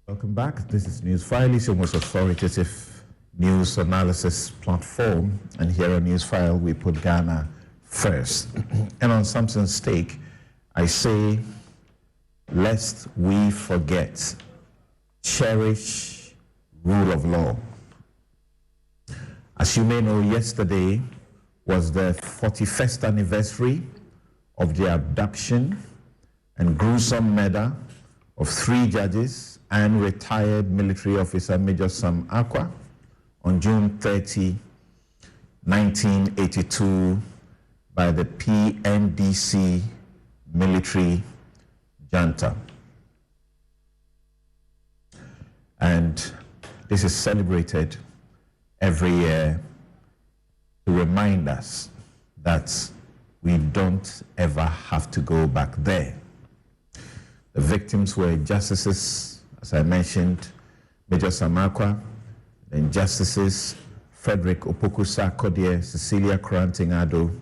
Welcome back. This is News File, your most authoritative news analysis platform. And here on News File, we put Ghana first. And on Samson's stake, I say, lest we forget, cherish rule of law. As you may know, yesterday was the 41st anniversary of the abduction and gruesome murder of 3 judges and retired military officer Major Sam Akwa on June 30, 1982 by the PNDC military junta. And this is celebrated every year to remind us that we don't ever have to go back there. The victims were justices, as I mentioned, Major Sam Akwa, then Justices Frederick Opoku Kodie, Cecilia Koranting-Ado,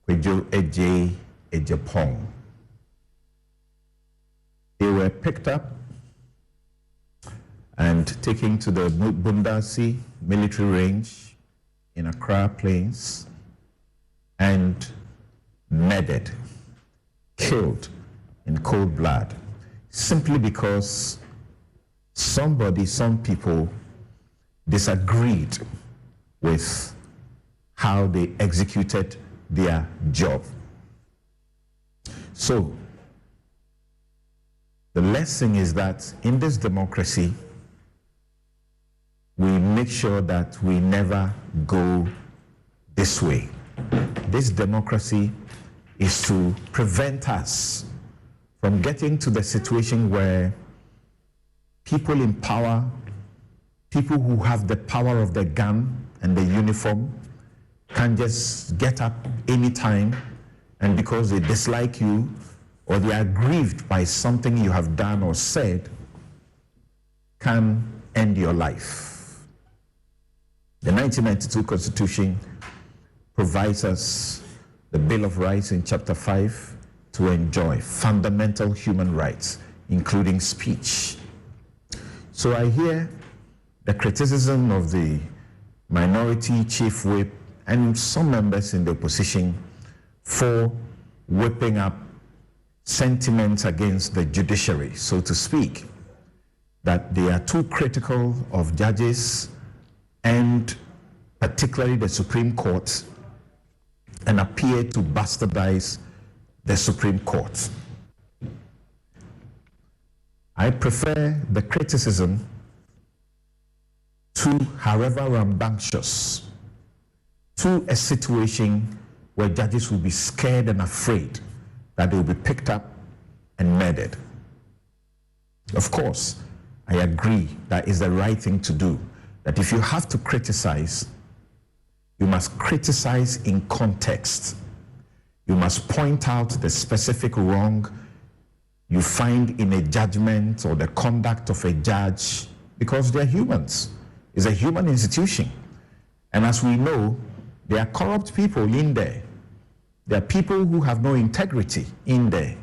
Kwejo Eje Ejepong. They were picked up and taken to the Bundasi military range in Accra Plains and murdered, killed in cold blood, simply because some people disagreed with how they executed their job. So the lesson is that in this democracy, we make sure that we never go this way. This democracy is to prevent us from getting to the situation where people in power, people who have the power of the gun and the uniform, can just get up anytime, and because they dislike you or they are grieved by something you have done or said, can end your life. The 1992 Constitution provides us the Bill of Rights in Chapter 5 to enjoy fundamental human rights, including speech. So I hear the criticism of the minority chief whip and some members in the opposition for whipping up sentiments against the judiciary, so to speak, that they are too critical of judges and particularly the Supreme Court, and appear to bastardize the Supreme Court. I prefer the criticism to, however rambunctious, to a situation where judges will be scared and afraid that they will be picked up and murdered. Of course, I agree that is the right thing to do, that if you have to criticize, you must criticize in context. You must point out the specific wrong you find in a judgment or the conduct of a judge, because they're humans. It's a human institution. And as we know, there are corrupt people in there. There are people who have no integrity in there.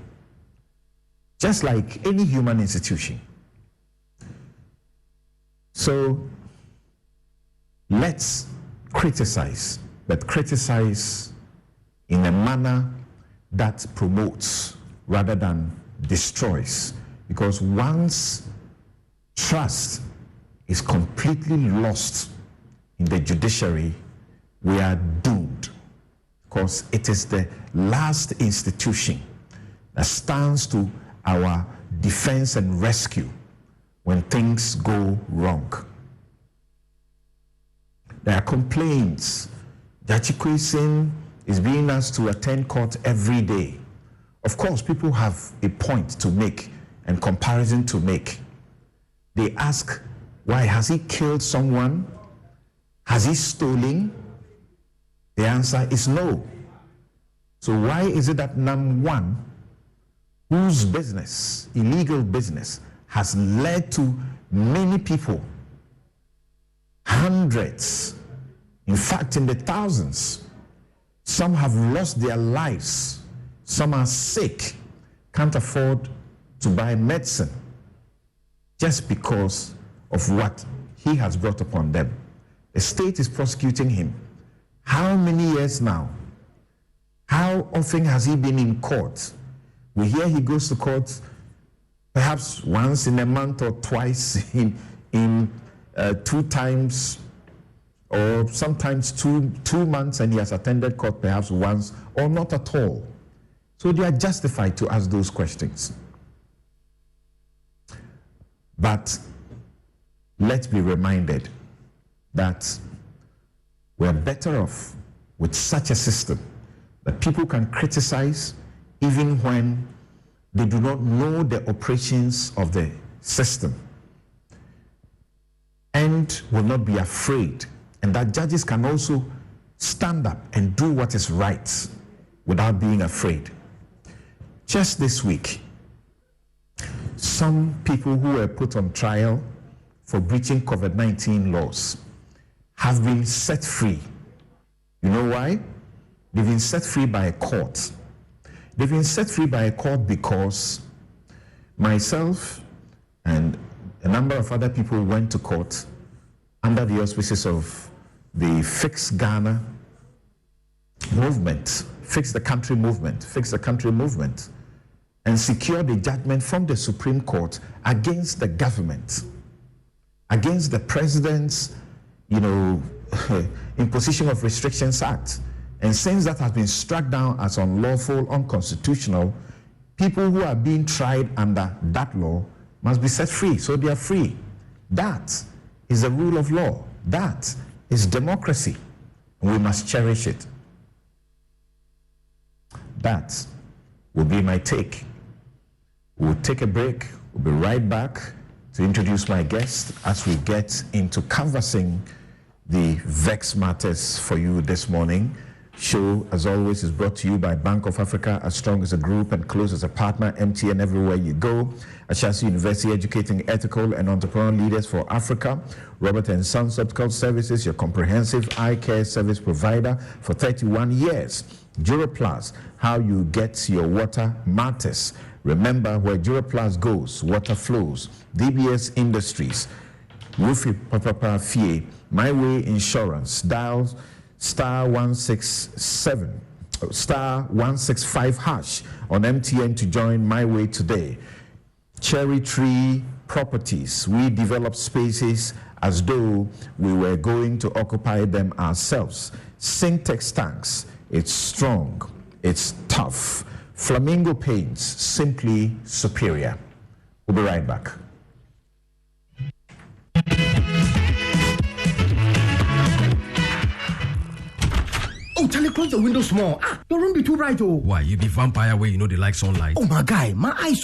Just like any human institution. So let's criticize, but criticize in a manner that promotes rather than destroys. Because once trust is completely lost in the judiciary, we are doomed. Because it is the last institution that stands to our defense and rescue when things go wrong. There are complaints. Jachikwe Singh is being asked to attend court every day. Of course, people have a point to make and comparison to make. They ask, why? Has he killed someone? Has he stolen? The answer is no. So why is it that number one, whose business, illegal business, has led to many people, hundreds, in fact in the thousands, some have lost their lives, some are sick, can't afford to buy medicine, just because of what he has brought upon them. The state is prosecuting him. How many years now? How often has he been in court? We hear he goes to court perhaps once in a month or twice in 2 times, or sometimes two months, and he has attended court perhaps once or not at all. So they are justified to ask those questions. But let's be reminded that we're better off with such a system that people can criticize even when they do not know the operations of the system, and will not be afraid, and that judges can also stand up and do what is right without being afraid. Just this week, some people who were put on trial for breaching COVID-19 laws have been set free. You know why? They've been set free by a court. They've been set free by a court because myself and a number of other people went to court under the auspices of the Fix Ghana movement, Fix the Country movement, and secured a judgment from the Supreme Court against the government, against the president's, Imposition of Restrictions Act. And since that has been struck down as unlawful, unconstitutional, people who are being tried under that law must be set free. So they are free. That is the rule of law. That is democracy. And we must cherish it. That will be my take. We'll take a break. We'll be right back to introduce my guest as we get into canvassing the Vex matters for you this morning. Show, as always, is brought to you by Bank of Africa, as strong as a group and close as a partner, MTN everywhere you go. Ashasi University, educating ethical and entrepreneurial leaders for Africa. Robert & Sons Optical Services, your comprehensive eye care service provider for 31 years. Duraplus, how you get your water matters. Remember, where Duraplus goes, water flows. DBS Industries, Rufi Papa Fie, My Way Insurance, dial star 165 hash on MTN to join My Way today. Cherry Tree Properties, we develop spaces as though we were going to occupy them ourselves. Syntex tanks, it's strong, it's tough. Flamingo paints, simply superior. We'll be right back. Oh, Charlie, close the window small. Your room be too bright, oh. Why, you be vampire where you know they like sunlight? Oh, my guy, my eyes.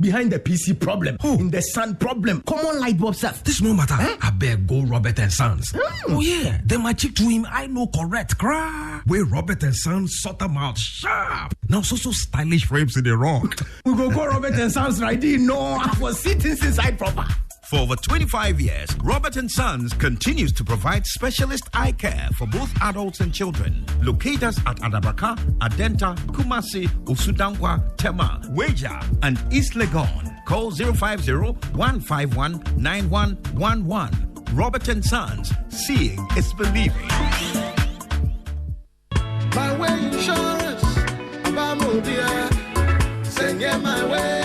Behind the PC problem. Oh. In the sun problem. Common light bulb stuff. This no matter. I beg go Robert & Sons. Oh, yeah. Then my chick to him, I know correct. Cry. Where Robert & Sons sort them out sharp. Now, so stylish frames in the rock. We go Robert & Sons right in. No, I was sitting inside proper. For over 25 years, Robert & Sons continues to provide specialist eye care for both adults and children. Locate us at Adabraka, Adenta, Kumasi, Usudankwa, Tema, Weja, and East Legon. Call 050-151-9111. Robert & Sons, seeing is believing. My way insurance, about Mobia, send my way,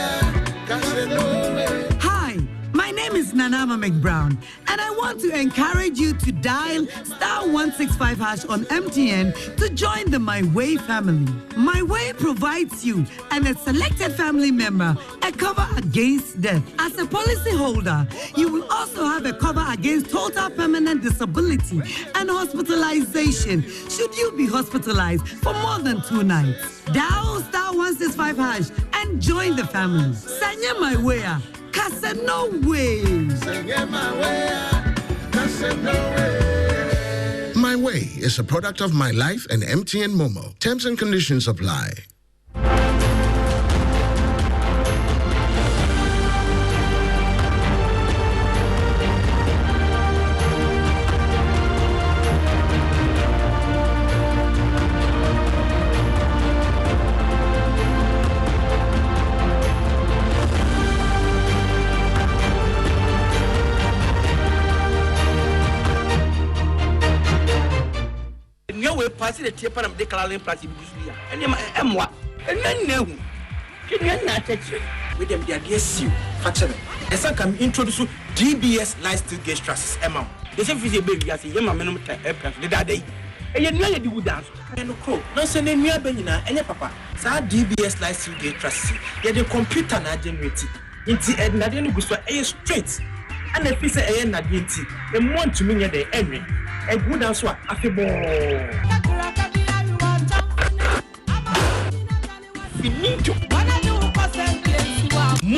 Hi, my name is Nanama McBrown, and I want to encourage you to dial *165# on MTN to join the My Way family. My Way provides you and a selected family member a cover against death. As a policy holder, you will also have a cover against total permanent disability and hospitalization should you be hospitalized for more than 2 nights. Dial *165# and join the family. Sanya My Way. No way. My Way is a product of My Life and MTN Momo. Terms and conditions apply. Pass the tape and declaring Prati and Emma, and then no. With them, they are against you. Factor. And some can introduce DBS Lifestyle Gauge Trusses amount. The same physical baby as a young man the day. And you know you would dance. And no crow, no sending me a benina and a papa. So DBS Lifestyle Gauge Trusses. Yet the computer not generated. Into Edna didn't go straight. And the piece of air not guilty. The one to me at the end. And good answer after more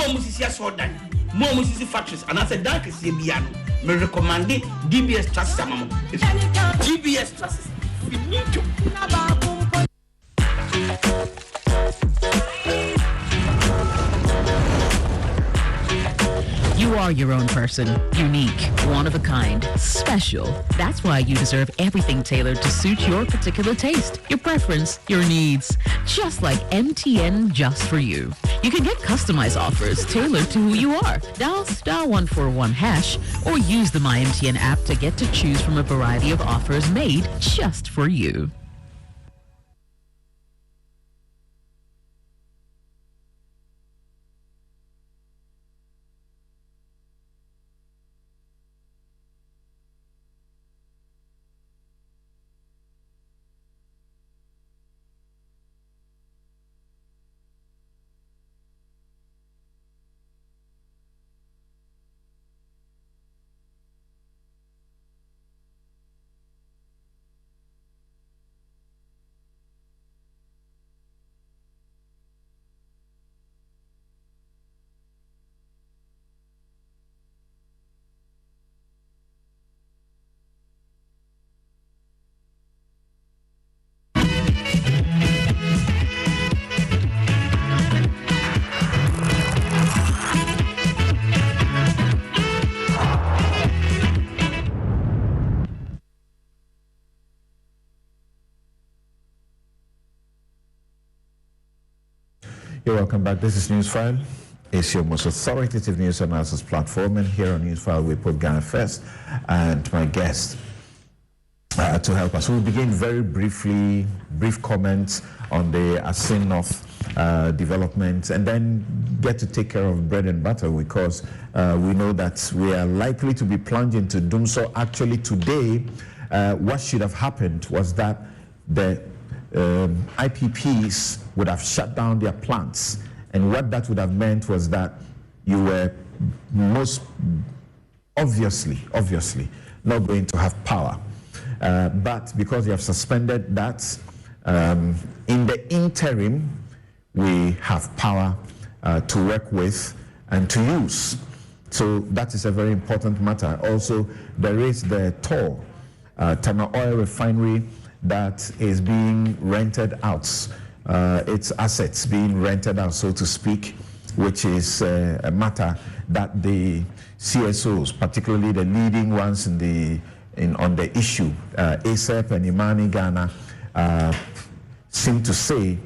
musicians saw that. More music factories, and as a dark is piano. Me recommend DBS Trust Samamo. DBS Trust. We need to. You are your own person, unique, one of a kind, special. That's why you deserve everything tailored to suit your particular taste, your preference, your needs. Just like MTN just for you. You can get customized offers tailored to who you are. Dial *141# or use the MyMTN app to get to choose from a variety of offers made just for you. You're welcome back. This is Newsfile. It's your most authoritative news analysis platform, and here on Newsfile we put Ghana first, and my guest to help us. We'll begin very brief comments on the Asin development, and then get to take care of bread and butter, because we know that we are likely to be plunged into Dumsor. Actually, today, what should have happened was that the IPPs would have shut down their plants, and what that would have meant was that you were most obviously not going to have power. But because you have suspended that, in the interim, we have power to work with and to use. So that is a very important matter. Also, there is the TOR, Tana Oil Refinery, that is being rented out, its assets being rented out, so to speak, which is a matter that the CSOs, particularly the leading ones on the issue, ASAP and Imani Ghana, seem to say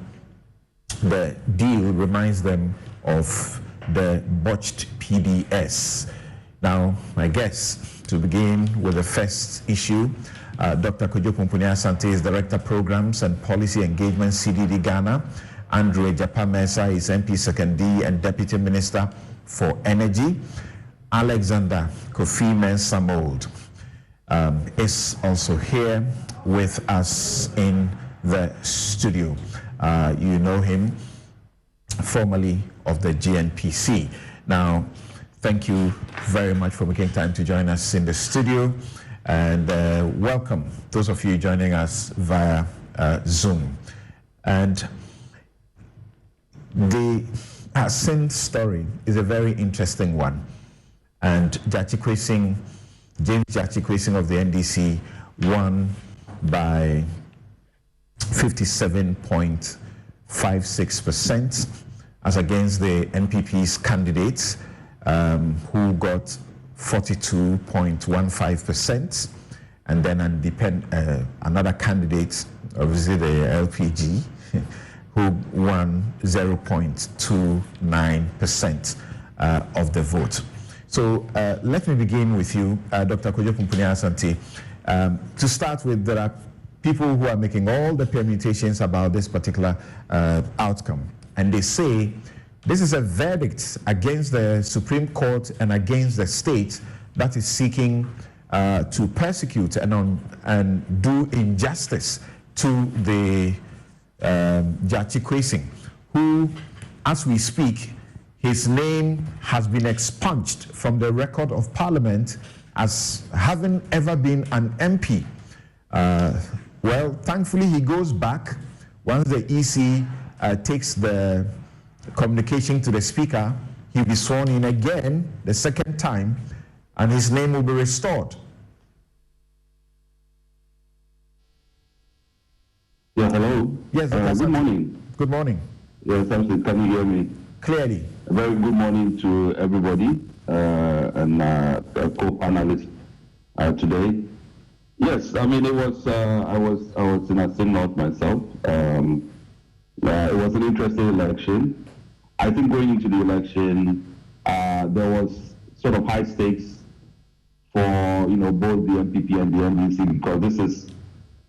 the deal reminds them of the botched PDS. Now, I guess to begin with the first issue, Dr. Kojo Pumpuni-Asante is Director Programs and Policy Engagement, CDD Ghana. Andrew Ejapa-Mensah is MP Second D and Deputy Minister for Energy. Alexander Kofi Mensah-Mould is also here with us in the studio. You know him, formerly of the GNPC. Now, thank you very much for making time to join us in the studio, and welcome those of you joining us via Zoom. And the Sin story is a very interesting one, and James Jachikwe of the NDC won by 57.56% as against the NPP's candidates who got 42.15%, and then another candidate, obviously the LPG, who won 0.29% of the vote. So let me begin with you, Dr. Kojo Pumpuni-Asante. To start with, there are people who are making all the permutations about this particular outcome, and they say this is a verdict against the Supreme Court and against the state that is seeking to persecute and do injustice to the Jachikwe, who, as we speak, his name has been expunged from the record of Parliament as having ever been an MP. Well, thankfully, he goes back once the EC takes the communication to the Speaker. He'll be sworn in again the second time, and his name will be restored. Yeah, hello. Yes, good morning. Good morning. Yes, can you hear me? Clearly. A very good morning to everybody and co-panelists today. Yes, I mean, it was, I was in a Sin North myself. It was an interesting election. I think going into the election, there was sort of high stakes for, both the MPP and the NDC, because this is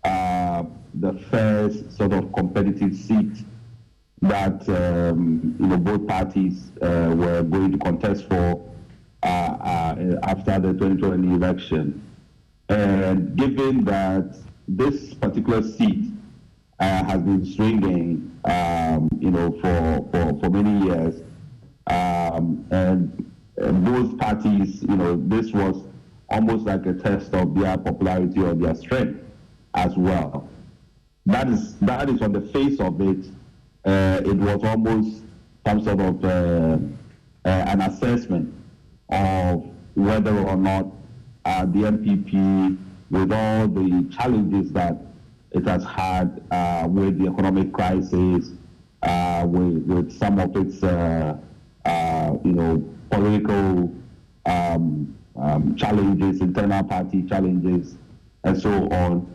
the first sort of competitive seat that, both parties were going to contest for after the 2020 election. And given that this particular seat has been swinging, for many years, and both parties, this was almost like a test of their popularity or their strength as well. That is on the face of it. It was almost some sort of an assessment of whether or not the MPP, with all the challenges that it has had with the economic crisis, with some of its political challenges, internal party challenges, and so on,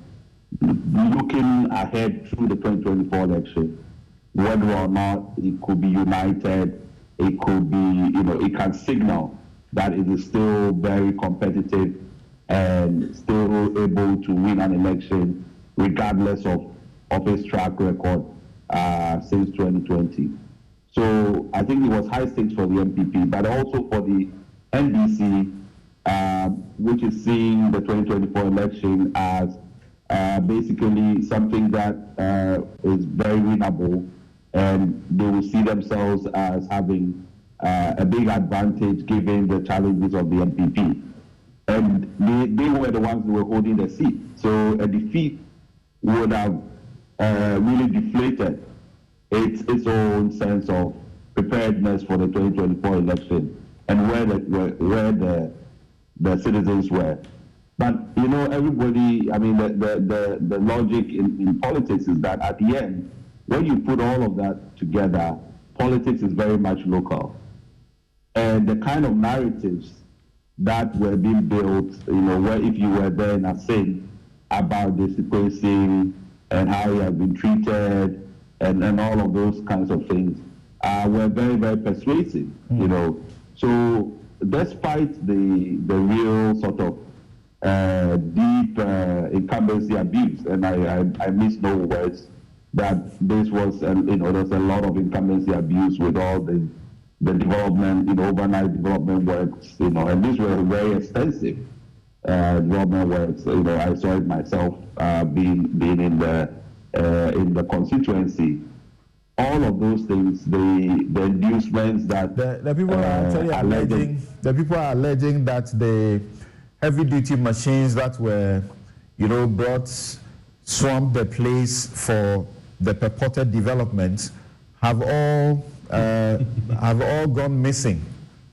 looking ahead through the 2024 election, whether or not it could be united, it could be, it can signal that it is still very competitive and still able to win an election regardless of its track record since 2020. So I think it was high stakes for the MPP, but also for the NDC, which is seeing the 2024 election as basically something that is very winnable, and they will see themselves as having a big advantage given the challenges of the MPP. And they were the ones who were holding the seat. So a defeat would have really deflated its own sense of preparedness for the 2024 election and where the citizens were. But, everybody, I mean, the logic in politics is that at the end, when you put all of that together, politics is very much local. And the kind of narratives that were being built, where if you were there in a scene about the sequencing and how he has been treated and all of those kinds of things were very, very persuasive, So despite the real sort of deep incumbency abuse, and I miss no words, that this was, there's a lot of incumbency abuse with all the development, overnight development works, and these were very extensive development works. I saw it myself being in the constituency. All of those things, the inducements that the people are actually alleging. The people are alleging that the heavy-duty machines that were, swamped the place for the purported development have all gone missing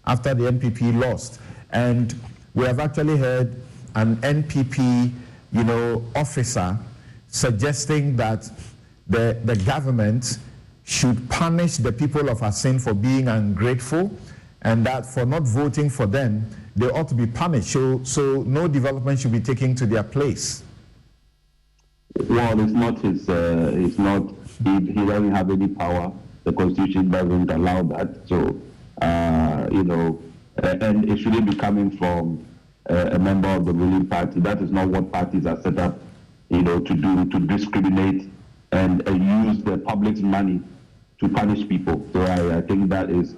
after the NPP lost. And we have actually heard an NPP, officer suggesting that the government should punish the people of Asin for being ungrateful, and that for not voting for them, they ought to be punished. So no development should be taken to their place. Well, it's not his. He doesn't have any power. The Constitution doesn't allow that. So, and it shouldn't be coming from a member of the ruling party. That is not what parties are set up, to discriminate and use the public's money to punish people. So I think that is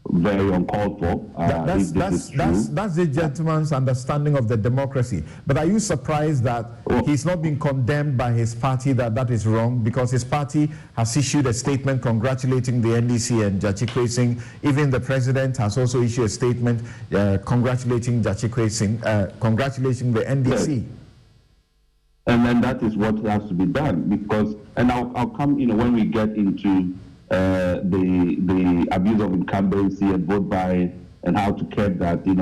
very uncalled for. That's the gentleman's understanding of the democracy. But are you surprised that he's not been condemned by his party that is wrong? Because his party has issued a statement congratulating the NDC and Gyakye Singh. Even the president has also issued a statement congratulating Gyakye Singh, congratulating the NDC. Yes. And then that is what has to be done, because, and I'll come, when we get into the abuse of incumbency and vote buying and how to curb that, we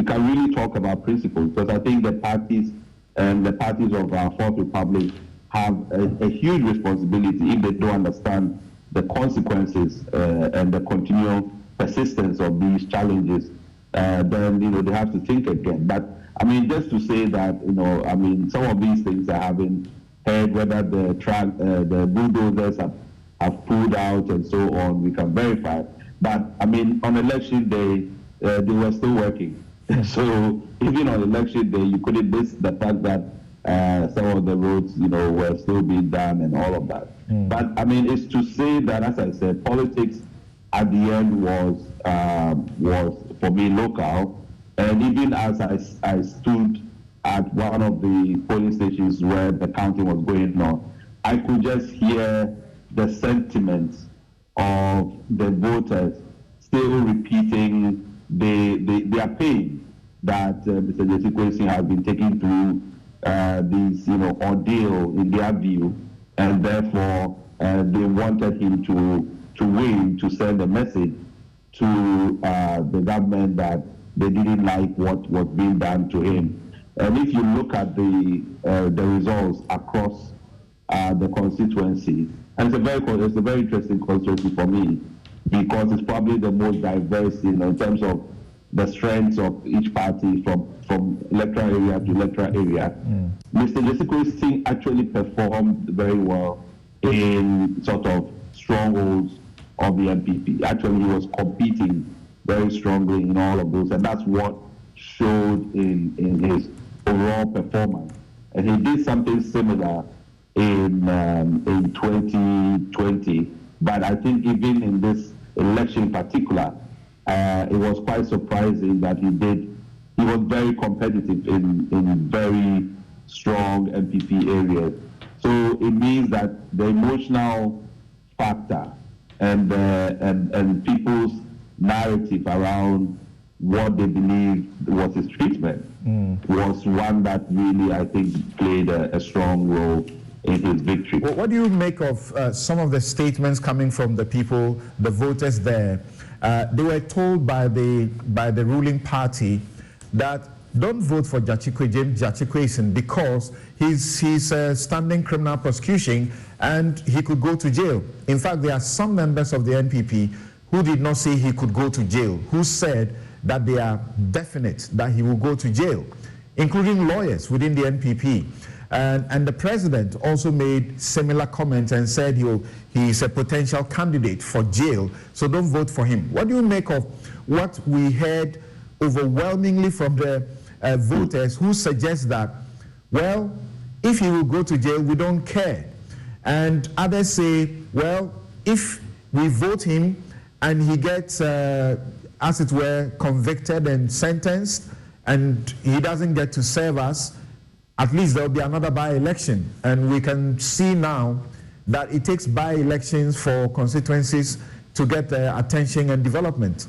can really talk about principles, because I think the parties and the parties of our Fourth Republic have a huge responsibility if they don't understand the consequences and the continual persistence of these challenges. Then they have to think again. But just to say that some of these things I haven't heard, whether the bulldozers have pulled out and so on, we can verify. But on election day, they were still working. So even on election day, you couldn't miss the fact that some of the roads, were still being done and all of that. But it's to say that, as I said, politics at the end was for me local. And even as I stood at one of the polling stations where the counting was going on, I could just hear the sentiments of the voters still repeating their pain that Mr. Gyakye Singh has been taken through this ordeal in their view, and therefore they wanted him to win, to send a message to the government that they didn't like what was being done to him. And if you look at the results across the constituency, and it's a very interesting constituency for me, because it's probably the most diverse in terms of the strengths of each party from electoral area to electoral area. Mr. Gyakye Singh actually performed very well in sort of strongholds of the NPP. Actually, he was competing very strongly in all of those, and that's what showed in his overall performance. And he did something similar in 2020, but I think even in this election in particular, it was quite surprising that he was very competitive in very strong NPP areas. So it means that the emotional factor and people's narrative around what they believe was his treatment was one that really, I think, played a strong role in his victory. Well, what do you make of some of the statements coming from the people, the voters there? They were told by the ruling party that don't vote for Jachikwe, James Jachikwe, because he's standing criminal prosecution and he could go to jail. In fact, there are some members of the NPP who did not say he could go to jail, who said that they are definite that he will go to jail, including lawyers within the NPP. And the president also made similar comments and said he is a potential candidate for jail, so don't vote for him. What do you make of what we heard overwhelmingly from the voters who suggest that, well, if he will go to jail, we don't care? And others say, well, if we vote him and he gets, as it were, convicted and sentenced, and he doesn't get to serve us, at least there will be another by-election. And we can see now that it takes by-elections for constituencies to get attention and development.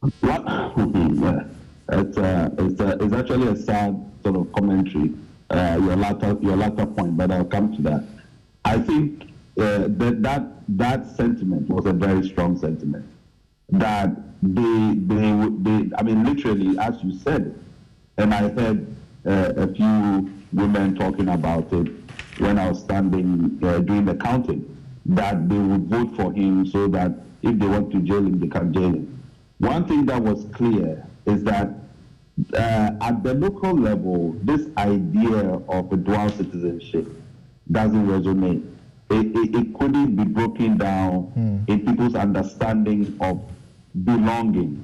It's actually a sad sort of commentary, your latter point, but I'll come to that. I think that sentiment was a very strong sentiment. That I mean, literally, as you said, and I heard a few women talking about it when I was standing doing the counting, that they would vote for him so that if they want to jail him, they can jail him. One thing that was clear is that at the local level, this idea of a dual citizenship doesn't resonate. It couldn't be broken down in people's understanding of belonging,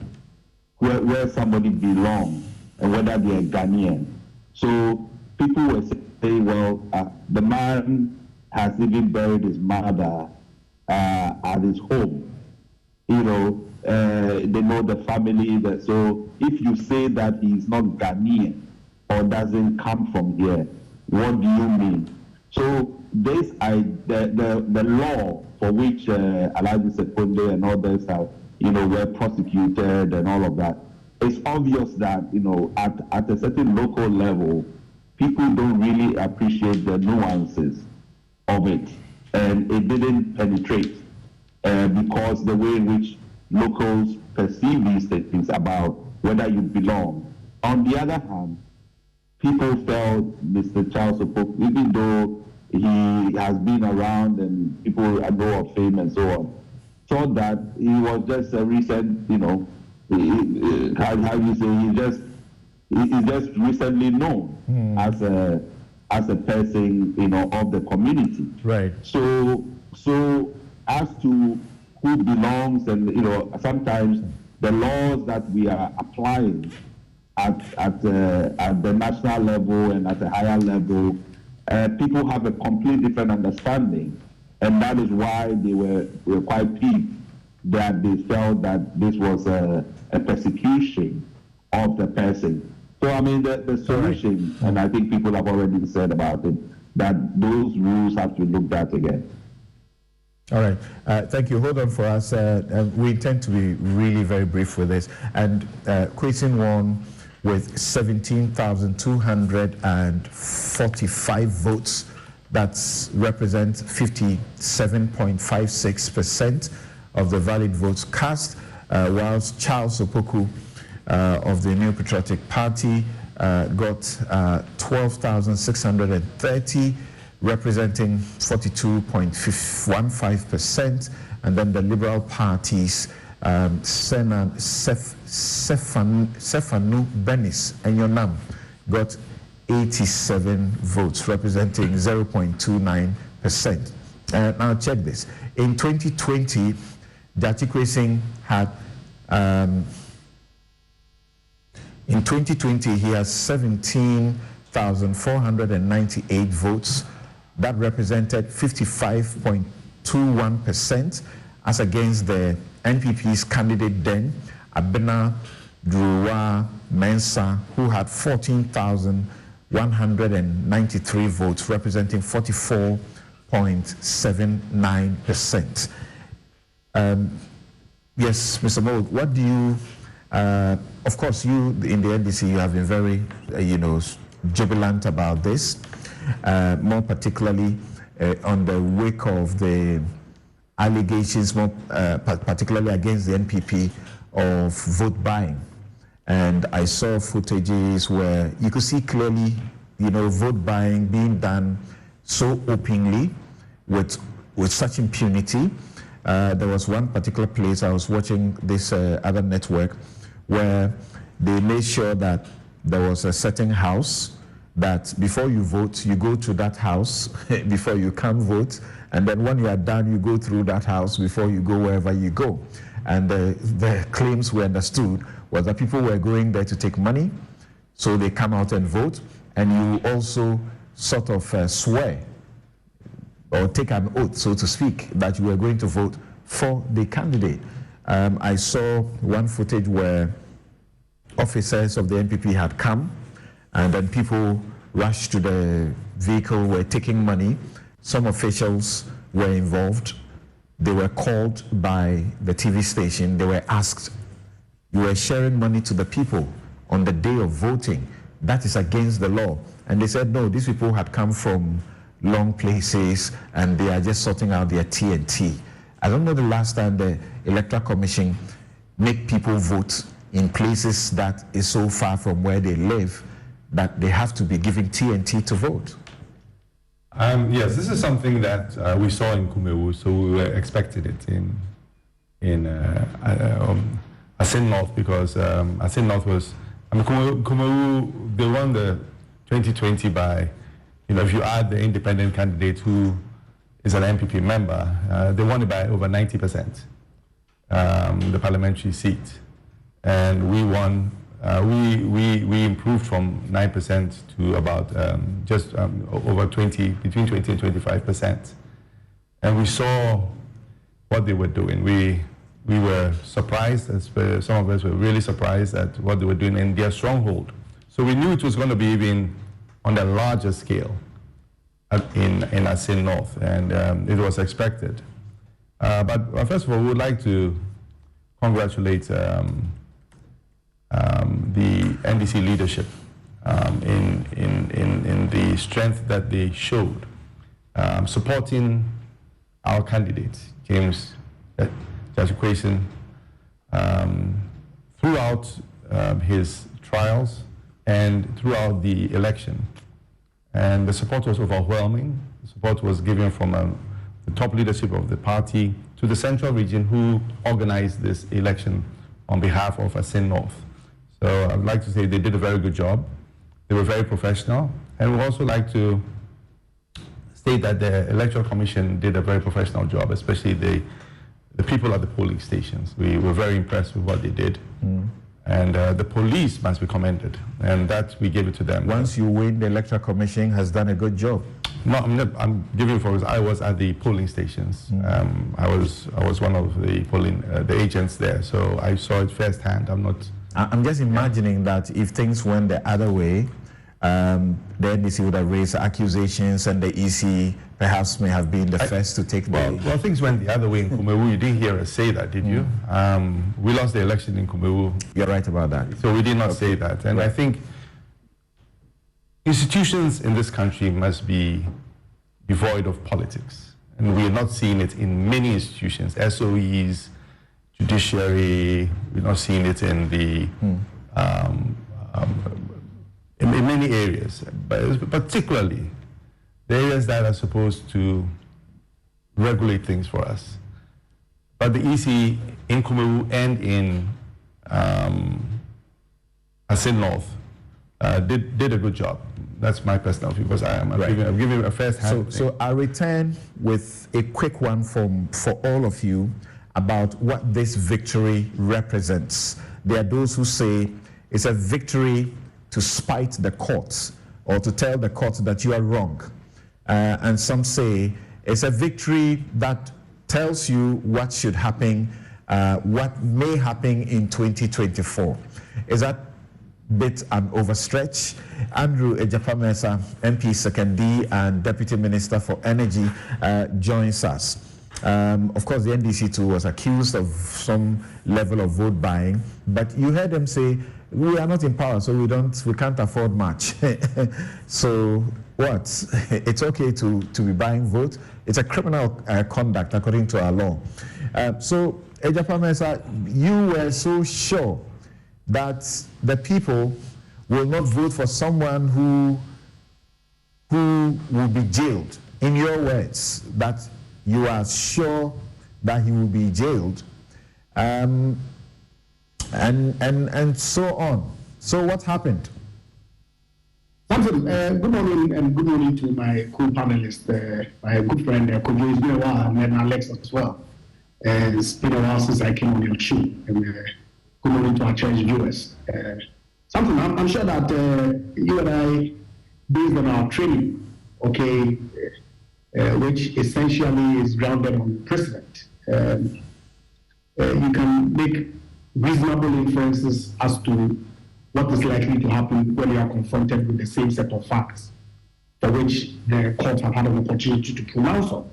where somebody belongs and whether they are Ghanaian. So people were saying, well, the man has even buried his mother at his home. You know, they know the family. So if you say that he's not Ghanaian or doesn't come from here, what do you mean? So this, the law for which Alhaji Sekonde and others have, were prosecuted and all of that, it's obvious that, at a certain local level, people don't really appreciate the nuances of it. And it didn't penetrate because the way in which locals perceive these things about whether you belong. On the other hand, people felt Mr. Charles Opoku, even though he has been around and people know of him and so on, thought that he was just a recent, how you say, he's just recently known as a person, of the community. Right. So as to who belongs, and sometimes the laws that we are applying at the national level and at a higher level, people have a completely different understanding, and that is why they were quite peeved that they felt that this was a persecution of the person. So I mean, the solution, and I think people have already said about it, that those rules have to be looked at again. All right. Thank you. Hold on for us. We intend to be really very brief with this. And Kwesi won with 17,245 votes. That represents 57.56% of the valid votes cast, whilst Charles Opoku of the New Patriotic Party got 12,630, representing 42.15%, and then the Liberal Party's Sefanu Benis Enyonam got 87 votes, representing 0.29%. Now check this. In 2020, Jachikwe had, in 2020, he has 17,498 votes. That represented 55.21%, as against the NPP's candidate then, Abena Druwa Mensah, who had 14,193 votes, representing 44.79%. Yes, Mr. Mold, what do you, of course, you in the NDC, you have been very, jubilant about this, more particularly on the wake of the allegations, more particularly against the NPP, of vote buying. and I saw footages where you could see clearly, vote buying being done so openly with such impunity. There was one particular place I was watching this other network where they made sure that there was a certain house that before you vote, you go to that house before you come vote, and then when you are done, you go through that house before you go wherever you go. And the claims we understood was that people were going there to take money, so they come out and vote, and you also sort of swear or take an oath, so to speak, that you were going to vote for the candidate. I saw one footage where officers of the NPP had come, and then people rushed to the vehicle, were taking money. Some officials were involved. They were called by the TV station. They were asked, you were sharing money to the people on the day of voting. That is against the law. And they said, no, these people had come from long places and they are just sorting out their T&T. I don't know the last time the Electoral Commission make people vote in places that is so far from where they live that they have to be giving T&T to vote. Yes, this is something that we saw in Kumewu, so we were expected it in Asin North, because Asin North was, Kumewu, they won the 2020 by, if you add the independent candidate who is an MPP member, they won it by over 90%, the parliamentary seat. And we won, we improved from 9% to about just over between 20 and 25%. And we saw what they were doing. We were surprised, some of us were really surprised at what they were doing in their stronghold. So we knew it was going to be even on a larger scale in Asin North, and it was expected. But first of all, we would like to congratulate the NDC leadership in the strength that they showed, supporting our candidate, James Jackson, throughout his trials and throughout the election. And the support was overwhelming. The support was given from the top leadership of the party to the central region, who organized this election on behalf of Asin North. So I'd like to say they did a very good job. They were very professional. And we'd also like to state that the Electoral Commission did a very professional job, especially the people at the polling stations. We were very impressed with what they did. And the police must be commended, and that we gave it to them. Once you win, the Electoral Commission has done a good job. No, I'm giving for I was at the polling stations. I was one of the polling the agents there, so I saw it firsthand. I'm just imagining that if things went the other way, the NDC would have raised accusations, and the EC perhaps may have been the first to take the... Well, things went the other way in Kumewu. You didn't hear us say that, did you? We lost the election in Kumewu. You're right about that. So we did not say that. And I think institutions in this country must be devoid of politics. And we are not seeing it in many institutions, SOEs, judiciary. We're not seeing it in the... in many areas, but particularly the areas that are supposed to regulate things for us. But the EC in Kumewu and in Asin North did a good job. That's my personal view, because I'm giving a first hand. So I'll return with a quick one for all of you about what this victory represents. There are those who say it's a victory to spite the courts, or to tell the courts that you are wrong. And some say it's a victory that tells you what should happen, what may happen in 2024. Is that bit an overstretch? Andrew Ejapamesa, MP Second D and Deputy Minister for Energy, joins us. Of course, the NDC too was accused of some level of vote buying, but you heard them say, we are not in power, so we can't afford much. So what? It's okay to be buying votes. It's a criminal conduct according to our law. So Ejapamesa, you were so sure that the people will not vote for someone who will be jailed. In your words, that you are sure that he will be jailed, and so on. So what happened? Samson, good morning, and good morning to my co-panelist, my good friend, Kojo. It's been a while, and then Alex as well. It's been a while since I came on your show. And good morning to our church viewers. Samson, I'm sure that you and I, based on our training, okay, which essentially is grounded on precedent, you can make reasonable inferences as to what is likely to happen when you are confronted with the same set of facts for which the court have had an opportunity to pronounce on.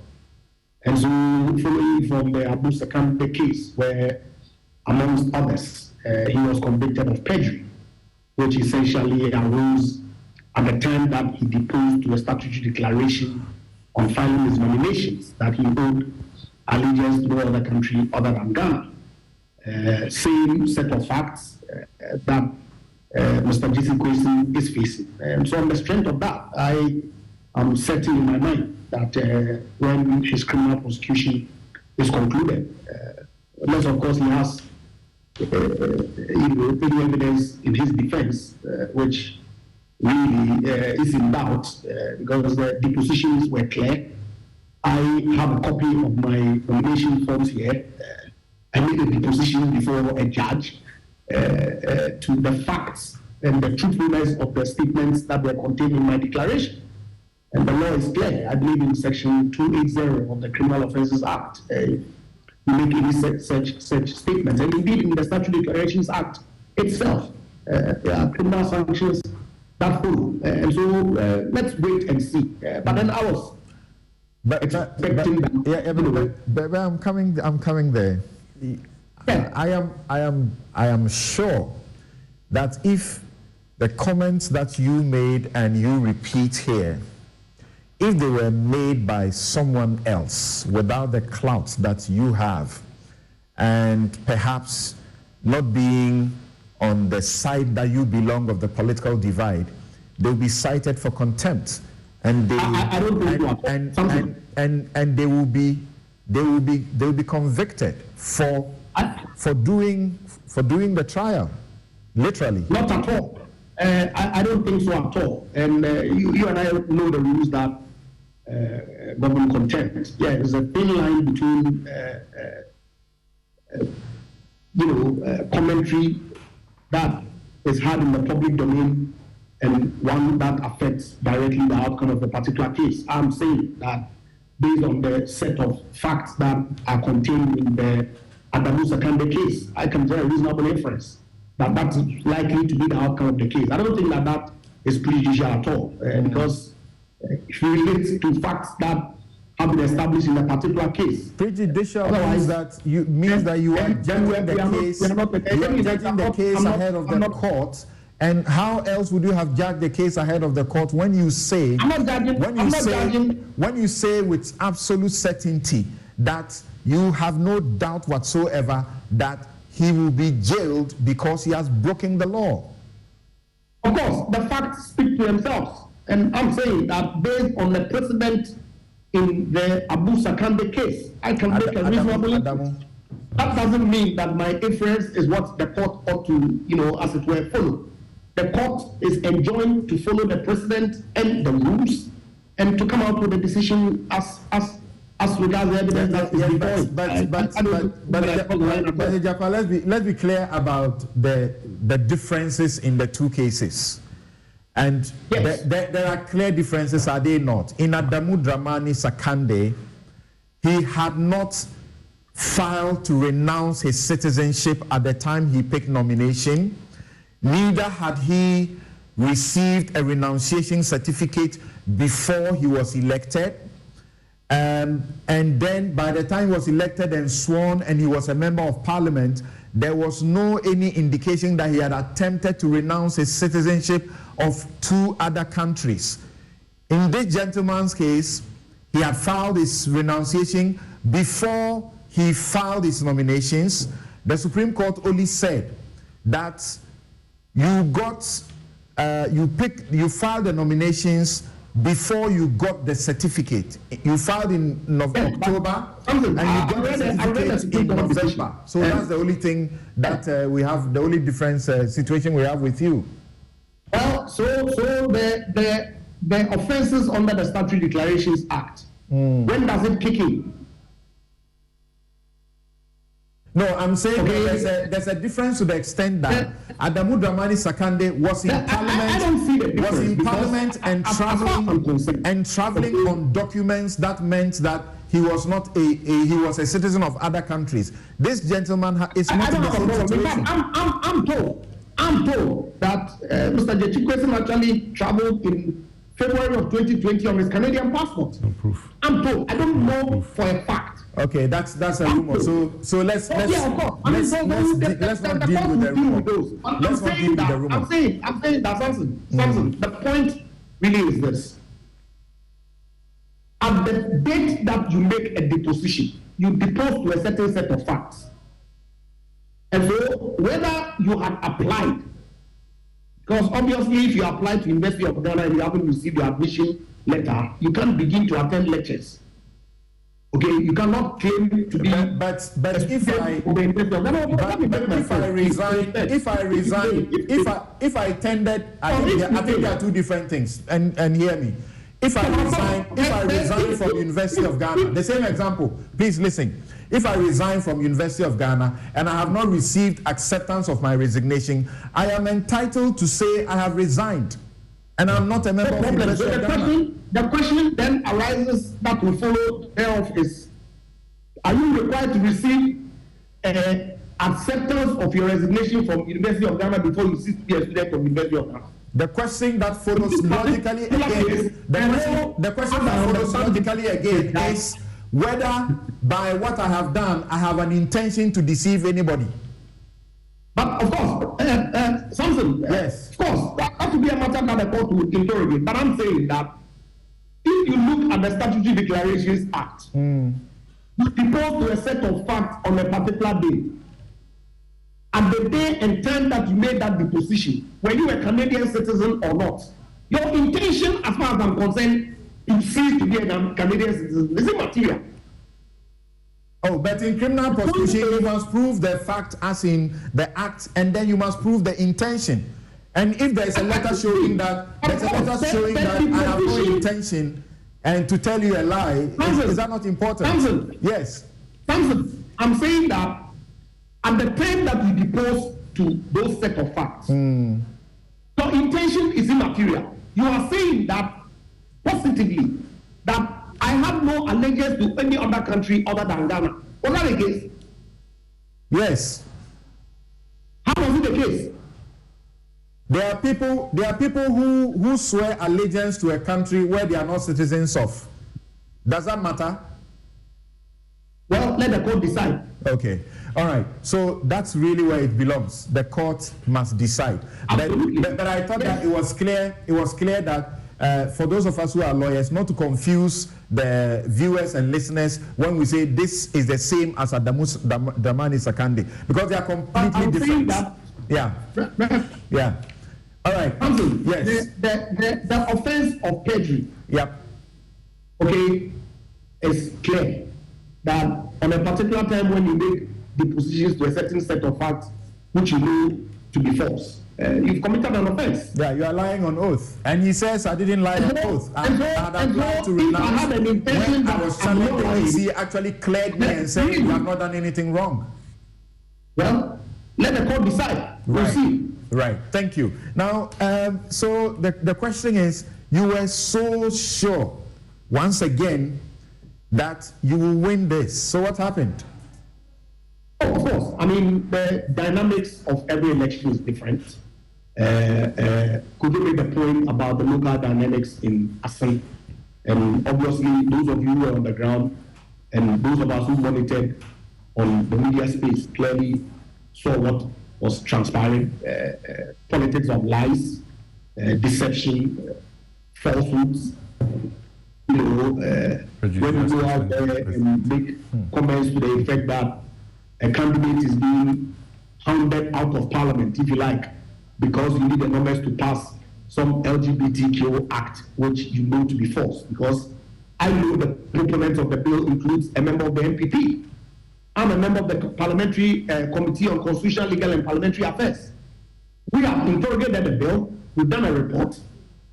And so, following from the Abu Sakande case, where, amongst others, he was convicted of perjury, which essentially arose at the time that he deposed to a statutory declaration on filing his nominations that he owed allegiance to no other country other than Ghana. Same set of facts that Mr. J.C. Kwesi is facing. And so on the strength of that, I am certain in my mind that when his criminal prosecution is concluded, unless of course he has any evidence in his defense, which really is in doubt, because the depositions were clear. I have a copy of my nomination forms here. I made a deposition before a judge to the facts and the truthfulness of the statements that were contained in my declaration. And the law is clear. I believe in section 280 of the Criminal Offences Act. You make any such statements. And indeed, in the Statutory Declarations Act itself, there are criminal sanctions that follow. And so let's wait and see. But then I was expecting that. But I'm coming there. Yeah. I am sure that if the comments that you made and you repeat here, if they were made by someone else without the clout that you have, and perhaps not being on the side that you belong of the political divide, they'll be cited for contempt, and they I don't and they will be convicted for doing the trial, literally. Not at all. I don't think so at all. And you and I know the rules that govern contempt. Yeah, there's a thin line between commentary that is had in the public domain and one that affects directly the outcome of a particular case. I'm saying that based on the set of facts that are contained in the Adamu Sakande case, I can draw a reasonable inference that that's likely to be the outcome of the case. I don't think that is prejudicial at all, because if you relate to facts that have been established in a particular case. Prejudicial means that you are judging the case ahead of the court. And how else would you have judged the case ahead of the court when you say with absolute certainty that you have no doubt whatsoever that he will be jailed because he has broken the law? Of course, the facts speak to themselves. And I'm saying that based on the precedent in the Abu Sakande case, I can make a reasonable inference. That doesn't mean that my inference is what the court ought to, as it were, follow. The court is enjoined to follow the precedent and the rules and to come out with a decision as regards the evidence that is before it. Let's be clear about the differences in the two cases. And yes, there are clear differences, are they not? In Adamu Dramani Sakande, he had not filed to renounce his citizenship at the time he picked nomination. Neither had he received a renunciation certificate before he was elected. And then by the time he was elected and sworn and he was a member of parliament, there was no any indication that he had attempted to renounce his citizenship of two other countries. In this gentleman's case, he had filed his renunciation before he filed his nominations. The Supreme Court only said that you filed the nominations before you got the certificate. You filed in October and you got the certificate in November. So that's the only thing that we have, the only difference situation we have with you. Well, so the offenses under the Statutory Declarations Act, when does it kick in? No, I'm saying there's a difference to the extent that Adamu Dramani Sakande was in Parliament. I don't see the difference. Was in Parliament and traveling on documents that meant that he was not he was a citizen of other countries. This gentleman is not in the same situation. I'm told that Mr. Jechikwesin actually traveled in February of 2020 on his Canadian passport. No proof. I'm told. I don't know for a fact. Okay, that's a rumor. So let's not deal with the rumor. Let's not deal with the rumor. I'm saying that something. The point really is this: at the date that you make a deposition, you depose to a certain set of facts, and so whether you had applied, because obviously if you apply to University of Ghana and you haven't received your admission letter, you can't begin to attend lectures. Okay, you cannot claim to be. But if I tendered, I think there are two different things. And hear me. If I resign from University of Ghana, the same example. Please listen. If I resign from University of Ghana and I have not received acceptance of my resignation, I am entitled to say I have resigned, and I'm not a member of University of Ghana. The question then arises that will follow thereof is: are you required to receive acceptance of your resignation from University of Ghana before you cease to be a student of University of Ghana? The question that follows logically again is whether by what I have done I have an intention to deceive anybody. But of course, something. Yes. Of course, that has to be a matter that the court will interrogate. But I'm saying that if you look at the Statutory Declarations Act, you depose to a set of facts on a particular day. At the day and time that you made that deposition, were you a Canadian citizen or not? Your intention, as far as I'm concerned, it ceased to be a Canadian citizen. Is it material? Oh, but in criminal prosecution, you must prove the fact as in the act, and then you must prove the intention. And if there is a letter showing that I have no intention and to tell you a lie, is that not important? Samson, yes. Samson, I'm saying that at the time that you depose to those set of facts, your intention is immaterial. You are saying that positively that I have no allegiance to any other country other than Ghana. Was that the case? Yes. How was it the case? There are people who swear allegiance to a country where they are not citizens of. Does that matter? Well, let the court decide. Okay. All right. So that's really where it belongs. The court must decide. But I thought that it was clear that for those of us who are lawyers, not to confuse the viewers and listeners when we say this is the same as Dramani Sakande, because they are completely different. Yeah. All right. Yes. The offense of perjury. Yep. Okay, is clear that on a particular time when you make depositions to a certain set of facts which you know to be false, you've committed an offense. Yeah, you are lying on oath. And he says, I didn't lie on oath. I had applied to renounce. When I was challenged, the AC actually cleared me and said, you have not done anything wrong. Well, let the court decide. We'll see. Right, thank you. Now, so the question is, you were so sure, once again, that you will win this. So what happened? Oh, of course. I mean, the dynamics of every election is different. Could you make the point about the local dynamics in Assam? And obviously, those of you who were on the ground and those of us who monitored on the media space clearly saw what was transpiring. Politics of lies, deception, falsehoods. You know, when you go out there and make comments to the effect that a candidate is being hounded out of parliament, if you like, because you need the numbers to pass some LGBTQ act, which you know to be false. Because I know the proponent of the bill includes a member of the MPP. I'm a member of the Parliamentary Committee on Constitutional, Legal and Parliamentary Affairs. We have interrogated the bill. We've done a report.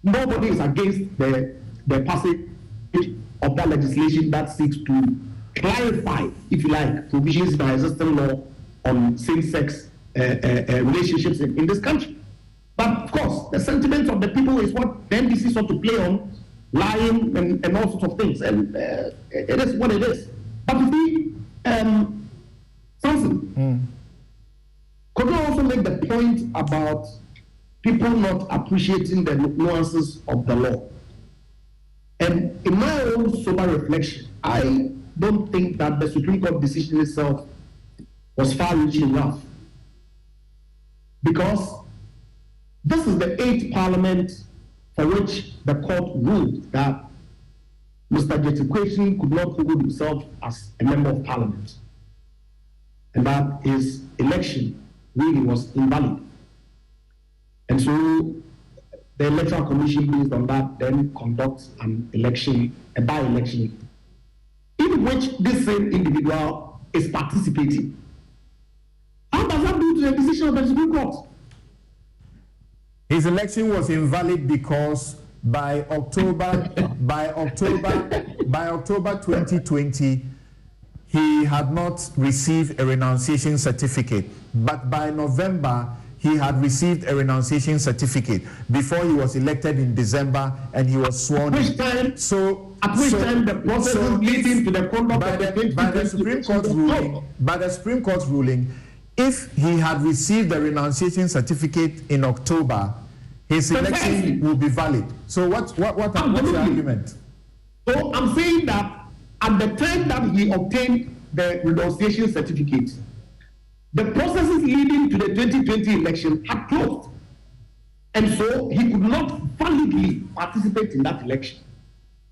Nobody is against the passage of that legislation that seeks to clarify, if you like, provisions in our existing law on same-sex relationships in this country. But of course, the sentiments of the people is what the NDC sought to play on, lying and all sorts of things. And it is what it is. But you see, something. Could you also make the point about people not appreciating the nuances of the law? And in my own sober reflection, I don't think that the Supreme Court decision itself was far-reaching enough. Because this is the 8th Parliament for which the court ruled that Mr. Jetiquation could not hold himself as a member of Parliament, and that his election really was invalid. And so the Electoral Commission, based on that, then conducts an election, a by-election, in which this same individual is participating. How does that do to the decision of the Supreme Court? His election was invalid because by October 2020, he had not received a renunciation certificate. But by November, he had received a renunciation certificate before he was elected in December, and he was sworn. At which time the process is leading to the conduct of the by the Supreme Court's ruling, if he had received the renunciation certificate in October, his election will be valid. So what's the argument? So I'm saying that at the time that he obtained the renunciation certificate, the processes leading to the 2020 election had closed. And so he could not validly participate in that election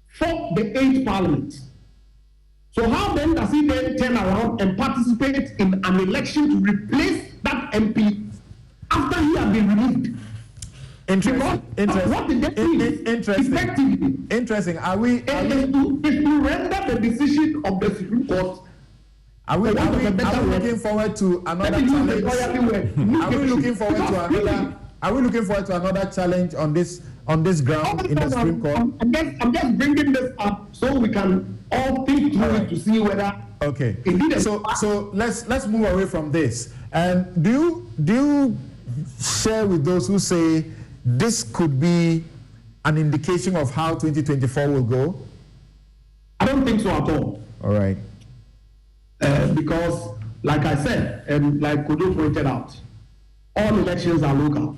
for the 8th Parliament. So how then does he then turn around and participate in an election to replace that MP after he has been removed? Interesting. Are we to render the decision of the Supreme Court? Are we looking forward to another challenge? Are we looking forward to another challenge on this ground in the Supreme Court? I'm just bringing this up so we can all think through it to see whether. Okay. So let's move away from this. And do you share with those who say this could be an indication of how 2024 will go? I don't think so at all. All right. Because, like I said, and like Kodo pointed out, all elections are local.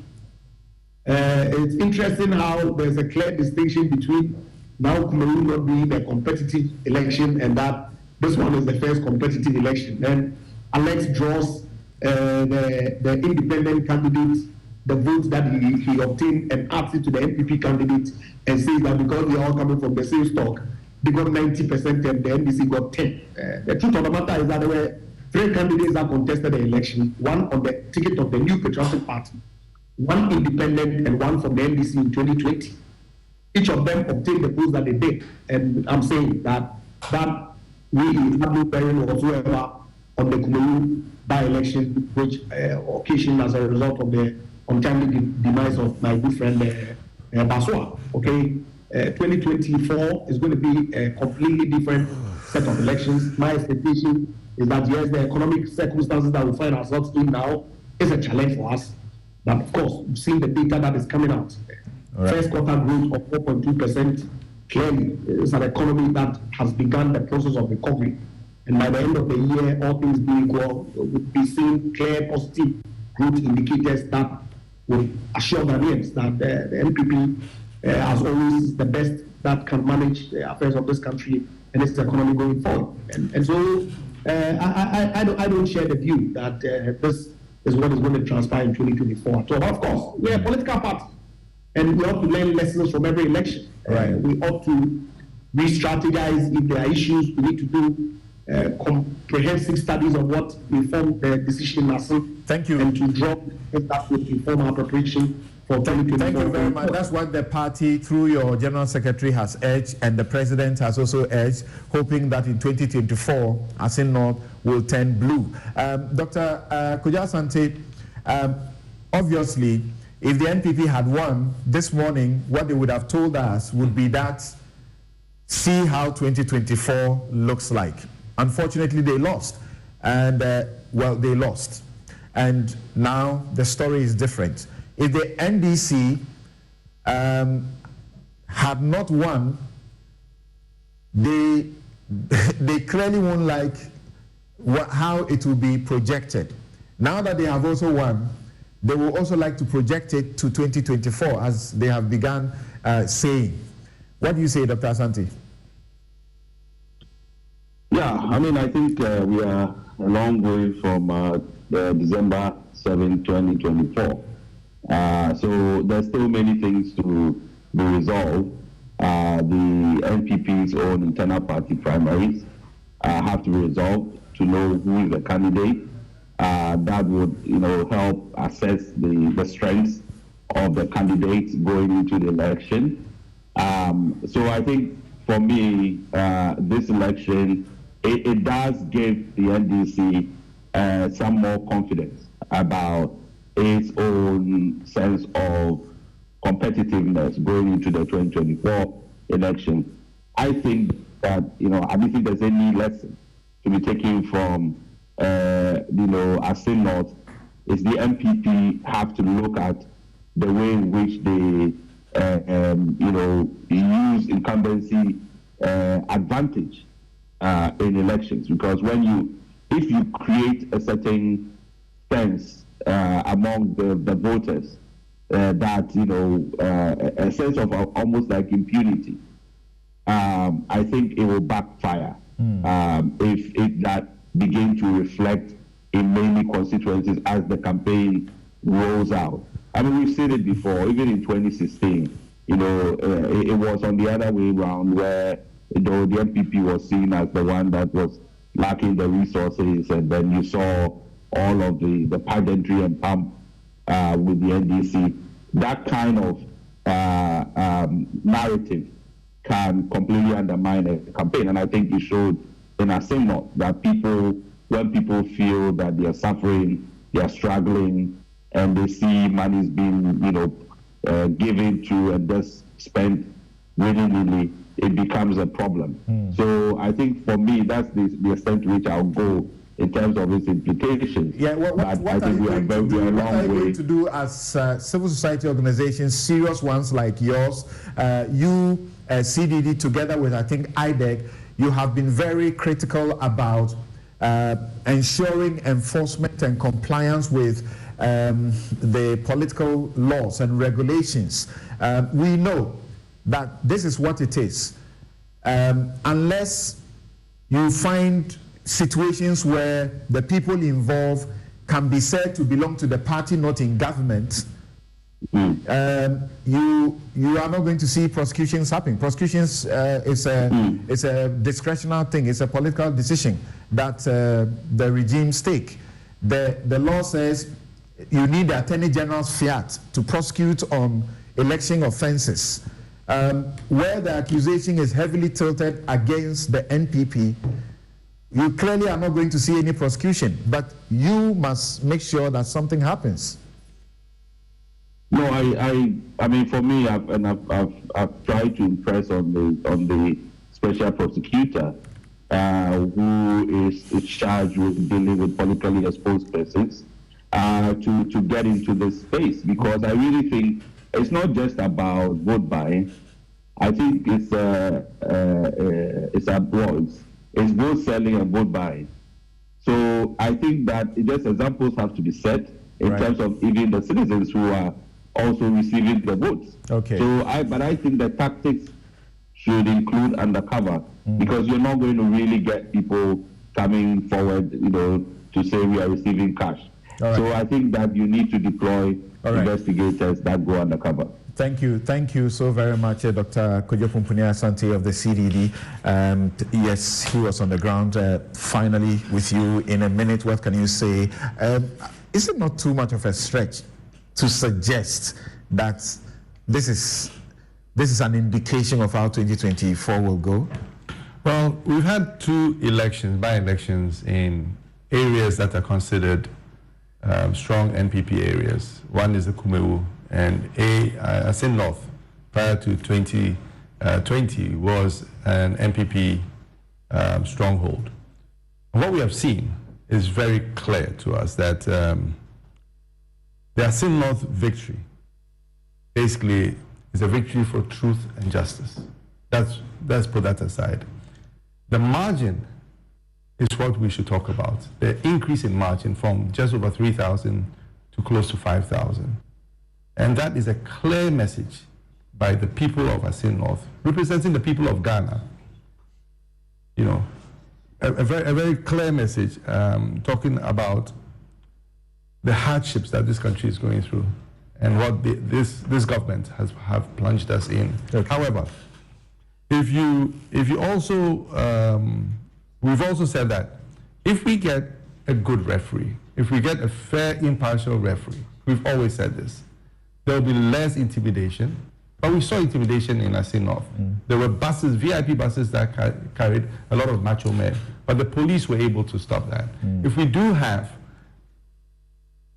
It's interesting how there's a clear distinction between now Kumeru not being a competitive election and that this one is the first competitive election. Then Alex draws the independent candidate, the votes that he obtained, and adds it to the MPP candidate and says that because they are all coming from the same stock, they got 90% and the NDC got 10. The truth of the matter is that there were 3 candidates that contested the election, one on the ticket of the New Patriotic Party, one independent, and one from the NDC in 2020. Each of them obtained the votes that they did. And I'm saying that really had no bearing whatsoever on the Kumeru by-election, which occasioned as a result of the untimely demise of my good friend Baswa. Okay, 2024 is going to be a completely different set of elections. My expectation is that yes, the economic circumstances that we find ourselves in now is a challenge for us. But of course, we've seen the data that is coming out. Right. First quarter growth of 4.2%. Clearly, it's an economy that has begun the process of recovery. And by the end of the year, all things being equal, we'll be seeing clear positive growth indicators that will assure Ghanaians that the NPP, as always, the best that can manage the affairs of this country and its economy going forward. And so I don't share the view that this is what is going to transpire in 2024 at all. But of course, we're a political party, and we ought to learn lessons from every election. Right. We ought to re-strategize if there are issues we need to do comprehensive studies of what informed the decision in Asin. Thank you. And to draw that would inform our preparation for 2024. Thank you very much. That's what the party, through your General Secretary, has urged, and the President has also urged, hoping that in 2024, Asin North will turn blue. Dr. Kwadwo Asante, obviously, if the NPP had won this morning, what they would have told us would be that, see how 2024 looks like. Unfortunately, they lost. And, they lost. And now the story is different. If the NDC had not won, they clearly won't like how it will be projected. Now that they have also won, they will also like to project it to 2024, as they have begun saying. What do you say, Dr. Asante? Yeah, I mean, I think we are a long way from December 7, 2024. So there's still many things to be resolved. The NPP's own internal party primaries have to be resolved to know who is the candidate. That would, help assess the strengths of the candidates going into the election. So I think for me, this election, it does give the NDC some more confidence about its own sense of competitiveness going into the 2024 election. I think that, I don't think there's any lesson to be taken from, Asin North. Is the MPP have to look at the way in which they, use incumbency advantage in elections. Because if you create a certain sense among the voters, that a sense of almost like impunity, I think it will backfire if that begin to reflect in many constituencies as the campaign rolls out. I mean, we've seen it before, even in 2016. It was on the other way around, where the MPP was seen as the one that was lacking the resources, and then you saw all of the pageantry and pump with the NDC. That kind of narrative can completely undermine a campaign, and I think it showed in Asin North that when people feel that they are suffering, they are struggling, and they see money is being given to and just spent willy-nilly, it becomes a problem. So I think for me, that's the extent to which I'll go in terms of its implications. Yeah, what are you going to do as civil society organizations, serious ones like yours, you, CDD, together with, I think, IDEC, you have been very critical about ensuring enforcement and compliance with the political laws and regulations. We know that this is what it is. Unless you find situations where the people involved can be said to belong to the party, not in government, you are not going to see prosecutions happening. Prosecutions is a discretionary thing. It's a political decision that the regimes take. The law says you need the Attorney General's fiat to prosecute on election offences. Where the accusation is heavily tilted against the NPP, you clearly are not going to see any prosecution, but you must make sure that something happens. No, I mean, for me, I've tried to impress on the special prosecutor who is charged with dealing with politically exposed persons to get into this space, because I really think it's not just about vote buying. I think it's vote selling and vote buying. So I think that just examples have to be set in terms of even the citizens who are also receiving the votes. Okay. So I think the tactics should include undercover, because you're not going to really get people coming forward, to say we are receiving cash. So I think that you need to deploy investigators that go undercover. Thank you so very much, Dr. Kojo Pumpunia Asante of the CDD. Yes, he was on the ground. Finally, with you in a minute, what can you say? Is it not too much of a stretch to suggest that this is an indication of how 2024 will go? Well, we've had 2 by-elections in areas that are considered strong NPP areas. One is the Kumewu, and Asin North, prior to 2020, was an NPP stronghold. And what we have seen is very clear to us that the Asin North victory basically is a victory for truth and justice. Let's put that aside. The margin is what we should talk about. The increase in margin from just over 3,000 to close to 5,000. And that is a clear message by the people of Asin North, representing the people of Ghana. You know, a very clear message talking about the hardships that this country is going through and what this government have plunged us in. Okay. However, if you also, we've also said that if we get a good referee, if we get a fair, impartial referee, we've always said this, there will be less intimidation. But we saw intimidation in Asin North. There were buses, VIP buses that carried a lot of macho men, but the police were able to stop that. If we do have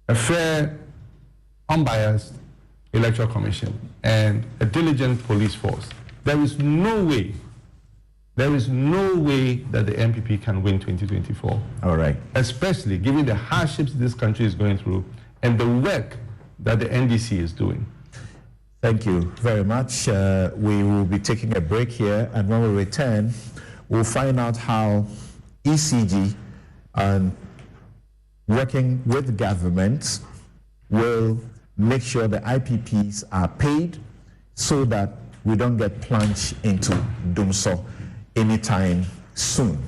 a fair, unbiased electoral commission and a diligent police force, there is no way that the MPP can win 2024. All right. Especially given the hardships this country is going through and the work that the NDC is doing. Thank you very much. We will be taking a break here, and when we return, we'll find out how ECG and working with government will make sure the IPPs are paid so that we don't get plunged into Dumsor anytime soon.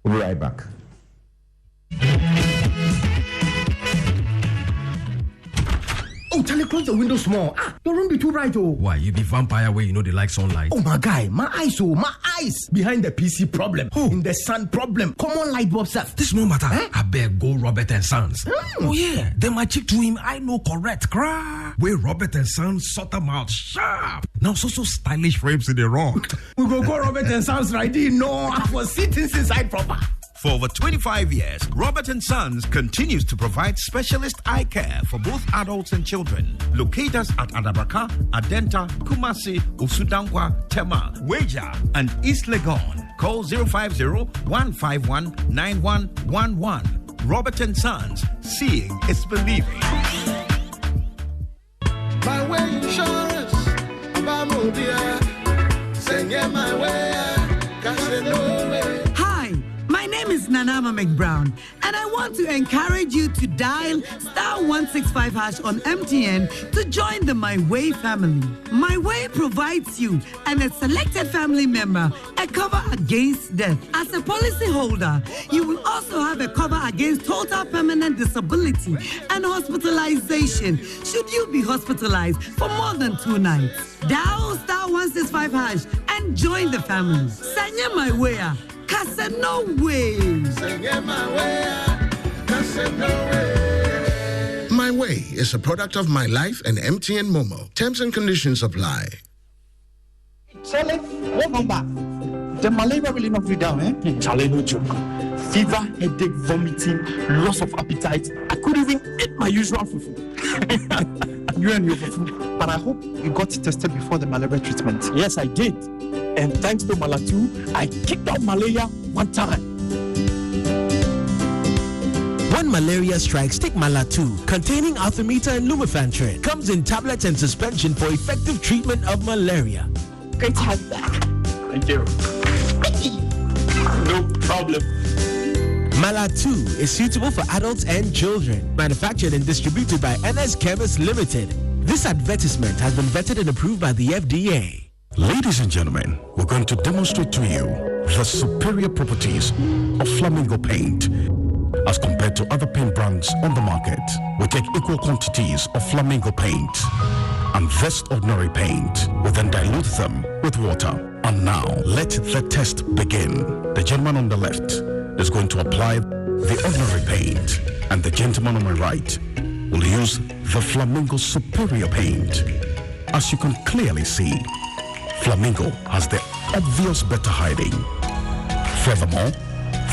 We'll be right back. Oh, Charlie, close the window small. Your room be too bright, oh. Why, you be vampire where you know they like sunlight? Oh, my guy, my eyes. Behind the PC problem. Oh. In the sun problem. Common light bulb stuff. This no matter. I beg go Robert and Sons. Oh, yeah. Then my chick to him, I know correct. Cry. Where Robert and Sons sort them out sharp. Now, so stylish frames in the wrong. We go Robert and Sons right in. No, I was sitting inside proper. For over 25 years, Robert & Sons continues to provide specialist eye care for both adults and children. Locate us at Adabraka, Adenta, Kumasi, Usudankwa, Tema, Weja, and East Legon. Call 050-151-9111. Robert & Sons, seeing is believing. My way insurance, send my way, My name is Nanama McBrown, and I want to encourage you to dial *165# on MTN to join the My Way family. My Way provides you and a selected family member a cover against death. As a policyholder, you will also have a cover against total permanent disability and hospitalization should you be hospitalized for more than 2 nights. Dial *165# and join the family. Sanya My Way. No way. My Way is a product of My Life and MTN Momo. Terms and conditions apply. Charlie, what number? The malaria will not be down, eh? Charlie, no joke. Fever, headache, vomiting, loss of appetite. I couldn't even eat my usual fufu. You and your fufu. But I hope you got tested before the malaria treatment. Yes, I did. And thanks to Malatu, I kicked out malaria 1 time. When malaria strikes, take Malatu, containing artemether and lumefantrine. Comes in tablets and suspension for effective treatment of malaria. Great to have you back. Thank you. No problem. Malatu is suitable for adults and children. Manufactured and distributed by NS Chemist Limited. This advertisement has been vetted and approved by the FDA. Ladies and gentlemen, we're going to demonstrate to you the superior properties of Flamingo paint. As compared to other paint brands on the market, we take equal quantities of Flamingo paint and this ordinary paint. We then dilute them with water. And now, let the test begin. The gentleman on the left is going to apply the ordinary paint, and the gentleman on my right will use the Flamingo Superior paint. As you can clearly see, Flamingo has the obvious better hiding. Furthermore,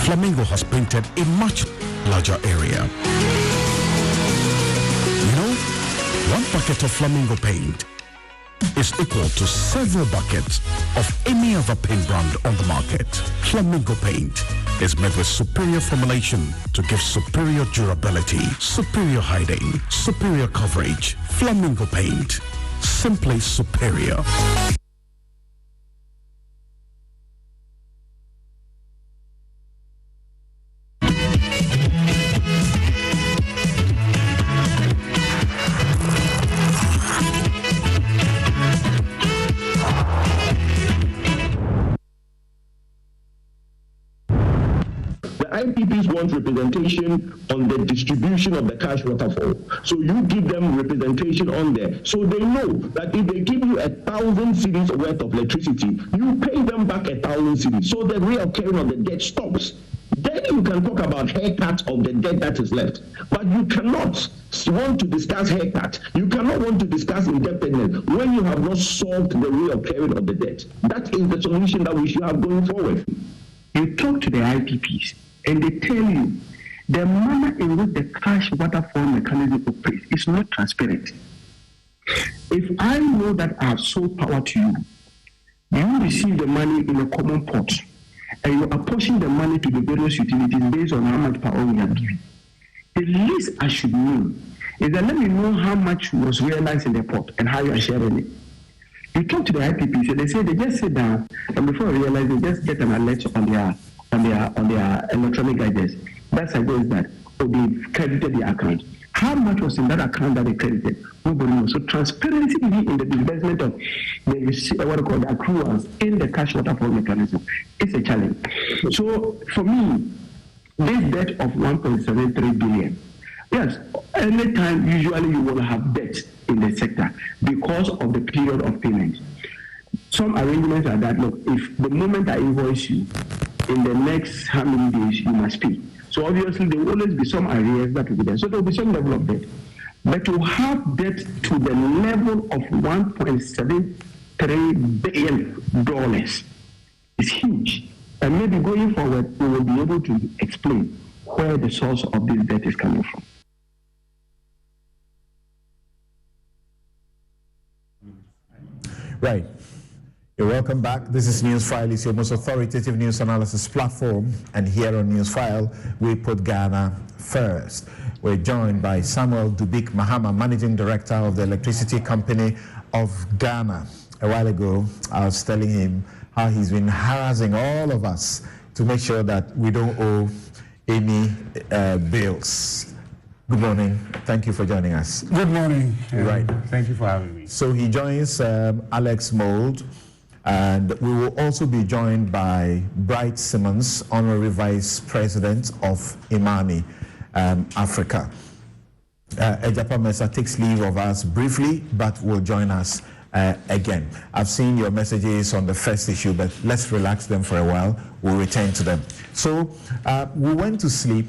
Flamingo has painted a much larger area. You know, one bucket of Flamingo paint is equal to several buckets of any other paint brand on the market. Flamingo paint is made with superior formulation to give superior durability, superior hiding, superior coverage. Flamingo paint, simply superior. IPPs want representation on the distribution of the cash waterfall. So you give them representation on there. So they know that if they give you 1,000 cedis worth of electricity, you pay them back 1,000 cedis. So the reoccurring of the debt stops. Then you can talk about haircut of the debt that is left. But you cannot want to discuss haircut. You cannot want to discuss indebtedness when you have not solved the reoccurring of the debt. That is the solution that we should have going forward. You talk to the IPPs, and they tell you the manner in which the cash waterfall mechanism operates is not transparent. If I know that I have sold power to you, you receive the money in a common pot, and you apportion the money to the various utilities based on how much power we have given. The least I should know is that let me know how much was realized in the pot and how you are sharing it. You talk to the IPPs, and they say they just sit down, and before you realize, they just get an alert on their electronic gadgets. That suggests that they've credited the account. How much was in that account that they credited? Nobody knows. So transparency in the disbursement of the accruals in the cash waterfall mechanism is a challenge. So for me, this debt of 1.73 billion, yes, anytime usually you will have debt in the sector because of the period of payment. Some arrangements are that, look, if the moment I invoice you, in the next how many days you must pay. So obviously there will always be some arrears that will be there. So there will be some level of debt. But to have debt to the level of $1.73 billion is huge. And maybe going forward, we will be able to explain where the source of this debt is coming from. Right. You're welcome back. This is Newsfile. It's your most authoritative news analysis platform. And here on Newsfile, we put Ghana first. We're joined by Samuel Dubik Mahama, Managing Director of the Electricity Company of Ghana. A while ago, I was telling him how he's been harassing all of us to make sure that we don't owe any bills. Good morning. Thank you for joining us. Good morning. Right. Thank you for having me. So he joins Alex Mould, and we will also be joined by Bright Simmons, Honorary Vice President of Imani Africa. Ejapa Mesa takes leave of us briefly, but will join us again. I've seen your messages on the first issue, but let's relax them for a while. We'll return to them. So we went to sleep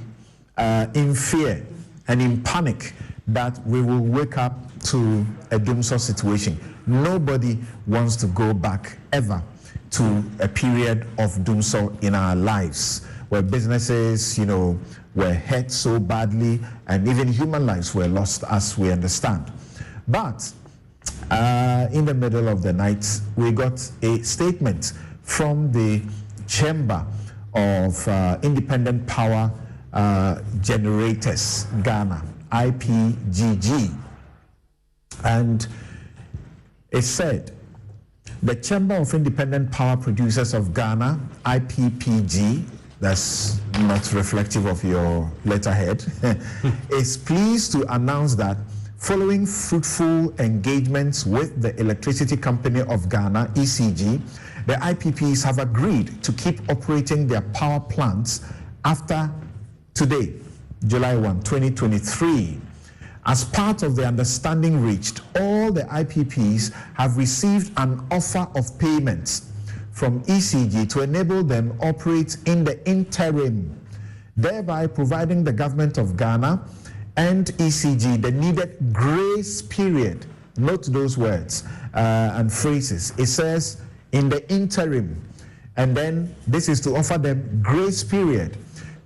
in fear and in panic that we will wake up to a Dumsor situation. Nobody wants to go back ever to a period of Dumsor in our lives, where businesses, were hurt so badly, and even human lives were lost, as we understand. But in the middle of the night, we got a statement from the Chamber of Independent Power Generators Ghana, IPGG, and it said the Chamber of Independent Power Producers of Ghana, IPPG, that's not reflective of your letterhead, is pleased to announce that following fruitful engagements with the Electricity Company of Ghana, ECG, the IPPs have agreed to keep operating their power plants after today, July 1, 2023, As part of the understanding reached, all the IPPs have received an offer of payments from ECG to enable them operate in the interim, thereby providing the government of Ghana and ECG the needed grace period. Note those words and phrases. It says in the interim, and then this is to offer them grace period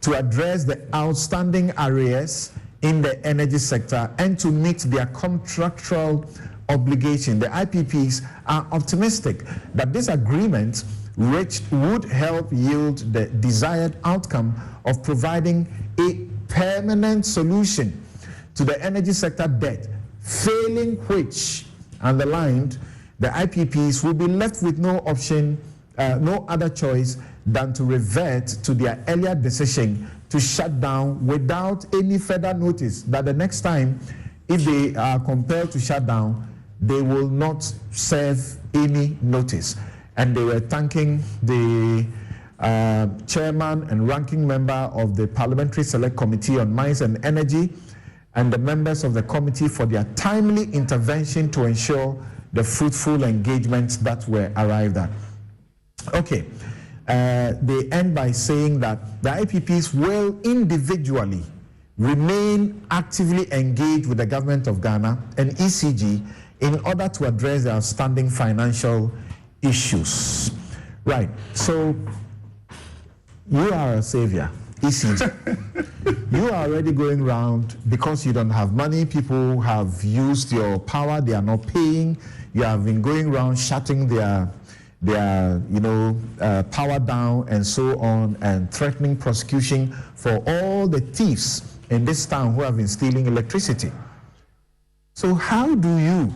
to address the outstanding arrears in the energy sector and to meet their contractual obligation. The IPPs are optimistic that this agreement reached would help yield the desired outcome of providing a permanent solution to the energy sector debt, failing which, underlined, the IPPs will be left with no option, no other choice than to revert to their earlier decision to shut down without any further notice, that the next time, if they are compelled to shut down, they will not serve any notice. And they were thanking the chairman and ranking member of the Parliamentary Select Committee on Mines and Energy and the members of the committee for their timely intervention to ensure the fruitful engagements that were arrived at. Okay. They end by saying that the IPPs will individually remain actively engaged with the government of Ghana and ECG in order to address the outstanding financial issues. Right, so you are a savior, ECG. You are already going around because you don't have money. People have used your power, they are not paying. You have been going around shutting their power down and so on, and threatening prosecution for all the thieves in this town who have been stealing electricity. So how do you,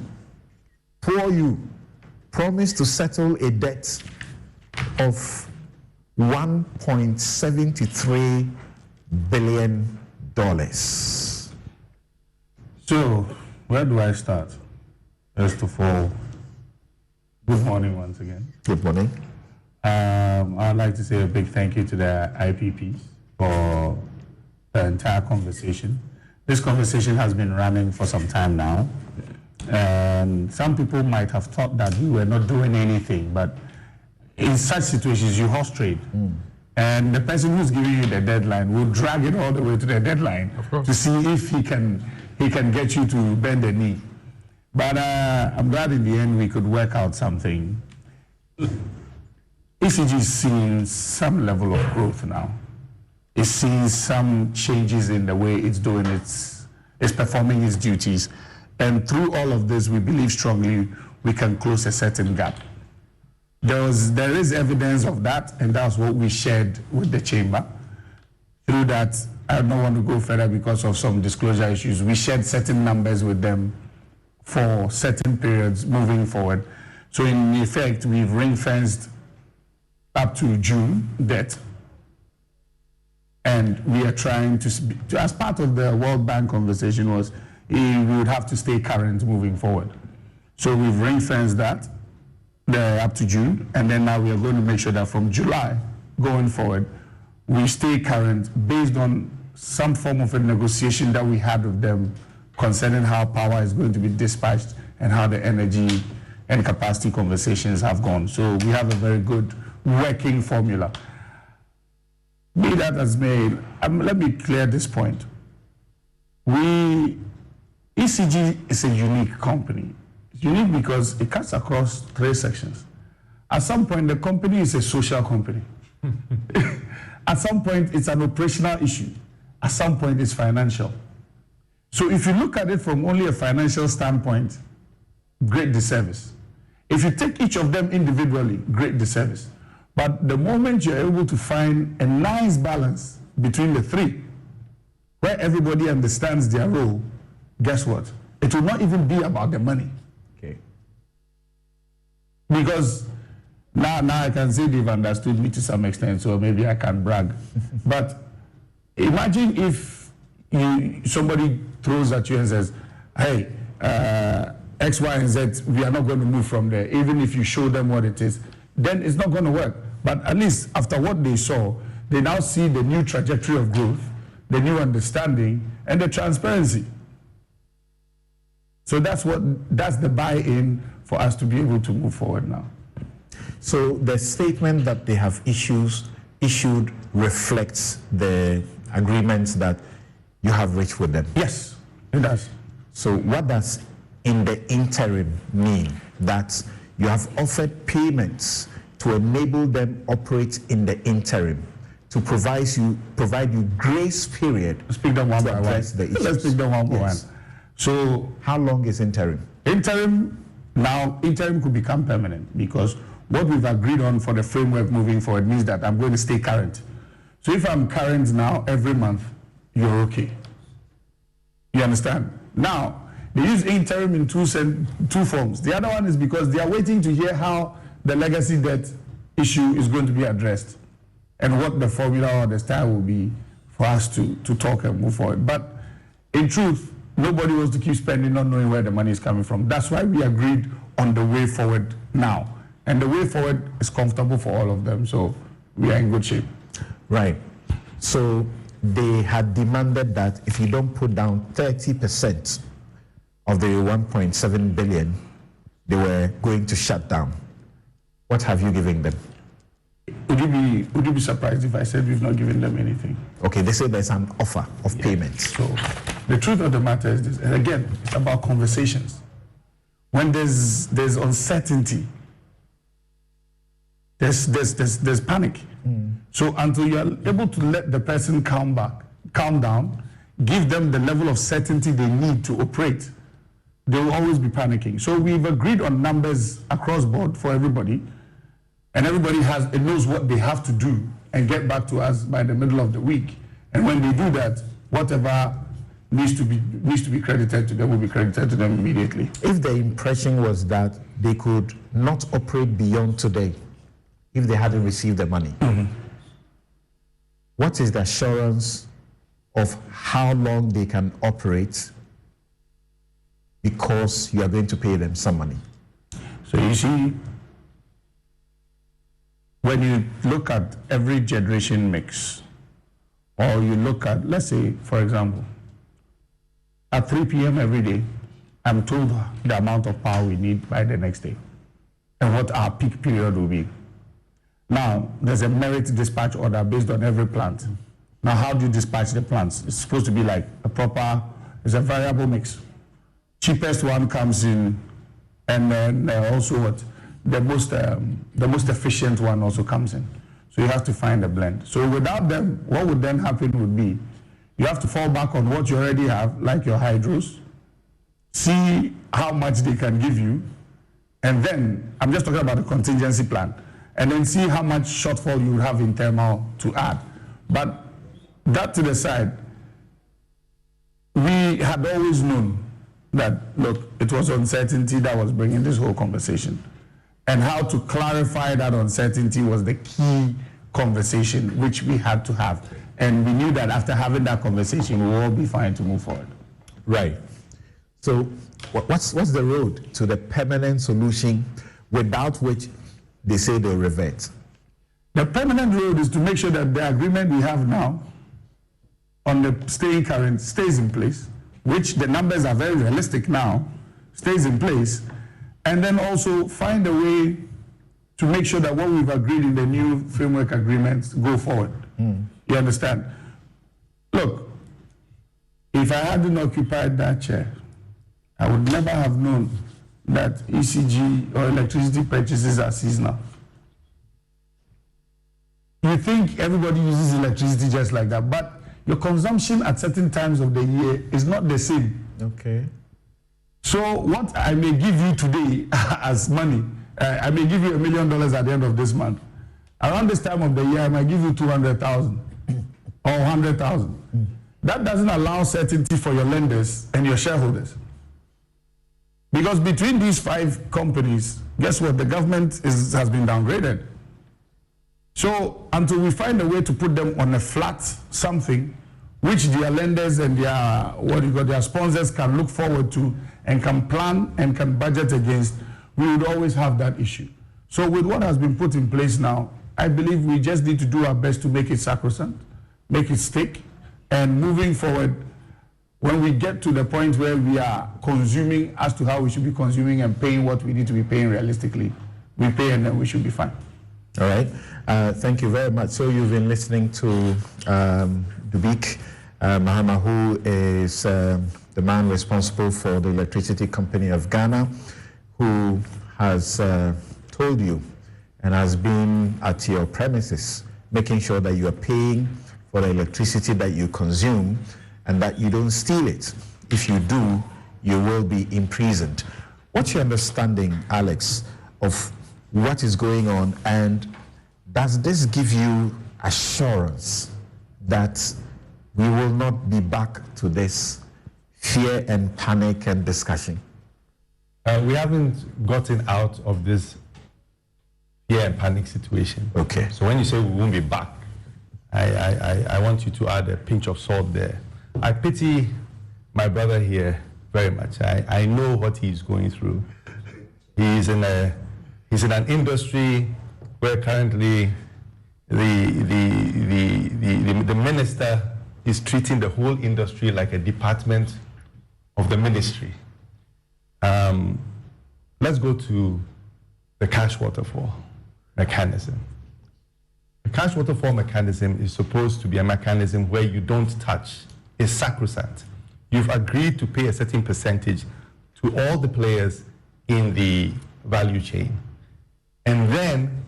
promise to settle a debt of $1.73 billion? So, where do I start? First of all, good morning once again. Good morning. I'd like to say a big thank you to the IPPs for the entire conversation. This conversation has been running for some time now, and some people might have thought that we were not doing anything, but in such situations you horse trade. And the person who's giving you the deadline will drag it all the way to the deadline to see if he can get you to bend the knee. But I'm glad in the end we could work out something. ECG is seeing some level of growth now. It's seeing some changes in the way it's doing it's performing its duties. And through all of this, we believe strongly we can close a certain gap. There is evidence of that, and that's what we shared with the chamber. Through that, I don't want to go further because of some disclosure issues. We shared certain numbers with them for certain periods moving forward. So in effect, we've ring-fenced up to June debt. And we are trying to, as part of the World Bank conversation was, we would have to stay current moving forward. So we've ring-fenced that up to June, and then now we are going to make sure that from July going forward, we stay current based on some form of a negotiation that we had with them concerning how power is going to be dispatched and how the energy and capacity conversations have gone. So we have a very good working formula. Be that as may, let me clear this point. ECG is a unique company. It's unique because it cuts across 3 sections. At some point, the company is a social company. At some point, it's an operational issue. At some point, it's financial. So if you look at it from only a financial standpoint, great disservice. If you take each of them individually, great disservice. But the moment you're able to find a nice balance between the 3, where everybody understands their role, guess what? It will not even be about the money. Okay. Because now I can say they've understood me to some extent, so maybe I can brag. But imagine if somebody throws at you and says, hey, X, Y, and Z, we are not going to move from there, even if you show them what it is, then it's not going to work. But at least after what they saw, they now see the new trajectory of growth, the new understanding, and the transparency. So that's the buy-in for us to be able to move forward now. So the statement that they have issued reflects the agreements that you have reached with them? Yes, it does. So what does in the interim mean? That you have offered payments to enable them operate in the interim, to provide you grace period. Speak them one by one. Let's speak them one by one. So how long is interim? Interim could become permanent, because what we've agreed on for the framework moving forward means that I'm going to stay current. So if I'm current now, every month, you're okay. You understand? Now, they use interim in two forms. The other one is because they are waiting to hear how the legacy debt issue is going to be addressed and what the formula or the style will be for us to talk and move forward. But in truth, nobody wants to keep spending not knowing where the money is coming from. That's why we agreed on the way forward now. And the way forward is comfortable for all of them, so we are in good shape. Right. So they had demanded that if you don't put down 30% of the 1.7 billion, they were going to shut down. What have you given them? Would you be surprised if I said we've not given them anything? Okay, they say there's an offer of payment. So the truth of the matter is this, and again, it's about conversations. When there's uncertainty, there's panic. So until you are able to let the person calm down, give them the level of certainty they need to operate, they will always be panicking. So we've agreed on numbers across board for everybody, and everybody knows what they have to do and get back to us by the middle of the week. And when they do that, whatever needs to be credited to them will be credited to them immediately. If the impression was that they could not operate beyond today, if they hadn't received the money, what is the assurance of how long they can operate because you are going to pay them some money? So you see, when you look at every generation mix, or you look at, let's say, for example, at 3 p.m. every day, I'm told the amount of power we need by the next day and what our peak period will be. Now, there's a merit dispatch order based on every plant. Now, how do you dispatch the plants? It's supposed to be like it's a variable mix. Cheapest one comes in, and then also the most efficient one also comes in. So you have to find a blend. So without them, what would then happen would be, you have to fall back on what you already have, like your hydros, see how much they can give you, and then, I'm just talking about the contingency plan, and then see how much shortfall you have in thermal to add. But that to the side, we had always known that, look, it was uncertainty that was bringing this whole conversation. And how to clarify that uncertainty was the key conversation which we had to have. And we knew that after having that conversation, we will all be fine to move forward. Right. So what's the road to the permanent solution without which they say they'll revert? The permanent road is to make sure that the agreement we have now on the staying current stays in place, which the numbers are very realistic now, stays in place, and then also find a way to make sure that what we've agreed in the new framework agreements go forward. You understand? Look, if I hadn't occupied that chair, I would never have known that ECG or electricity purchases are seasonal. You think everybody uses electricity just like that, but your consumption at certain times of the year is not the same. Okay. So what I may give you today as money, I may give you $1 million at the end of this month. Around this time of the year, I might give you 200,000 or 100,000. That doesn't allow certainty for your lenders and your shareholders. Because between these 5 companies, guess what? The government has been downgraded. So until we find a way to put them on a flat something, which their lenders and their sponsors can look forward to and can plan and can budget against, we would always have that issue. So with what has been put in place now, I believe we just need to do our best to make it sacrosanct, make it stick, and moving forward, when we get to the point where we are consuming as to how we should be consuming and paying what we need to be paying realistically, we pay and then we should be fine. All right. Thank you very much. So you've been listening to Dubik Mahama, who is the man responsible for the Electricity Company of Ghana, who has told you and has been at your premises, making sure that you are paying for the electricity that you consume and that you don't steal it. If you do, you will be imprisoned. What's your understanding, Alex, of what is going on, and does this give you assurance that we will not be back to this fear and panic and discussion? We haven't gotten out of this fear and panic situation. Okay. So when you say we won't be back, I want you to add a pinch of salt there. I pity my brother here very much. I know what he's going through. He's in an industry where currently the minister is treating the whole industry like a department of the ministry. Let's go to the cash waterfall mechanism. The cash waterfall mechanism is supposed to be a mechanism where you don't touch. It's sacrosanct. You've agreed to pay a certain percentage to all the players in the value chain. And then,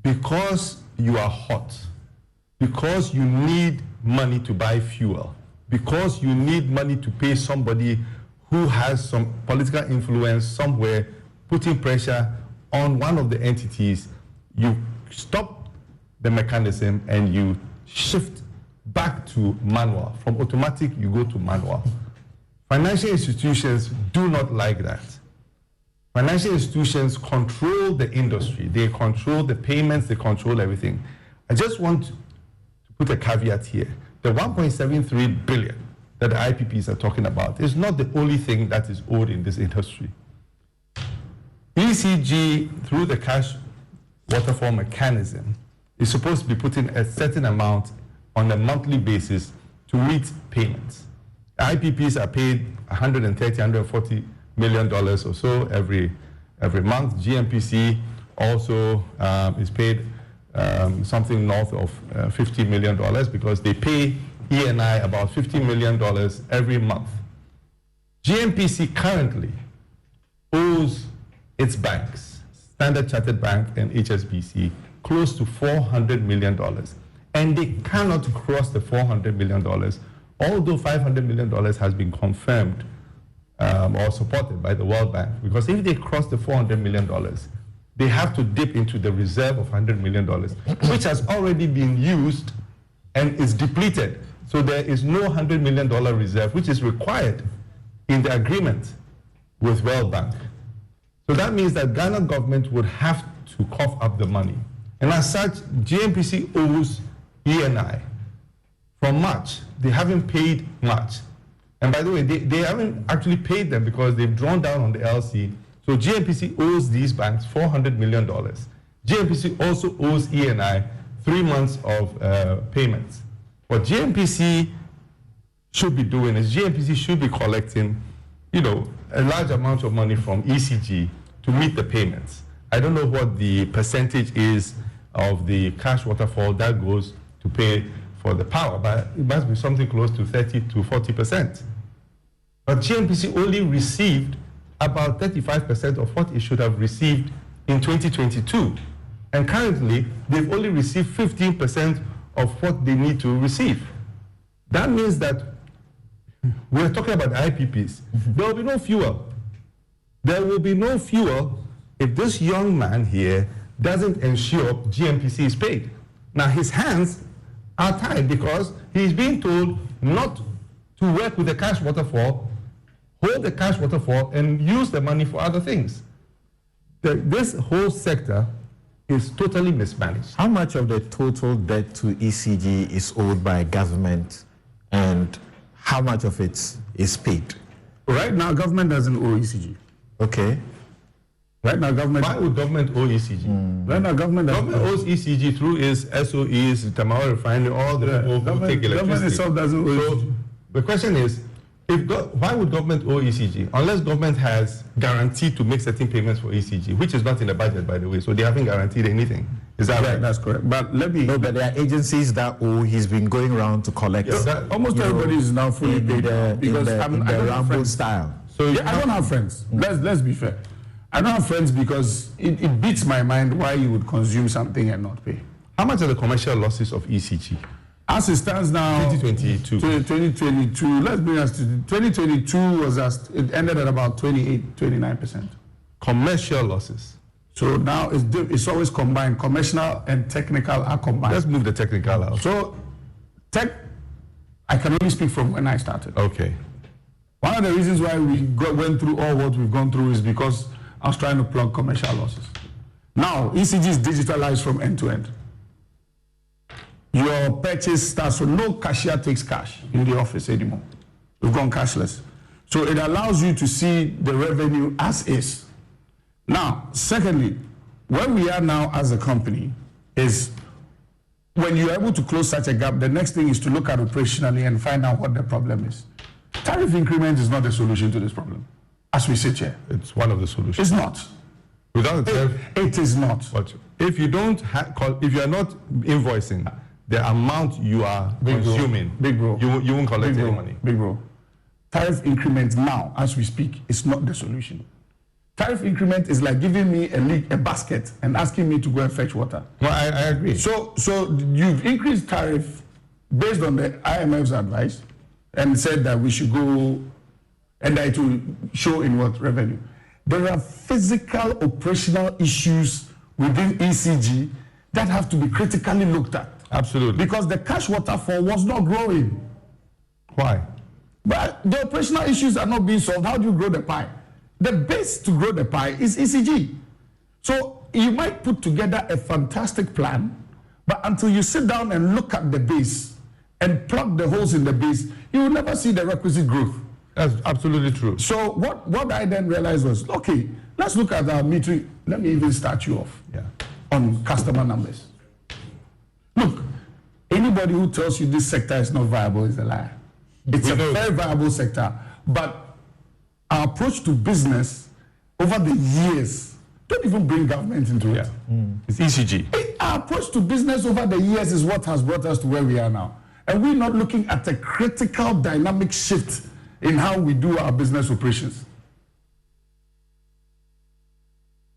because you are hot, because you need money to buy fuel, because you need money to pay somebody who has some political influence somewhere, putting pressure on one of the entities, you stop the mechanism and you shift back to manual. From automatic, you go to manual. Financial institutions do not like that. Financial institutions control the industry. They control the payments, they control everything. I just want to put a caveat here. The 1.73 billion that the IPPs are talking about is not the only thing that is owed in this industry. ECG, through the cash waterfall mechanism, is supposed to be putting a certain amount on a monthly basis to meet payments. IPPs are paid $130, $140 million or so every month. GMPC also is paid something north of $50 million because they pay E&I about $50 million every month. GMPC currently owes its banks, Standard Chartered Bank and HSBC, close to $400 million. And they cannot cross the $400 million, although $500 million has been confirmed or supported by the World Bank. Because if they cross the $400 million, they have to dip into the reserve of $100 million, which has already been used and is depleted. So there is no $100 million reserve, which is required in the agreement with World Bank. So that means that Ghana government would have to cough up the money. And as such, GMPC owes E&I. From March, they haven't paid much. And by the way, they haven't actually paid them because they've drawn down on the LC. So GMPC owes these banks $400 million. GMPC also owes E&I 3 months of payments. What GMPC should be doing is GMPC should be collecting, a large amount of money from ECG to meet the payments. I don't know what the percentage is of the cash waterfall that goes to pay for the power, but it must be something close to 30 to 40%. But GMPC only received about 35% of what it should have received in 2022. And currently, they've only received 15% of what they need to receive. That means that we're talking about IPPs. There will be no fuel. There will be no fuel if this young man here doesn't ensure GMPC is paid. Now, his hands are tied because he's being told not to work with the cash waterfall, hold the cash waterfall, and use the money for other things. This whole sector is totally mismanaged. How much of the total debt to ECG is owed by government, and how much of it is paid? Right now, government doesn't owe ECG. Okay. Right now, government... Why would government owe ECG? Right now, government owes ECG through its SOEs, Tamara Refinery, all the people who take electricity. Government itself doesn't owe ECG. So the question is, Why would government owe ECG? Unless government has guaranteed to make certain payments for ECG, which is not in the budget, by the way, so they haven't guaranteed anything. Is that right? That's correct. But let me... No, but there are agencies that owe. He's been going around to collect. Almost everybody is now fully paid because in the Rambo style. So I don't have friends. Let's be fair. I don't have friends because it beats my mind why you would consume something and not pay. How much are the commercial losses of ECG? As it stands now, 2022. Let's bring us to 2022 it ended at about 29%. Commercial losses. So now it's always combined. Commercial and technical are combined. Let's move the technical out. So I can only speak from when I started. Okay. One of the reasons why we went through all what we've gone through is because I was trying to plug commercial losses. Now ECG is digitalized from end to end. Your purchase starts, so no cashier takes cash in the office anymore. We've gone cashless. So it allows you to see the revenue as is. Now, secondly, where we are now as a company is when you're able to close such a gap, the next thing is to look at operationally and find out what the problem is. Tariff increment is not the solution to this problem, as we sit here. It's one of the solutions. It's not. Without the tariff, it is not. But if you don't if you are not invoicing the amount you are consuming, big bro, you won't collect any money. Big bro. Tariff increment now, as we speak, is not the solution. Tariff increment is like giving me a basket and asking me to go and fetch water. Well, I agree. So you've increased tariff based on the IMF's advice and said that we should go and that it will show in what revenue. There are physical operational issues within ECG that have to be critically looked at. Absolutely. Because the cash waterfall was not growing. Why? But the operational issues are not being solved. How do you grow the pie? The base to grow the pie is ECG. So you might put together a fantastic plan, but until you sit down and look at the base and plug the holes in the base, you will never see the requisite growth. That's absolutely true. So what I then realized was, okay, let's look at our metering. Let me even start you off on customer numbers. Look, anybody who tells you this sector is not viable is a liar. It's a very viable sector, but our approach to business over the years, don't even bring government into it. It's ECG. Our approach to business over the years is what has brought us to where we are now. And we're not looking at a critical dynamic shift in how we do our business operations.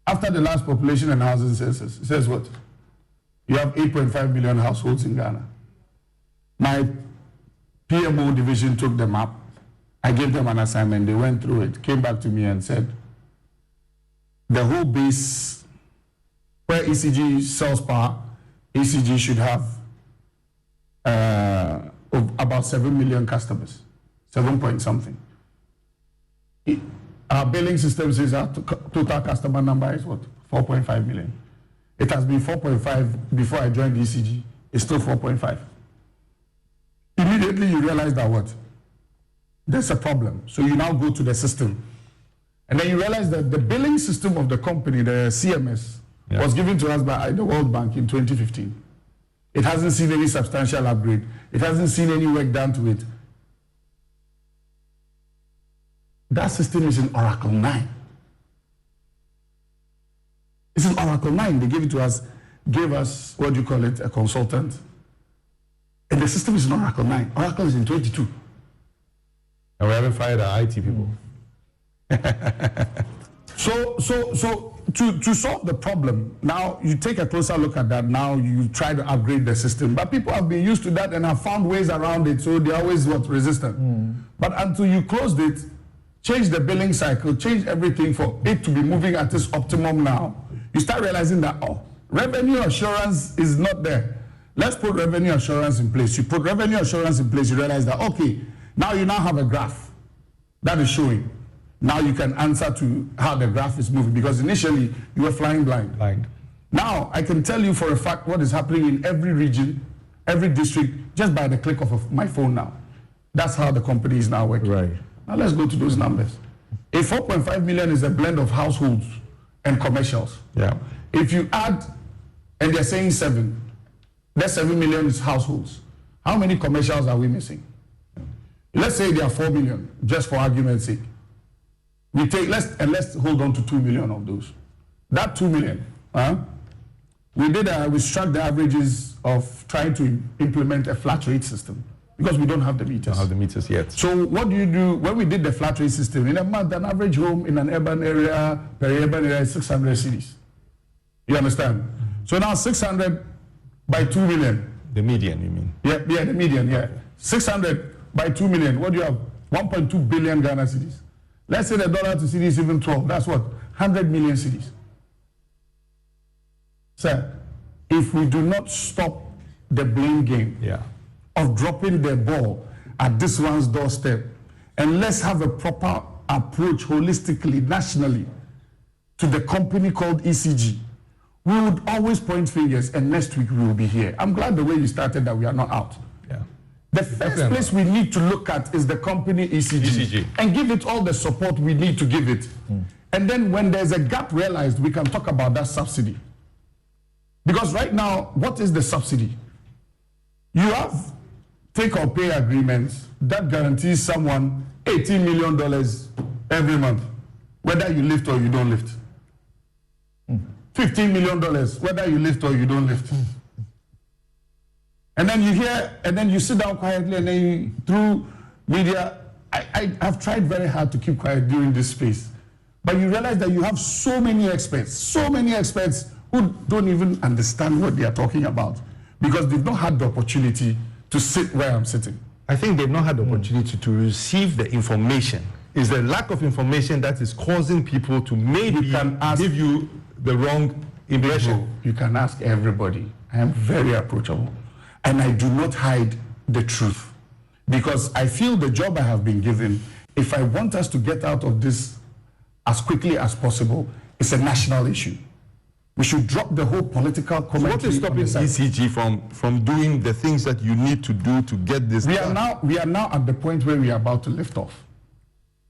After the last population and housing census, it says what? You have 8.5 million households in Ghana. My PMO division took them up. I gave them an assignment. They went through it, came back to me and said, the whole base where ECG sells power, ECG should have about 7 million customers, 7 point something. Our billing system says our total customer number is what? 4.5 million. It has been 4.5 before I joined ECG. It's still 4.5. Immediately you realize that what? There's a problem. So you now go to the system. And then you realize that the billing system of the company, the CMS, was given to us by the World Bank in 2015. It hasn't seen any substantial upgrade. It hasn't seen any work done to it. That system is in Oracle 9. It's in Oracle 9. They gave it to us, gave us, what do you call it, a consultant. And the system is in Oracle 9. Oracle is in 22. And we haven't fired our IT people. So to solve the problem, now you take a closer look at that. Now you try to upgrade the system, but people have been used to that and have found ways around it, so they're always resistant. But until you closed it, change the billing cycle, change everything for it to be moving at its optimum now, you start realizing that, revenue assurance is not there. Let's put revenue assurance in place. You put revenue assurance in place, you realize that, okay, now you now have a graph that is showing. Now you can answer to how the graph is moving, because initially you were flying blind. Now I can tell you for a fact what is happening in every region, every district, just by the click of my phone now. That's how the company is now working. Right. Now let's go to those numbers. A 4.5 million is a blend of households and commercials. Yeah. If you add, and they're saying 7, that 7 million is households. How many commercials are we missing? Let's say they are 4 million, just for argument's sake. Let's hold on to 2 million of those. That 2 million, we struck the averages of trying to implement a flat rate system because we don't have the meters. Don't have the meters yet. So what do you do when we did the flat rate system? In a month, an average home in an urban area, peri-urban area is 600 cities. You understand? So now 600 by 2 million. The median, you mean? Yeah, the median, yeah. 600 by 2 million. What do you have? 1.2 billion Ghana cedis. Let's say the dollar to cedi is even 12. That's what? 100 million cedis. Sir, if we do not stop the blame game of dropping the ball at this one's doorstep, and let's have a proper approach holistically, nationally, to the company called ECG, we would always point fingers, and next week we will be here. I'm glad the way you started that we are not out. The first place we need to look at is the company ECG, and give it all the support we need to give it. And then when there's a gap realized, we can talk about that subsidy. Because right now, what is the subsidy? You have take or pay agreements that guarantees someone $18 million every month, whether you lift or you don't lift. $15 million, whether you lift or you don't lift. And then you hear, and then you sit down quietly, and then you, through media, I have tried very hard to keep quiet during this space. But you realize that you have so many experts who don't even understand what they are talking about because they've not had the opportunity to sit where I'm sitting. I think they've not had the opportunity to receive the information. It's the lack of information that is causing people to maybe give you the wrong impression. You can ask everybody. I am very approachable. And I do not hide the truth because I feel the job I have been given, if I want us to get out of this as quickly as possible, it's a national issue. We should drop the whole political commentary. So what is stopping ECG from doing the things that you need to do to get this done? We are now at the point where we are about to lift off.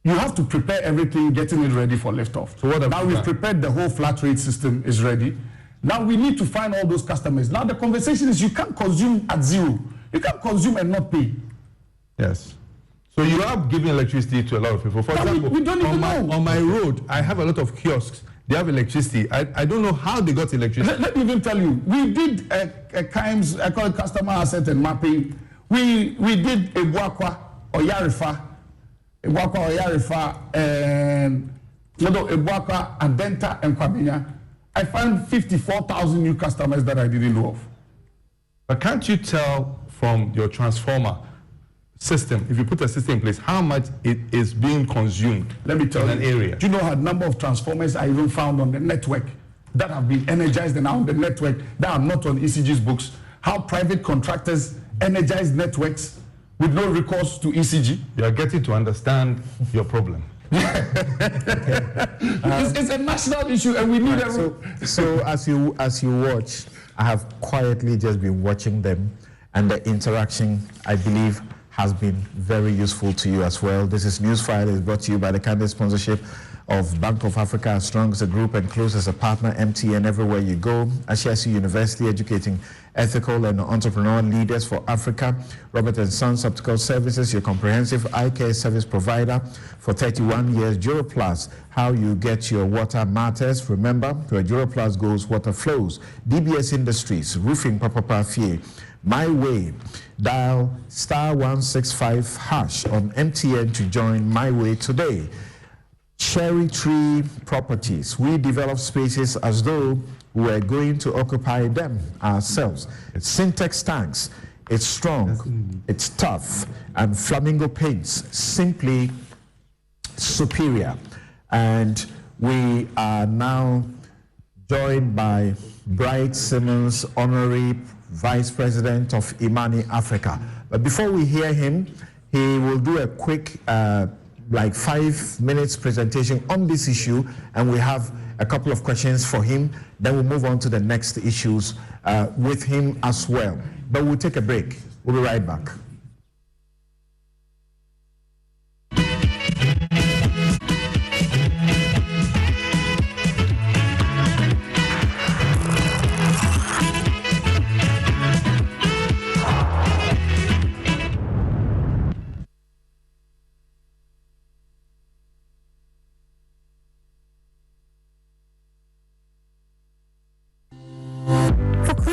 You have to prepare everything, getting it ready for liftoff. So what now we've prepared, the whole flat rate system is ready. Now we need to find all those customers. Now the conversation is you can't consume at zero. You can't consume and not pay. Yes. So you are giving electricity to a lot of people. For example, we don't even know. On my road, I have a lot of kiosks. They have electricity. I don't know how they got electricity. Let me even tell you. We did a KIMS, I call it customer asset and mapping. We did a Ebuakwa or Yarifa, and Ebuakwa, Adenta, and Kwabenya. I found 54,000 new customers that I didn't know of. But can't you tell from your transformer system, if you put a system in place, how much it is being consumed? Let me tell you, an area. Do you know how number of transformers I even found on the network that have been energized and are on the network that are not on ECG's books? How private contractors energize networks with no recourse to ECG? You are getting to understand your problem. It's a national issue, and we need everyone. So as you watch, I have quietly just been watching them, and the interaction, I believe, has been very useful to you as well. This is Newsfile. Is brought to you by the candid sponsorship of Bank of Africa, as strong as a group and close as a partner, MTN everywhere you go. Ashesi University, educating ethical and entrepreneurial leaders for Africa. Robert & Sons Optical Services, your comprehensive eye care service provider for 31 years. Duroplus, how you get your water matters. Remember, where Duroplus goes, water flows. DBS Industries, roofing Papa Fie. My Way, dial *165# on MTN to join My Way today. Cherry Tree Properties, we develop spaces as though we were going to occupy them ourselves. Syntex tanks, it's strong, it's tough, and Flamingo paints, simply superior. And we are now joined by Bright Simmons, Honorary Vice President of Imani Africa. But before we hear him, he will do a quick 5 minutes presentation on this issue, and we have a couple of questions for him. Then we'll move on to the next issues with him as well. But we'll take a break. We'll be right back.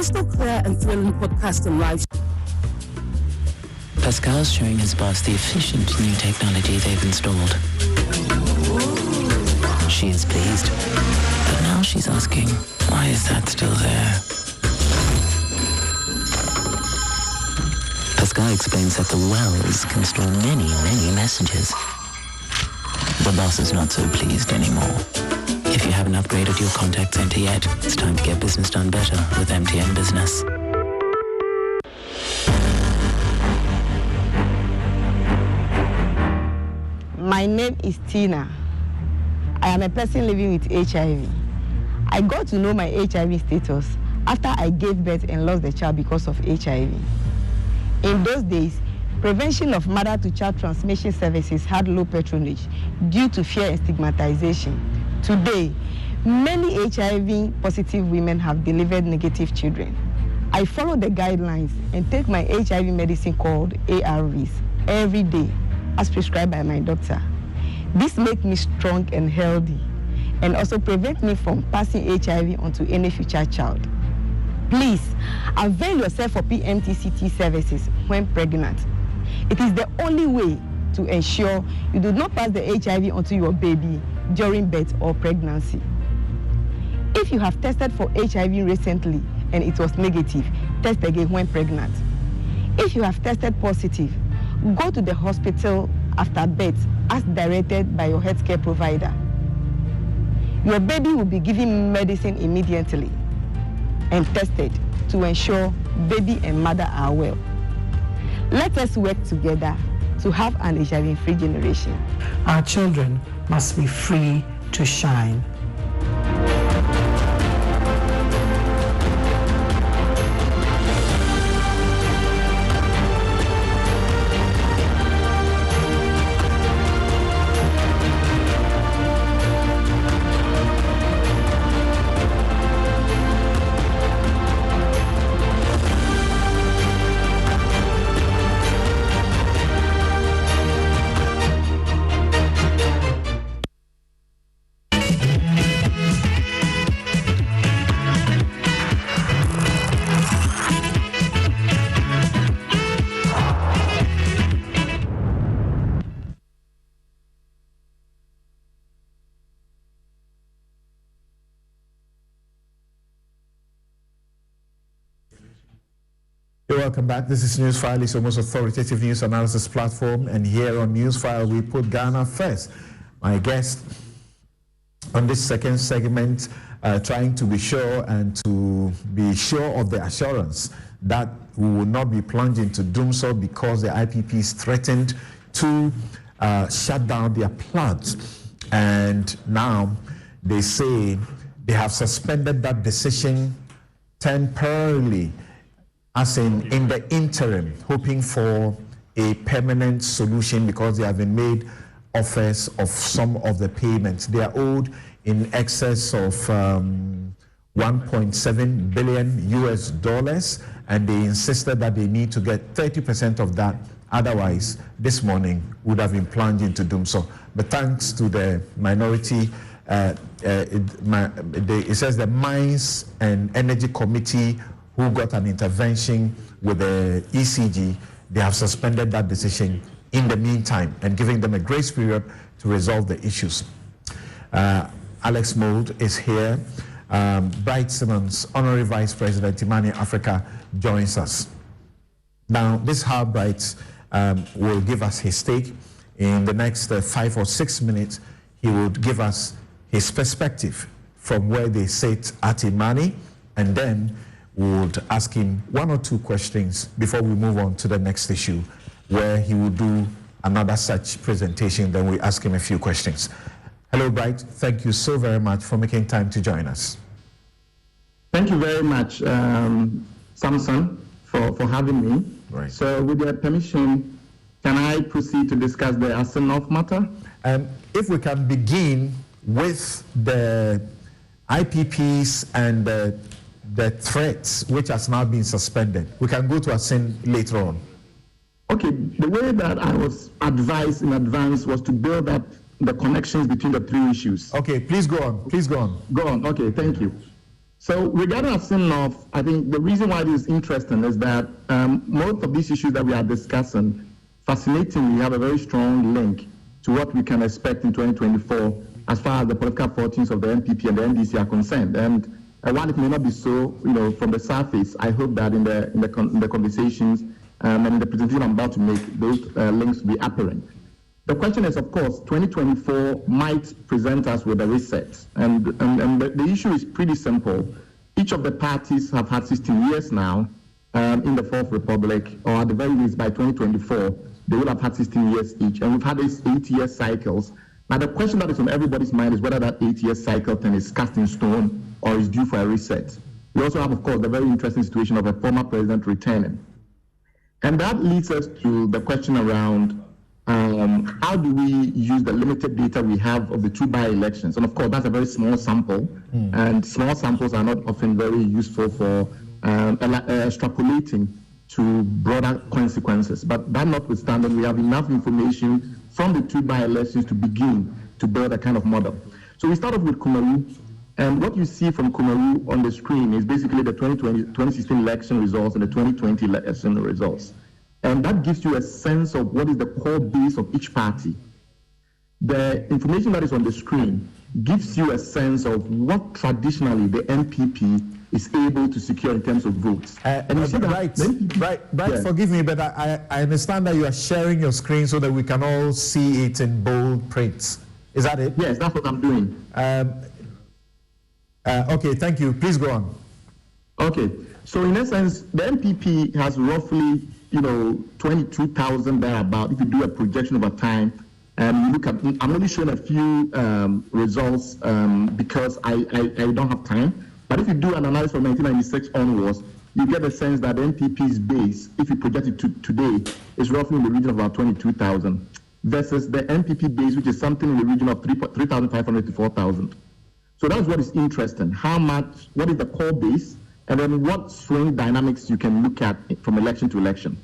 crystal clear and thrilling podcast and live. Pascal's showing his boss the efficient new technology they've installed. She is pleased, but now she's asking, why is that still there? Pascal explains that the wells can store many, many messages. The boss is not so pleased anymore. If you haven't upgraded your contact center yet, it's time to get business done better with MTN Business. My name is Tina. I am a person living with HIV. I got to know my HIV status after I gave birth and lost the child because of HIV. In those days, prevention of mother-to-child transmission services had low patronage due to fear and stigmatization. Today, many HIV-positive women have delivered negative children. I follow the guidelines and take my HIV medicine called ARVs every day, as prescribed by my doctor. This makes me strong and healthy, and also prevent me from passing HIV onto any future child. Please, avail yourself for PMTCT services when pregnant. It is the only way to ensure you do not pass the HIV onto your baby during birth or pregnancy. If you have tested for HIV recently and it was negative, test again when pregnant. If you have tested positive, go to the hospital after birth as directed by your healthcare provider. Your baby will be given medicine immediately and tested to ensure baby and mother are well. Let us work together to have an HIV-free generation. Our children must be free to shine. Welcome back. This is Newsfile, it's your most authoritative news analysis platform, and here on Newsfile we put Ghana first. My guest on this second segment, trying to be sure and to be sure of the assurance that we will not be plunged into Dumsor because the IPPs threatened to shut down their plants, and now they say they have suspended that decision temporarily, as in the interim, hoping for a permanent solution because they have been made offers of some of the payments. They are owed in excess of $1.7 billion US, and they insisted that they need to get 30% of that. Otherwise, this morning would have been plunged into Dumsor. But thanks to the minority, it says the Mines and Energy Committee, who got an intervention with the ECG, they have suspended that decision in the meantime and giving them a grace period to resolve the issues. Alex Mould is here. Bright Simmons, Honorary Vice President, Imani Africa, joins us. Now, this is how Bright will give us his take. In the next 5 or 6 minutes, he would give us his perspective from where they sit at Imani, and then we would ask him 1 or 2 questions before we move on to the next issue, where he will do another such presentation. Then we ask him a few questions. Hello, Bright. Thank you so very much for making time to join us. Thank you very much, Samson, for having me. Right. So with your permission, can I proceed to discuss the Asenov matter? If we can begin with the IPPs and the threats which has now been suspended. We can go to Asen later on. Okay, the way that I was advised in advance was to build up the connections between the 3 issues. Okay, please go on. Please go on. Go on. Okay, thank you. So regarding Asim North, I think the reason why this is interesting is that most of these issues that we are discussing, fascinatingly, have a very strong link to what we can expect in 2024 as far as the political fortunes of the NPP and the NDC are concerned. And while it may not be so, from the surface, I hope that in the conversations and in the presentation I'm about to make, those links will be apparent. The question is, of course, 2024 might present us with a reset. And the issue is pretty simple. Each of the parties have had 16 years now in the Fourth Republic, or at the very least by 2024, they will have had 16 years each. And we've had these 8-year cycles. Now, the question that is on everybody's mind is whether that 8-year cycle thing is cast in stone or is due for a reset. We also have, of course, the very interesting situation of a former president returning. And that leads us to the question around how do we use the limited data we have of the 2 by-elections? And of course, that's a very small sample, and small samples are not often very useful for extrapolating to broader consequences. But that notwithstanding, we have enough information from the 2 by-elections to begin to build a kind of model. So we start off with Kumaru, and what you see from Kumaru on the screen is basically the 2016 election results and the 2020 election results. And that gives you a sense of what is the core base of each party. The information that is on the screen gives you a sense of what traditionally the NPP is able to secure in terms of votes. And you see that, right. Forgive me, but I understand that you are sharing your screen so that we can all see it in bold print. Is that it? Yes, that's what I'm doing. Okay, thank you. Please go on. Okay, so in essence, the NPP has roughly 22,000 thereabout. If you do a projection over time, you look at, I'm only showing a few results because I don't have time. But if you do an analysis from 1996 onwards, you get a sense that the NPP's base, if you project it to today, is roughly in the region of about 22,000, versus the NPP base, which is something in the region of 3,500 to 4,000. So that's what is interesting. What is the core base? And then what swing dynamics you can look at from election to election.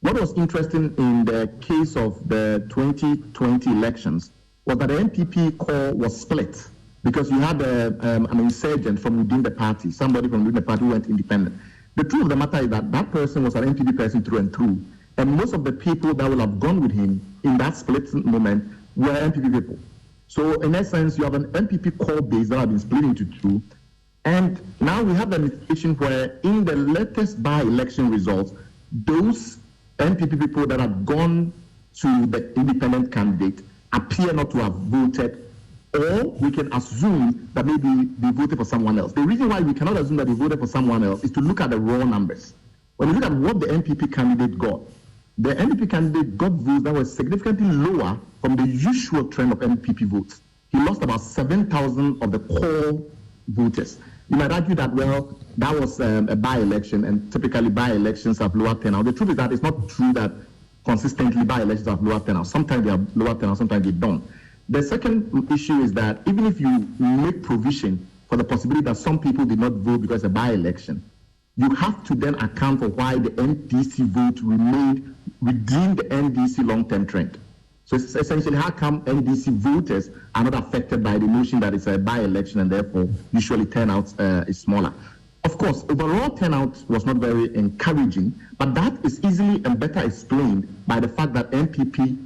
What was interesting in the case of the 2020 elections was that the NPP core was split because you had an insurgent from within the party, somebody from within the party who went independent. The truth of the matter is that that person was an NPP person through and through. And most of the people that will have gone with him in that split moment were NPP people. So in essence, you have an NPP core base that has been split into two. And now we have a situation where in the latest by-election results, those NPP people that have gone to the independent candidate appear not to have voted, or we can assume that maybe they voted for someone else. The reason why we cannot assume that they voted for someone else is to look at the raw numbers. When you look at what the NPP candidate got, the NPP candidate got votes that were significantly lower from the usual trend of NPP votes. He lost about 7,000 of the core voters. You might argue that, well, that was a by-election, and typically by-elections have lower turnout. The truth is that it's not true that consistently by-elections have lower turnout. Sometimes they have lower turnout, sometimes they don't. The second issue is that even if you make provision for the possibility that some people did not vote because it's a by-election, you have to then account for why the NDC vote remained within the NDC long-term trend. So it's essentially how come NDC voters are not affected by the notion that it's a by-election and therefore usually turnout is smaller. Of course, overall turnout was not very encouraging, but that is easily and better explained by the fact that NPP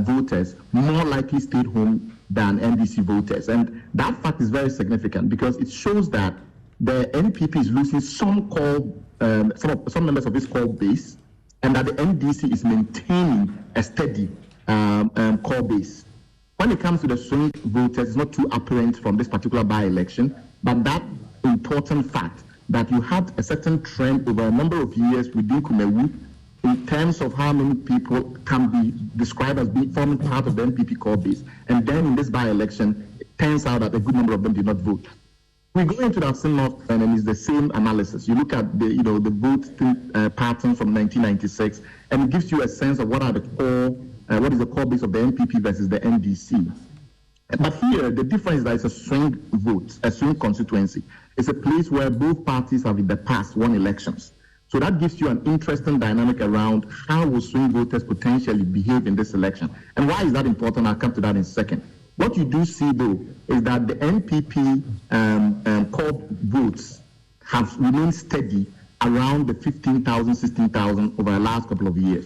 voters more likely stayed home than NDC voters. And that fact is very significant because it shows that the NPP is losing some members of its core base, and that the NDC is maintaining a steady core base. When it comes to the swing voters, it's not too apparent from this particular by-election, but that important fact that you had a certain trend over a number of years within Kumewu in terms of how many people can be described as being forming part of the NPP core base. And then in this by-election, it turns out that a good number of them did not vote. We go into that same north, and it's the same analysis. You look at the vote pattern from 1996, and it gives you a sense of what is the core base of the NPP versus the NDC. But here, the difference is that it's a swing vote, a swing constituency. It's a place where both parties have in the past won elections. So that gives you an interesting dynamic around how will swing voters potentially behave in this election. And why is that important? I'll come to that in a second. What you do see, though, is that the NPP called votes have remained steady around the 15,000, 16,000 over the last couple of years.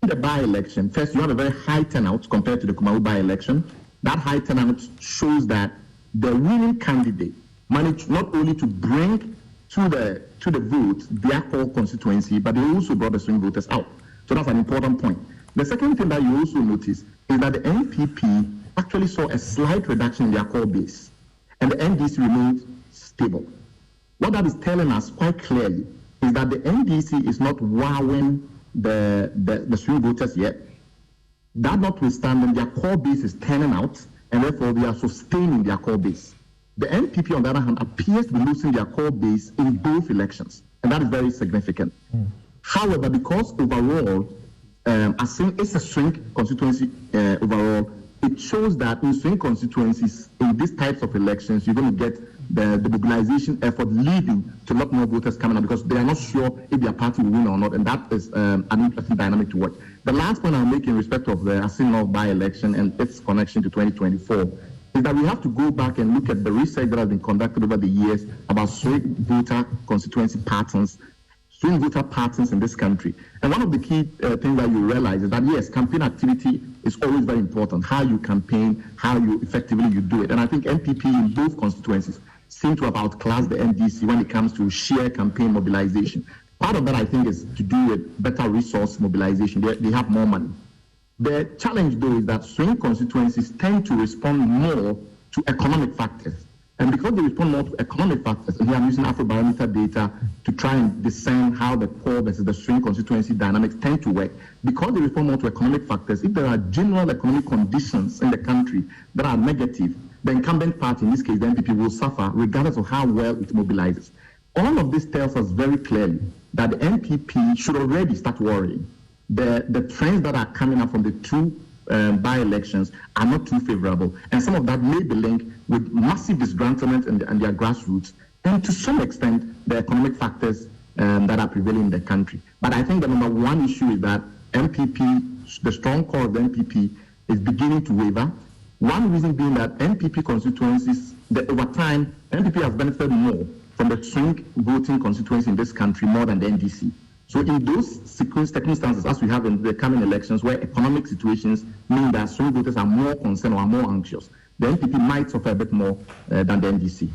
In the by-election, first, you have a very high turnout compared to the Kumawu by-election. That high turnout shows that the winning candidate managed not only to bring to the vote their core constituency, but they also brought the swing voters out. So that's an important point. The second thing that you also notice is that the NPP actually saw a slight reduction in their core base, and the NDC remained stable. What that is telling us quite clearly is that the NDC is not wowing the swing voters yet. That notwithstanding, their core base is turning out, and therefore they are sustaining their core base. The NPP, on the other hand, appears to be losing their core base in both elections, and that is very significant. However, because overall, Asin is a swing constituency overall, it shows that in swing constituencies, in these types of elections, you're going to get the mobilization effort leading to a lot more voters coming up because they are not sure if their party will win or not, and that is an interesting dynamic to watch. The last point I'll make in respect of the Asin North by-election and its connection to 2024 is that we have to go back and look at the research that has been conducted over the years about swing voter constituency patterns, swing voter patterns in this country. And one of the key things that you realize is that, yes, campaign activity is always very important. How you campaign, how you effectively you do it. And I think NPP in both constituencies seem to have outclassed the NDC when it comes to sheer campaign mobilization. Part of that, I think, is to do with better resource mobilization. They have more money. The challenge, though, is that swing constituencies tend to respond more to economic factors. And because they respond more to economic factors, and here I'm using Afrobarometer data to try and discern how the core versus the swing constituency dynamics tend to work, because they respond more to economic factors, if there are general economic conditions in the country that are negative, the incumbent party, in this case the NPP, will suffer regardless of how well it mobilizes. All of this tells us very clearly that the NPP should already start worrying. The trends that are coming up from the two by-elections are not too favorable, and some of that may be linked with massive disgruntlement and their grassroots, and to some extent the economic factors that are prevailing in the country. But I think the number one issue is that NPP, the strong core of the NPP, is beginning to waver. One reason being that NPP constituencies, over time, NPP has benefited more from the swing voting constituency in this country more than the NDC. So in those circumstances, as we have in the coming elections, where economic situations mean that swing voters are more concerned or are more anxious, the NPP might suffer a bit more than the NDC.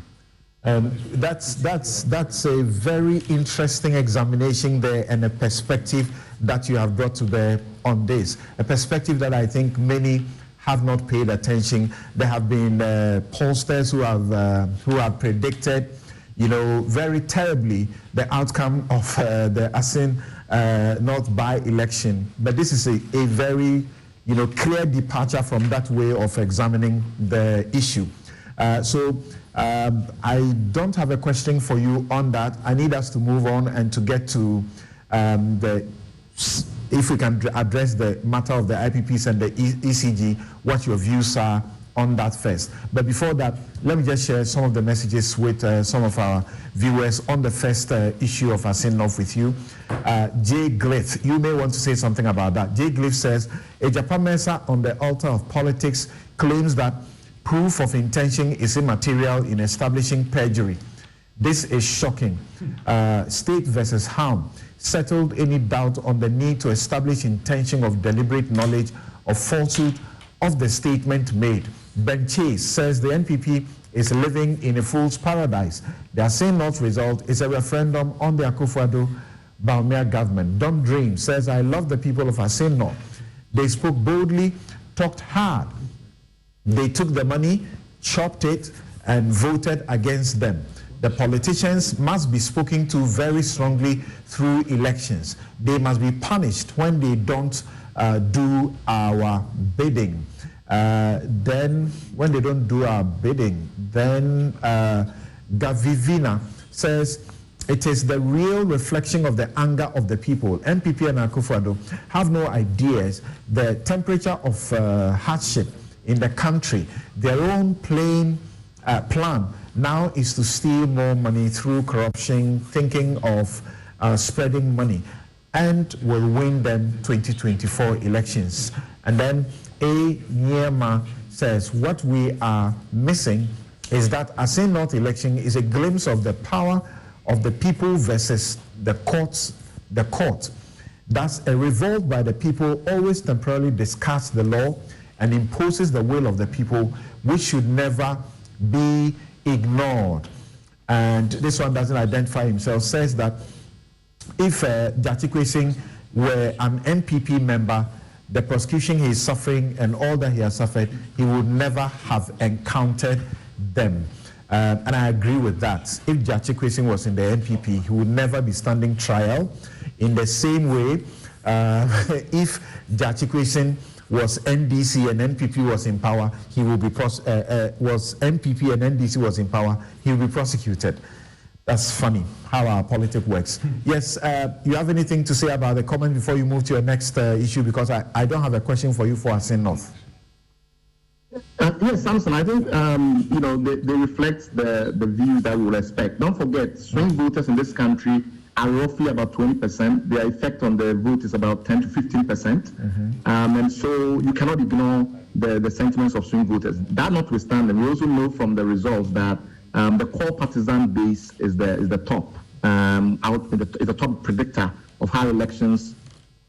That's a very interesting examination there, and a perspective that you have brought to bear on this. A perspective that I think many have not paid attention. There have been pollsters who have predicted, very terribly the outcome of the Asin North by-election. But this is a very, clear departure from that way of examining the issue. So I don't have a question for you on that. I need us to move on and to get to if we can address the matter of the IPPs and the ECG, what your views are on that first. But before that, let me just share some of the messages with some of our viewers on the first issue of Asin North with you. Jay Glyph, you may want to say something about that. Jay Glyph says, Ejapa Mensah on the altar of politics claims that proof of intention is immaterial in establishing perjury. This is shocking. State versus harm settled any doubt on the need to establish intention of deliberate knowledge of falsehood of the statement made. Ben Chase says the NPP is living in a fool's paradise. The Asin North result is a referendum on the Akufo-Addo-Bawumia government. Don Dream says, I love the people of Asin North. They spoke boldly, talked hard. They took the money, chopped it, and voted against them. The politicians must be spoken to very strongly through elections. They must be punished when they don't do our bidding. Then, when they don't do our bidding, then Gavivina says, it is the real reflection of the anger of the people. NPP and Akufo-Addo have no ideas. The temperature of hardship in the country, their own plan now is to steal more money through corruption, thinking of spreading money, and will win them 2024 elections. And then A. Nyema says, what we are missing is that Assin North election is a glimpse of the power of the people versus the court. Thus, a revolt by the people always temporarily discards the law and imposes the will of the people, which should never be ignored. And this one doesn't identify himself, says that if Jatiku Singh were an NPP member, the prosecution he is suffering and all that he has suffered, he would never have encountered them. And I agree with that. If Jatiku Singh was in the NPP, he would never be standing trial. In the same way, if Jatiku Singh was NDC and NPP was in power, he will be was NPP and NDC was in power, he will be prosecuted. That's funny how our politics works. Yes, you have anything to say about the comment before you move to your next issue? Because I don't have a question for you for Assin North. Yes, Samson, I think they reflect the views that we would expect. Don't forget, swing voters in this country are roughly about 20%. Their effect on the vote is about 10 to 15%. And so you cannot ignore the sentiments of swing voters. That notwithstanding, we also know from the results that the core partisan base is the top is the top predictor of how elections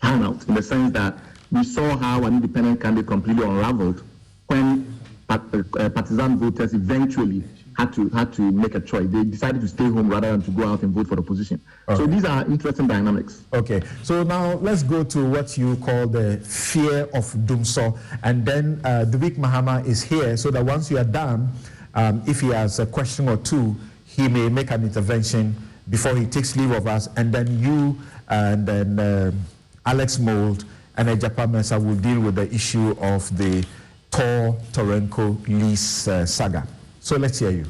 pan out, in the sense that we saw how an independent candidate completely unraveled when partisan voters eventually had to make a choice. They decided to stay home rather than to go out and vote for the opposition. Okay. So these are interesting dynamics. Okay, so now let's go to what you call the fear of Dumsor, and then Dubik Mahama is here, so that once you are done, if he has a question or two, he may make an intervention before he takes leave of us, and then you and then Alex Mould and Ejapa Mensah will deal with the issue of the Torenko lease saga. So let's hear you.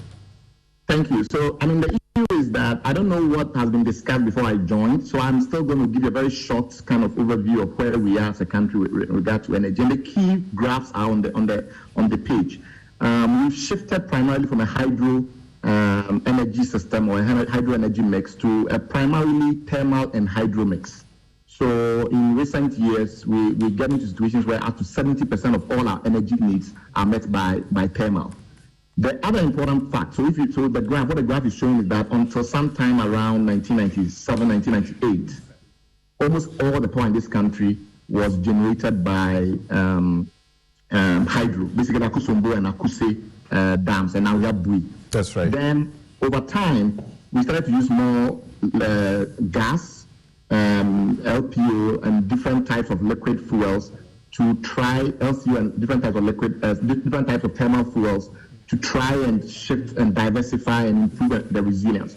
Thank you. So, the issue is that I don't know what has been discussed before I joined, so I'm still going to give you a very short kind of overview of where we are as a country with regard to energy. And the key graphs are on the page. We've shifted primarily from a hydro energy system or a hydro energy mix to a primarily thermal and hydro mix. So in recent years, we get into situations where up to 70% of all our energy needs are met by thermal. The other important fact, what the graph is showing is that until sometime around 1997, 1998, almost all the power in this country was generated by hydro, basically Akusumbo and Akuse dams, and now we have Bui. That's right. Then over time, we started to use more gas, LPO, and different types of liquid fuels to try LCO and different types of different types of thermal fuels to try and shift and diversify and improve the resilience.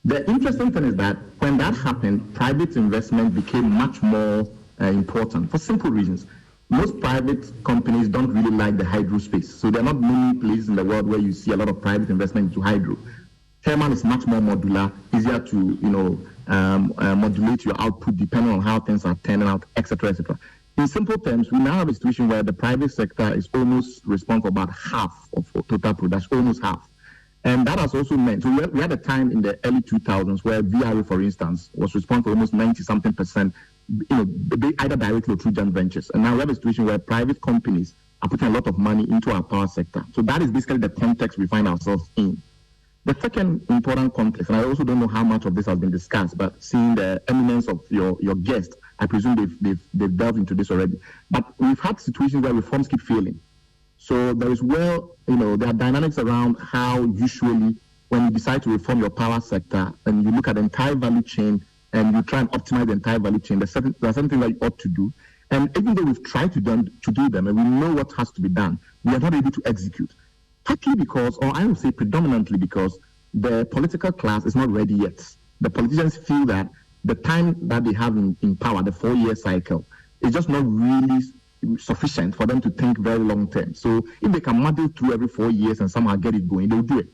The interesting thing is that when that happened, private investment became much more important for simple reasons. Most private companies don't really like the hydro space. So there are not many places in the world where you see a lot of private investment into hydro. Thermal is much more modular, easier to modulate your output depending on how things are turning out, etc., etc. In simple terms, we now have a situation where the private sector is almost responsible for about half of total production, almost half. And that has also meant, so we had a time in the early 2000s where VRA, for instance, was responsible for almost 90-something%, either directly or through joint ventures. And now we have a situation where private companies are putting a lot of money into our power sector. So that is basically the context we find ourselves in. The second important context, and I also don't know how much of this has been discussed, but seeing the eminence of your guest, I presume they've delved into this already. But we've had situations where reforms keep failing. So there is there are dynamics around how usually when you decide to reform your power sector and you look at the entire value chain and you try and optimize the entire value chain, there are certain things that you ought to do. And even though we've tried to do them and we know what has to be done, we are not able to execute. Partly because, or I would say predominantly because, the political class is not ready yet. The politicians feel that the time that they have in power, the 4-year cycle, is just not really sufficient for them to think very long term. So if they can muddle through every 4 years and somehow get it going, they'll do it.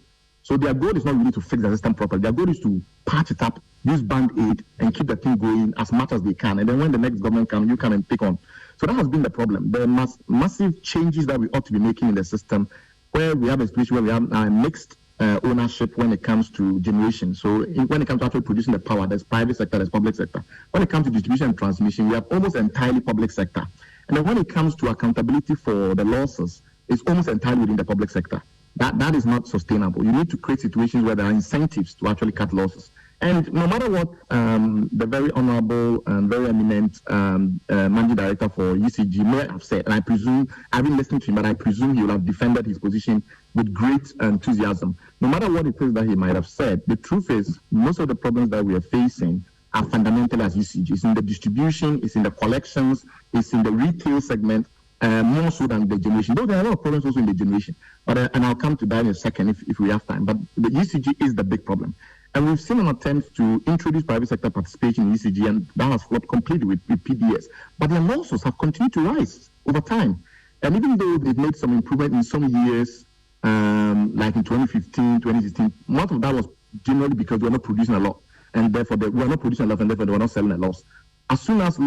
So their goal is not really to fix the system properly. Their goal is to patch it up, use band-aid, and keep the thing going as much as they can. And then when the next government comes, you come and pick on. So that has been the problem. There are massive changes that we ought to be making in the system, where we have a situation where we have mixed ownership when it comes to generation. So when it comes to actually producing the power, there's private sector, there's public sector. When it comes to distribution and transmission, we have almost entirely public sector. And then when it comes to accountability for the losses, it's almost entirely within the public sector. That is not sustainable. You need to create situations where there are incentives to actually cut losses. And no matter what the very honorable and very eminent managing director for ECG may have said, and I presume, I haven't listened to him, but I presume he will have defended his position with great enthusiasm. No matter what it is that he might have said, the truth is most of the problems that we are facing are fundamental as ECG. It's in the distribution, it's in the collections, it's in the retail segment, more so than the generation. Though there are a lot of problems also in the generation, but and I'll come to that in a second if we have time. But the ECG is the big problem. And we've seen an attempt to introduce private sector participation in ECG, and that has flopped completely with PDS. But their losses have continued to rise over time. And even though they've made some improvement in some years, like in 2015, 2016, most of that was generally because they were not producing a lot. And therefore, they were not producing a lot, and therefore they were not selling a loss. As soon as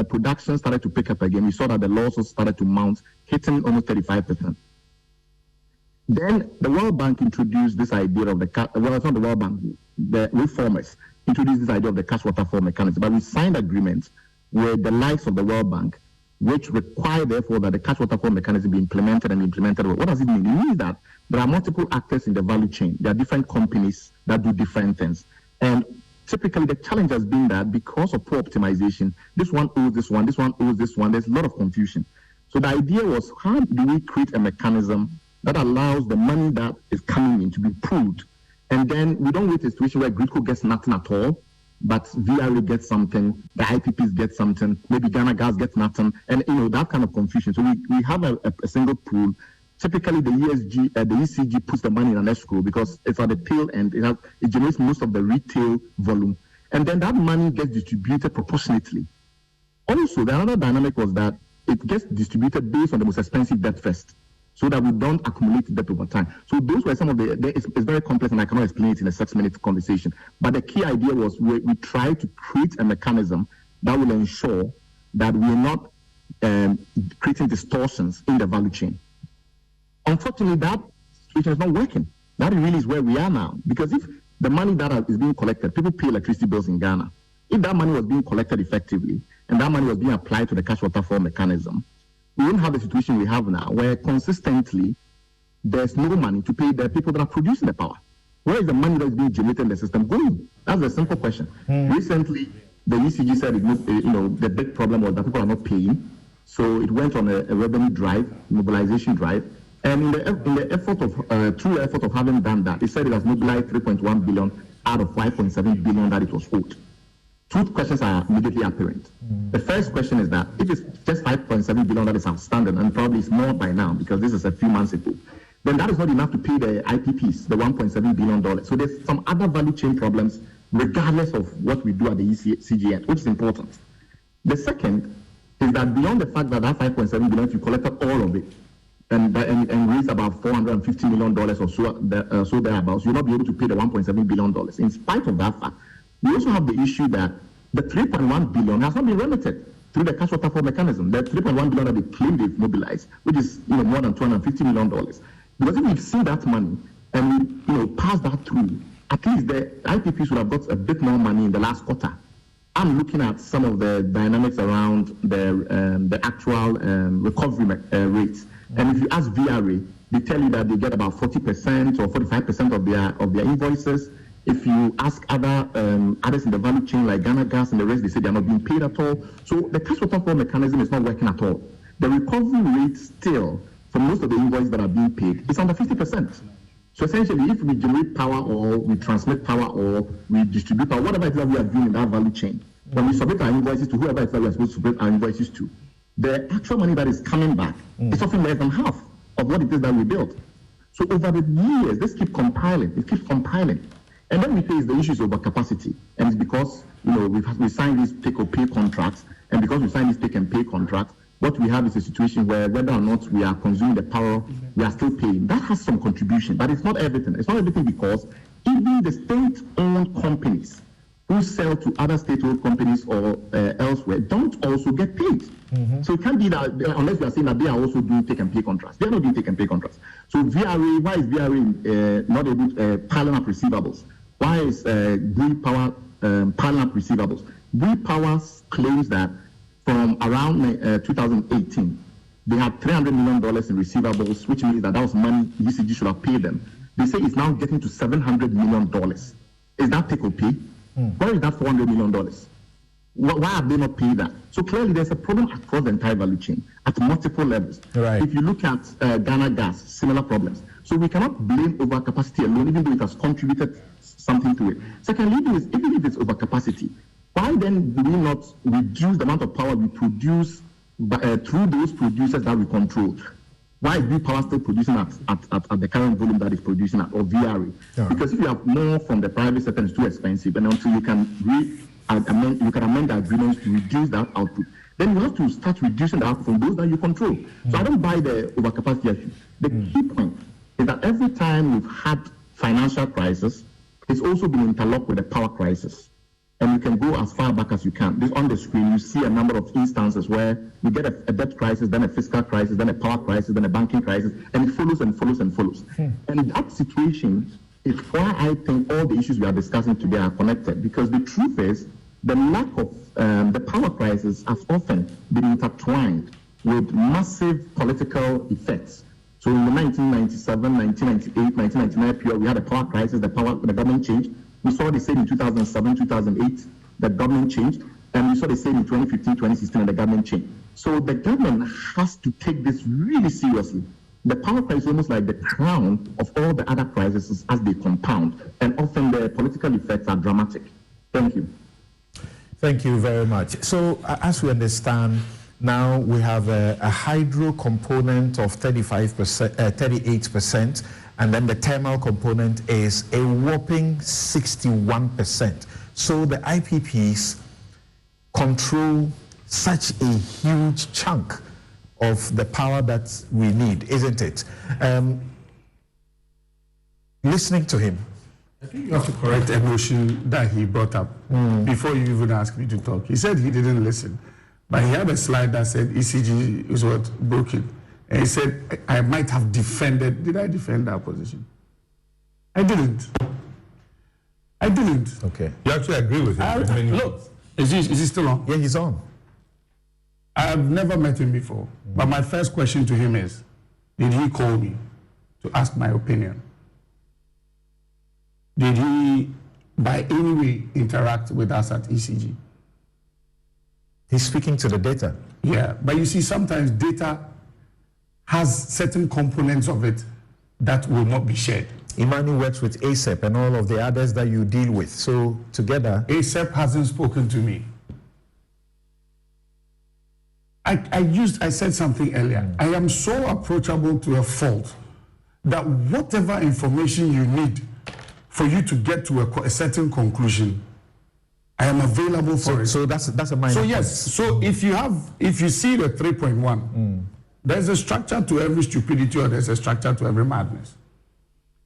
production started to pick up again, we saw that the losses started to mount, hitting almost 35%. Then the World Bank introduced this idea of it's not the World Bank, the reformers introduced this idea of the cash waterfall mechanism. But we signed agreements with the likes of the World Bank, which require, therefore, that the cash waterfall mechanism be implemented and implemented. What does it mean? It means that there are multiple actors in the value chain. There are different companies that do different things. And typically, the challenge has been that because of poor optimization, this one owes this one owes this one. There's a lot of confusion. So the idea was, how do we create a mechanism that allows the money that is coming in to be pooled? And then we don't wait a situation where Gridco gets nothing at all, but VRA gets something, the IPPs get something, maybe Ghana Gas gets nothing, and that kind of confusion. So we have a single pool. Typically, the ECG puts the money in an escrow because it's at the tail end. It generates most of the retail volume. And then that money gets distributed proportionately. Also, the other dynamic was that it gets distributed based on the most expensive debt first, so that we don't accumulate debt over time. So those were some of it's very complex, and I cannot explain it in a 6-minute conversation. But the key idea was we try to create a mechanism that will ensure that we're not creating distortions in the value chain. Unfortunately, that situation is not working. That really is where we are now. Because if the money that is being collected, people pay electricity bills in Ghana. If that money was being collected effectively, and that money was being applied to the cash waterfall mechanism, we wouldn't have the situation we have now, where consistently there's no money to pay the people that are producing the power. Where is the money that is being generated in the system going? That's a simple question. Recently, the ECG said the big problem was that people are not paying, so it went on a revenue drive, mobilization drive, and in the effort of true effort of having done that, it said it has mobilized 3.1 billion out of 5.7 billion that it was owed. Two questions are immediately apparent. The first question is that if it's just 5.7 billion that is outstanding, and probably it's more by now because this is a few months ago, then that is not enough to pay the IPPs, the $1.7 billion. So there's some other value chain problems, regardless of what we do at the ECG end, which is important. The second is that beyond the fact that 5.7 billion, if you collected all of it, and raised about $450 million or so thereabouts, you'll not be able to pay the $1.7 billion. In spite of that fact, we also have the issue that the 3.1 billion has not been remitted through the cash waterfall mechanism. The 3.1 billion that they claim they've mobilized, which is more than $250 million. Because if we've seen that money and we pass that through, at least the IPPs would have got a bit more money in the last quarter. I'm looking at some of the dynamics around the actual recovery rates. And if you ask VRA, they tell you that they get about 40% or 45% of their invoices. If you ask others in the value chain like Ghana Gas and the rest, they say they're not being paid at all. So the cash waterfall mechanism is not working at all. The recovery rate still, for most of the invoices that are being paid, is under 50%. So essentially, if we generate power or we transmit power or we distribute power, whatever it is that we are doing in that value chain, when we submit our invoices to whoever it is that we are supposed to submit our invoices to, the actual money that is coming back is often less than half of what it is that we built. So over the years, this keeps compiling. It keeps compiling. And then we face the issues of overcapacity. And it's because, we signed these take-or-pay contracts, and because we signed these take-and-pay contracts, what we have is a situation where whether or not we are consuming the power, we are still paying. That has some contribution, but it's not everything. It's not everything because even the state-owned companies who sell to other state-owned companies or elsewhere don't also get paid. So it can't be that, unless we are saying that they are also doing take-and-pay contracts. They are not doing take-and-pay contracts. So VRA, why is VRA not able to piling up receivables? Why is Blue Power piling up receivables? Blue Power claims that from around 2018, they had $300 million in receivables, which means that was money ECG should have paid them. They say it's now getting to $700 million. Is that take or pay? Where is that $400 million? Why have they not paid that? So clearly there's a problem across the entire value chain at multiple levels. Right. If you look at Ghana Gas, similar problems. So we cannot blame overcapacity alone, even though it has contributed something to it. Secondly, even if it's overcapacity, why then do we not reduce the amount of power we produce through those producers that we control? Why is Blue Power still producing at the current volume that it's producing at, or VRA? Because if you have more from the private sector, it's too expensive, and until you can amend the agreements to reduce that output, then you have to start reducing the output from those that you control. So I don't buy the overcapacity issue. The key point is that every time we've had financial crisis, it's also been interlocked with the power crisis. And you can go as far back as you can. This on the screen, you see a number of instances where we get a debt crisis, then a fiscal crisis, then a power crisis, then a banking crisis, and it follows and follows and follows. And that situation is why I think all the issues we are discussing today are connected, because the truth is the lack of the power crisis has often been intertwined with massive political effects. So in the 1997, 1998, 1999 period, we had a power crisis, the government changed. We saw the same in 2007, 2008, the government changed. And we saw the same in 2015, 2016, and the government changed. So the government has to take this really seriously. The power crisis is almost like the crown of all the other crises as they compound. And often the political effects are dramatic. Thank you. Thank you very much. So as we understand, now we have a hydro component of 38%, and then the thermal component is a whopping 61%. So the IPPs control such a huge chunk of the power that we need, isn't it? Listening to him, I think you have to correct a notion that he brought up before you even asked me to talk. He said he didn't listen, but he had a slide that said ECG is what broken. And he said, I might have defended. Did I defend that position? I didn't. Okay. You actually agree with him? Look, is he still on? Yeah, he's on. I've never met him before. But my first question to him is, did he call me to ask my opinion? Did he, by any way, interact with us at ECG? He's speaking to the data. Yeah, but you see, sometimes data has certain components of it that will not be shared. Imani works with ASEP and all of the others that you deal with. So together... ASEP hasn't spoken to me. I said something earlier. I am so approachable to a fault that whatever information you need for you to get to a certain conclusion, I am available for it. So that's a minor point. Yes. So if you see the 3.1, there's a structure to every stupidity, or there's a structure to every madness.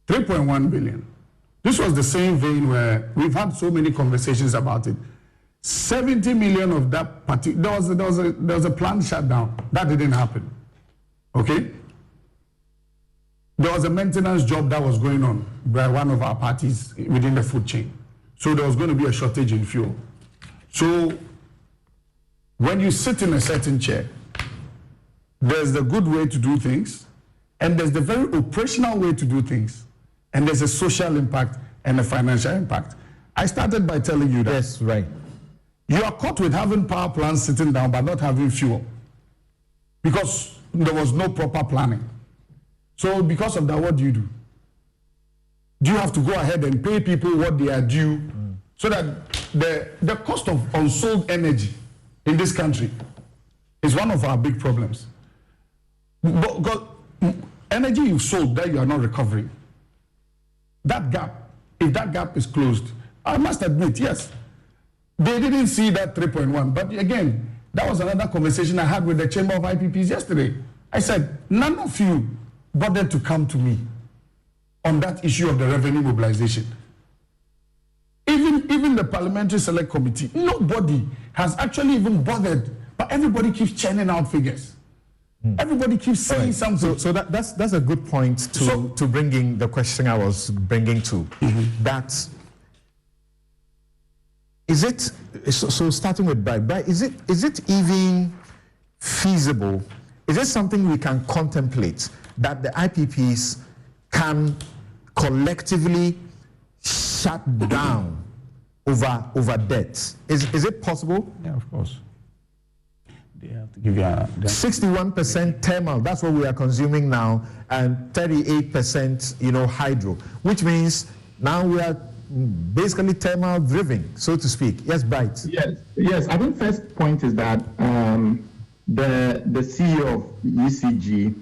3.1 billion. This was the same vein where we've had so many conversations about it. 70 million of that party, there was a planned shutdown. That didn't happen. Okay? There was a maintenance job that was going on by one of our parties within the food chain. So there was going to be a shortage in fuel. So when you sit in a certain chair, there's the good way to do things, and there's the very operational way to do things, and there's a social impact and a financial impact. I started by telling you that. Yes, right. You are caught with having power plants sitting down but not having fuel because there was no proper planning. So because of that, what do? Do you have to go ahead and pay people what they are due so that the cost of unsold energy in this country is one of our big problems? Because energy you sold that you are not recovering, that gap, if that gap is closed, I must admit, yes, they didn't see that 3.1. But again, that was another conversation I had with the Chamber of IPPs yesterday. I said, none of you bothered to come to me on that issue of the revenue mobilization. Even the Parliamentary Select Committee, nobody has actually even bothered, but everybody keeps churning out figures. Everybody keeps saying something. So that's a good point to bring in the question I was bringing to. That is it, so starting with Bright, is it even feasible? Is it something we can contemplate that the IPPs can collectively shut down over debt? Is it possible? Yeah, of course. They have to give you 61% thermal, that's what we are consuming now, and 38% hydro, which means now we are basically thermal driven, so to speak. Yes, Bright. Yes. I think first point is that the CEO of ECG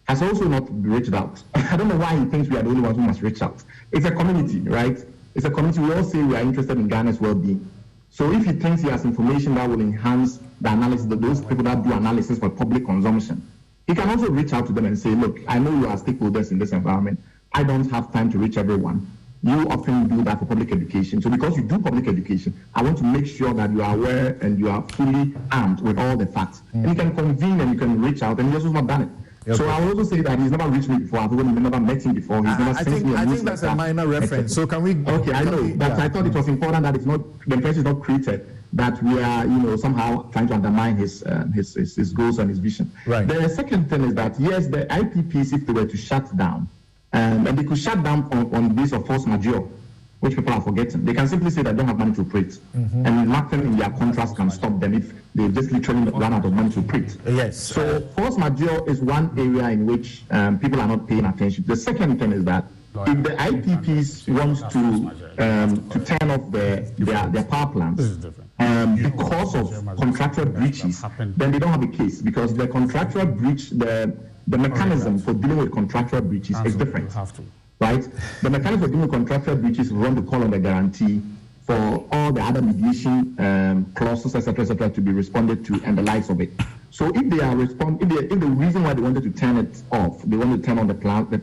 has also not reached out. I don't know why he thinks we are the only ones who must reach out. It's a community, right? It's a community. We all say we are interested in Ghana's well-being. So if he thinks he has information that will enhance the analysis of those people that do analysis for public consumption, he can also reach out to them and say, look, I know you are stakeholders in this environment. I don't have time to reach everyone. You often do that for public education. So because you do public education, I want to make sure that you are aware and you are fully armed with all the facts. And you can convene and you can reach out, and he also not done it. Okay. So I will also say that he's never reached me before. I've never met him before. He's never sent me a I think that's a minor reference. So can we? Okay, I know. But I thought it was important that it's not, the impression is not created that we are, somehow trying to undermine his goals and his vision. Right. The second thing is that yes, the IPPs, if they were to shut down, and they could shut down on the basis of force majeure, which people are forgetting. They can simply say they don't have money to operate, and nothing in their contracts can stop them if they just literally run out of money to operate. Yes. So force majeure is one area in which people are not paying attention. The second thing is that if the IPPs want to turn off their power plants because of contractual breaches, then they don't have a case, because the contractual breach, the mechanism for dealing with contractual breaches is different. Right? The mechanism for dealing with contractual breaches run the call on the guarantee for all the other mediation clauses, etc., to be responded to, and the likes of it. So if they are if the reason why they wanted to turn it off, they wanted to turn on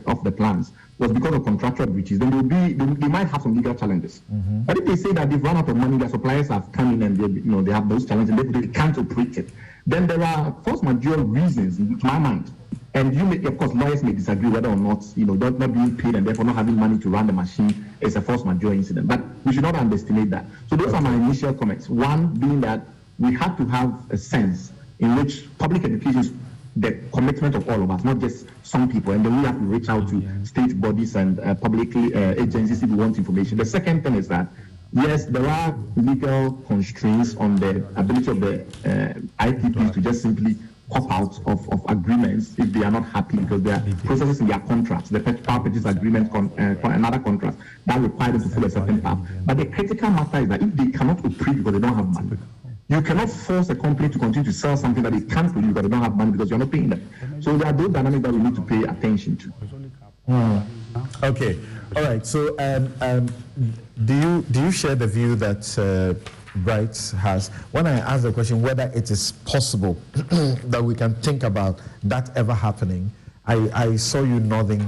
off the plans, was because of contractual breaches, then they might have some legal challenges. But if they say that they've run out of money, their suppliers have come in and they have those challenges, they can't operate it, then there are force majeure reasons, in my mind. And of course, lawyers may disagree whether or not, not being paid and therefore not having money to run the machine is a force majeure incident. But we should not underestimate that. So those are my initial comments. One being that we have to have a sense in which public education is the commitment of all of us, not just some people. And then we have to reach out to state bodies and public agencies if we want information. The second thing is that, yes, there are legal constraints on the ability of the IPPs to just simply hop out of agreements if they are not happy, because there are processes in their contracts, the power purchase agreement, another contract that require them to fill a certain path. But the critical matter is that if they cannot operate because they don't have money, you cannot force a company to continue to sell something that they can't produce because they don't have money, because you're not paying them. So there are those dynamics that we need to pay attention to. Okay, all right. So do you share the view that Bright has, when I asked the question whether it is possible that we can think about that ever happening, I saw you nodding.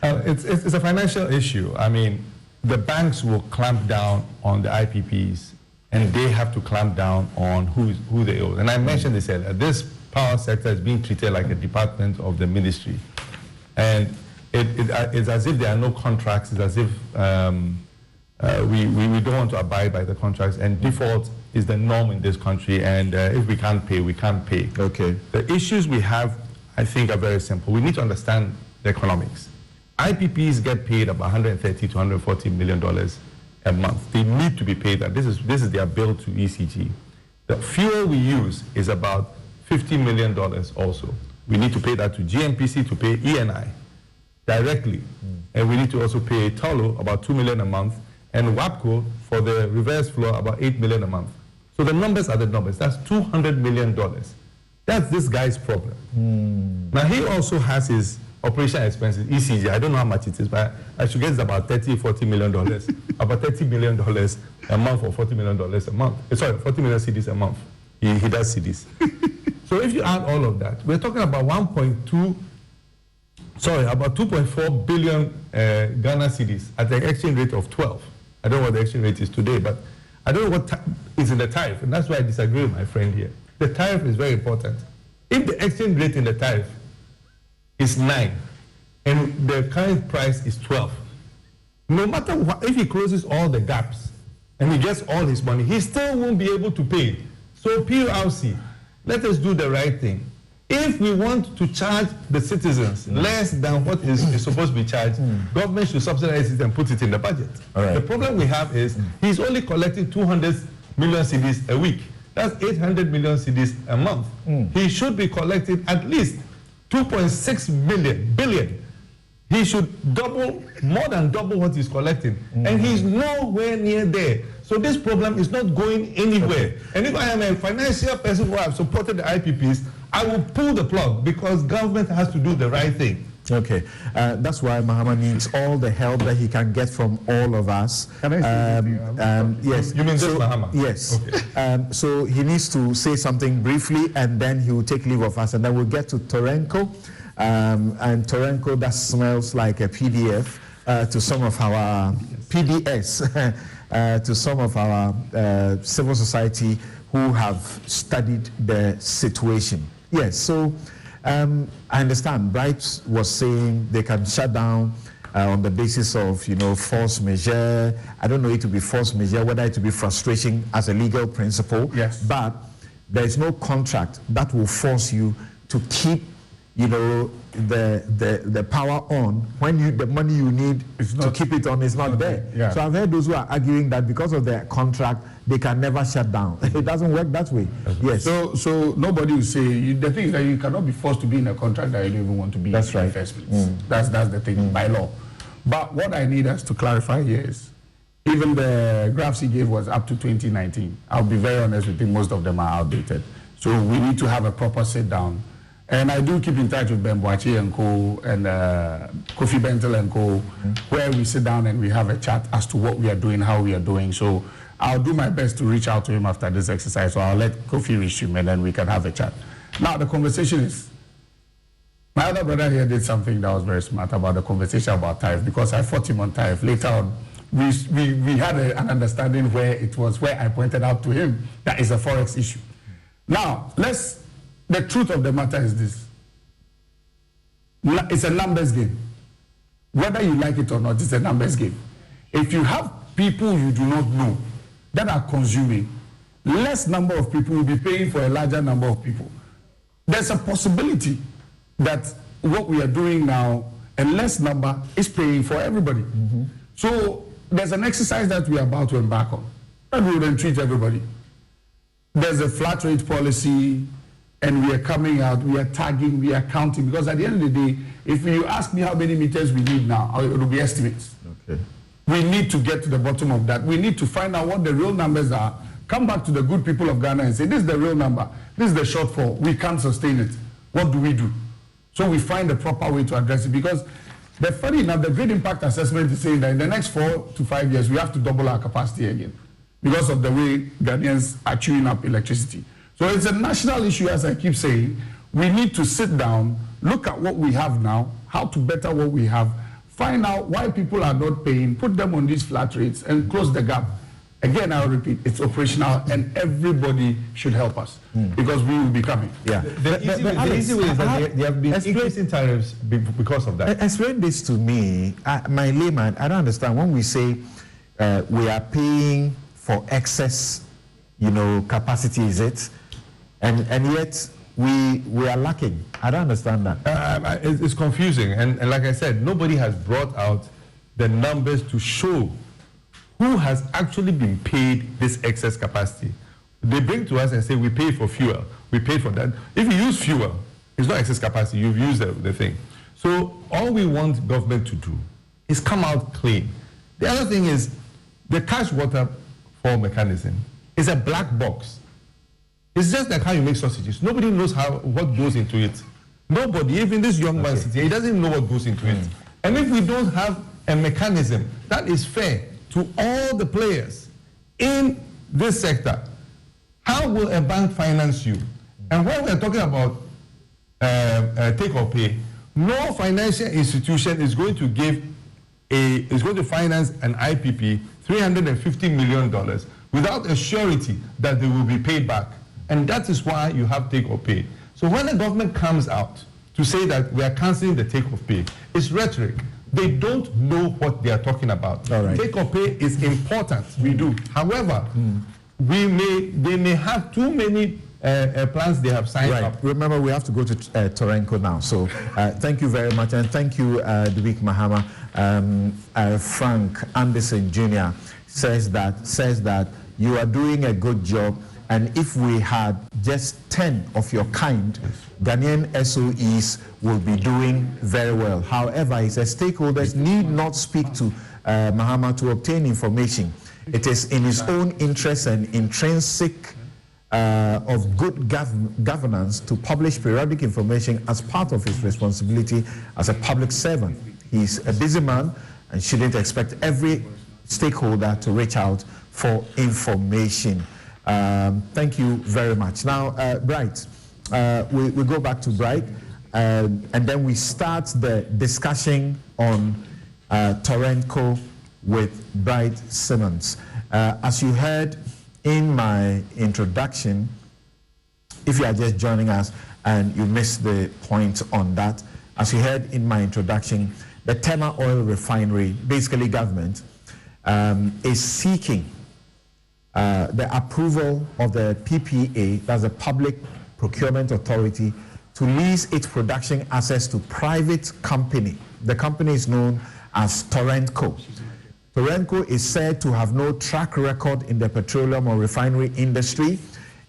It's a financial issue. I mean, the banks will clamp down on the IPPs, and they have to clamp down on who they owe. And I mentioned this earlier. This power sector is being treated like a department of the ministry, and it's as if there are no contracts. It's as if we don't want to abide by the contracts, and default is the norm in this country, and if we can't pay, we can't pay. Okay. The issues we have, I think, are very simple. We need to understand the economics. IPPs get paid about $130 to $140 million a month. They need to be paid that. This is their bill to ECG. The fuel we use is about $50 million also. We need to pay that to GMPC to pay ENI directly. And we need to also pay Tolo about $2 million a month, and WAPCO for the reverse flow about $8 million a month. So the numbers are the numbers. That's $200 million. That's this guy's problem. Now he also has his operation expenses, ECG. I don't know how much it is, but I should guess it's about $40 million. About $30 million a month or $40 million a month. Sorry, 40 million CDs a month. He does CDs. So if you add all of that, we're talking about about 2.4 billion Ghana cedis at the exchange rate of 12. I don't know what the exchange rate is today, but I don't know what is in the tariff, and that's why I disagree with my friend here. The tariff is very important. If the exchange rate in the tariff is 9 and the current price is 12, no matter what, if he closes all the gaps, and he gets all his money, he still won't be able to pay. So PURC, let us do the right thing. If we want to charge the citizens less than what is supposed to be charged, government should subsidize it and put it in the budget. The problem we have is he's only collecting 200 million cedis a week. That's 800 million cedis a month. He should be collecting at least 2.6 billion. He should more than double what he's collecting. And he's nowhere near there. So this problem is not going anywhere. And if I am a financial person who have supported the IPPs, I will pull the plug because government has to do the right thing. Okay, that's why Mahama needs all the help that he can get from all of us. Can I say something? Yes. You mean this Mahama? Yes. Okay. So he needs to say something briefly, and then he will take leave of us, and then we'll get to Torenko. And Torenko, that smells like a PDF to some of our PDS, to some of our civil society who have studied the situation. Yes, so I understand. Bright was saying they can shut down on the basis of, force majeure. I don't know it to be force majeure, whether it to be frustration as a legal principle. Yes. But there is no contract that will force you to keep, the power on when the money you need to keep it on is not there. Yeah. So I've heard those who are arguing that because of their contract, they can never shut down. It doesn't work that way. Yes. So nobody will say, the thing is that you cannot be forced to be in a contract that you don't even want to be in the first place. That's the thing by law. But what I need us to clarify here is, even the graphs he gave was up to 2019. I'll be very honest with you, most of them are outdated. So we need to have a proper sit down. And I do keep in touch with Ben Boachi and Co. and Kofi Bentel and Co. Where we sit down and we have a chat as to what we are doing, how we are doing. So I'll do my best to reach out to him after this exercise. So I'll let Kofi reach him and then we can have a chat. Now the conversation is, my other brother here did something that was very smart about the conversation about tariff, because I fought him on tariff. Later on, we had an understanding where I pointed out to him that is a forex issue. Now, the truth of the matter is this. It's a numbers game. Whether you like it or not, it's a numbers game. If you have people you do not know that are consuming, less number of people will be paying for a larger number of people. There's a possibility that what we are doing now, a less number is paying for everybody. So there's an exercise that we are about to embark on, and we will then treat everybody. There's a flat rate policy, and we are coming out, we are tagging, we are counting, because at the end of the day, if you ask me how many meters we need now, it will be estimates. Okay. We need to get to the bottom of that. We need to find out what the real numbers are, come back to the good people of Ghana and say, this is the real number, this is the shortfall, we can't sustain it. What do we do? So we find the proper way to address it, because funny enough, the great impact assessment is saying that in the next 4 to 5 years, we have to double our capacity again because of the way Ghanaians are chewing up electricity. So it's a national issue, as I keep saying. We need to sit down, look at what we have now, how to better what we have, find out why people are not paying, put them on these flat rates, and close the gap. Again, I'll repeat, it's operational, and everybody should help us, because we will be coming. Yeah. The easy way is that they have been increasing tariffs because of that. Explain this to me. My layman, I don't understand. When we say we are paying for excess, capacity, is it? And yet we are lacking. I don't understand that. It's confusing, and like I said, nobody has brought out the numbers to show who has actually been paid this excess capacity. They bring to us and say, we pay for fuel, we pay for that. If you use fuel, it's not excess capacity, you've used the thing. So all we want government to do is come out clean. The other thing is, the cash waterfall mechanism is a black box. It's just like how you make sausages. Nobody knows what goes into it. Nobody, even this young man sitting here, he doesn't know what goes into it. And if we don't have a mechanism that is fair to all the players in this sector, how will a bank finance you? And when we're talking about take or pay, no financial institution is going to finance an IPP $350 million without a surety that they will be paid back. And that is why you have take or pay. So when the government comes out to say that we are cancelling the take or pay, it's rhetoric. They don't know what they are talking about. All right. Take or pay is important. We do. However, they may have too many plans they have signed up. Remember, we have to go to Torenko now. So thank you very much, and thank you, Dubik Mahama. Frank Anderson Jr. says that you are doing a good job, and if we had just 10 of your kind, Ghanaian SOEs will be doing very well. However, he says stakeholders need not speak to Mahama to obtain information. It is in his own interest and intrinsic of good governance to publish periodic information as part of his responsibility as a public servant. He's a busy man and shouldn't expect every stakeholder to reach out for information. Thank you very much. Now, Bright, we go back to Bright, and then we start the discussion on Torenko with Bright Simmons. As you heard in my introduction, if you are just joining us and you missed the point on that, as you heard in my introduction, the Tema Oil Refinery, basically government, is seeking the approval of the PPA, that's the Public Procurement Authority, to lease its production assets to private company. The company is known as Torenko. Torenko is said to have no track record in the petroleum or refinery industry.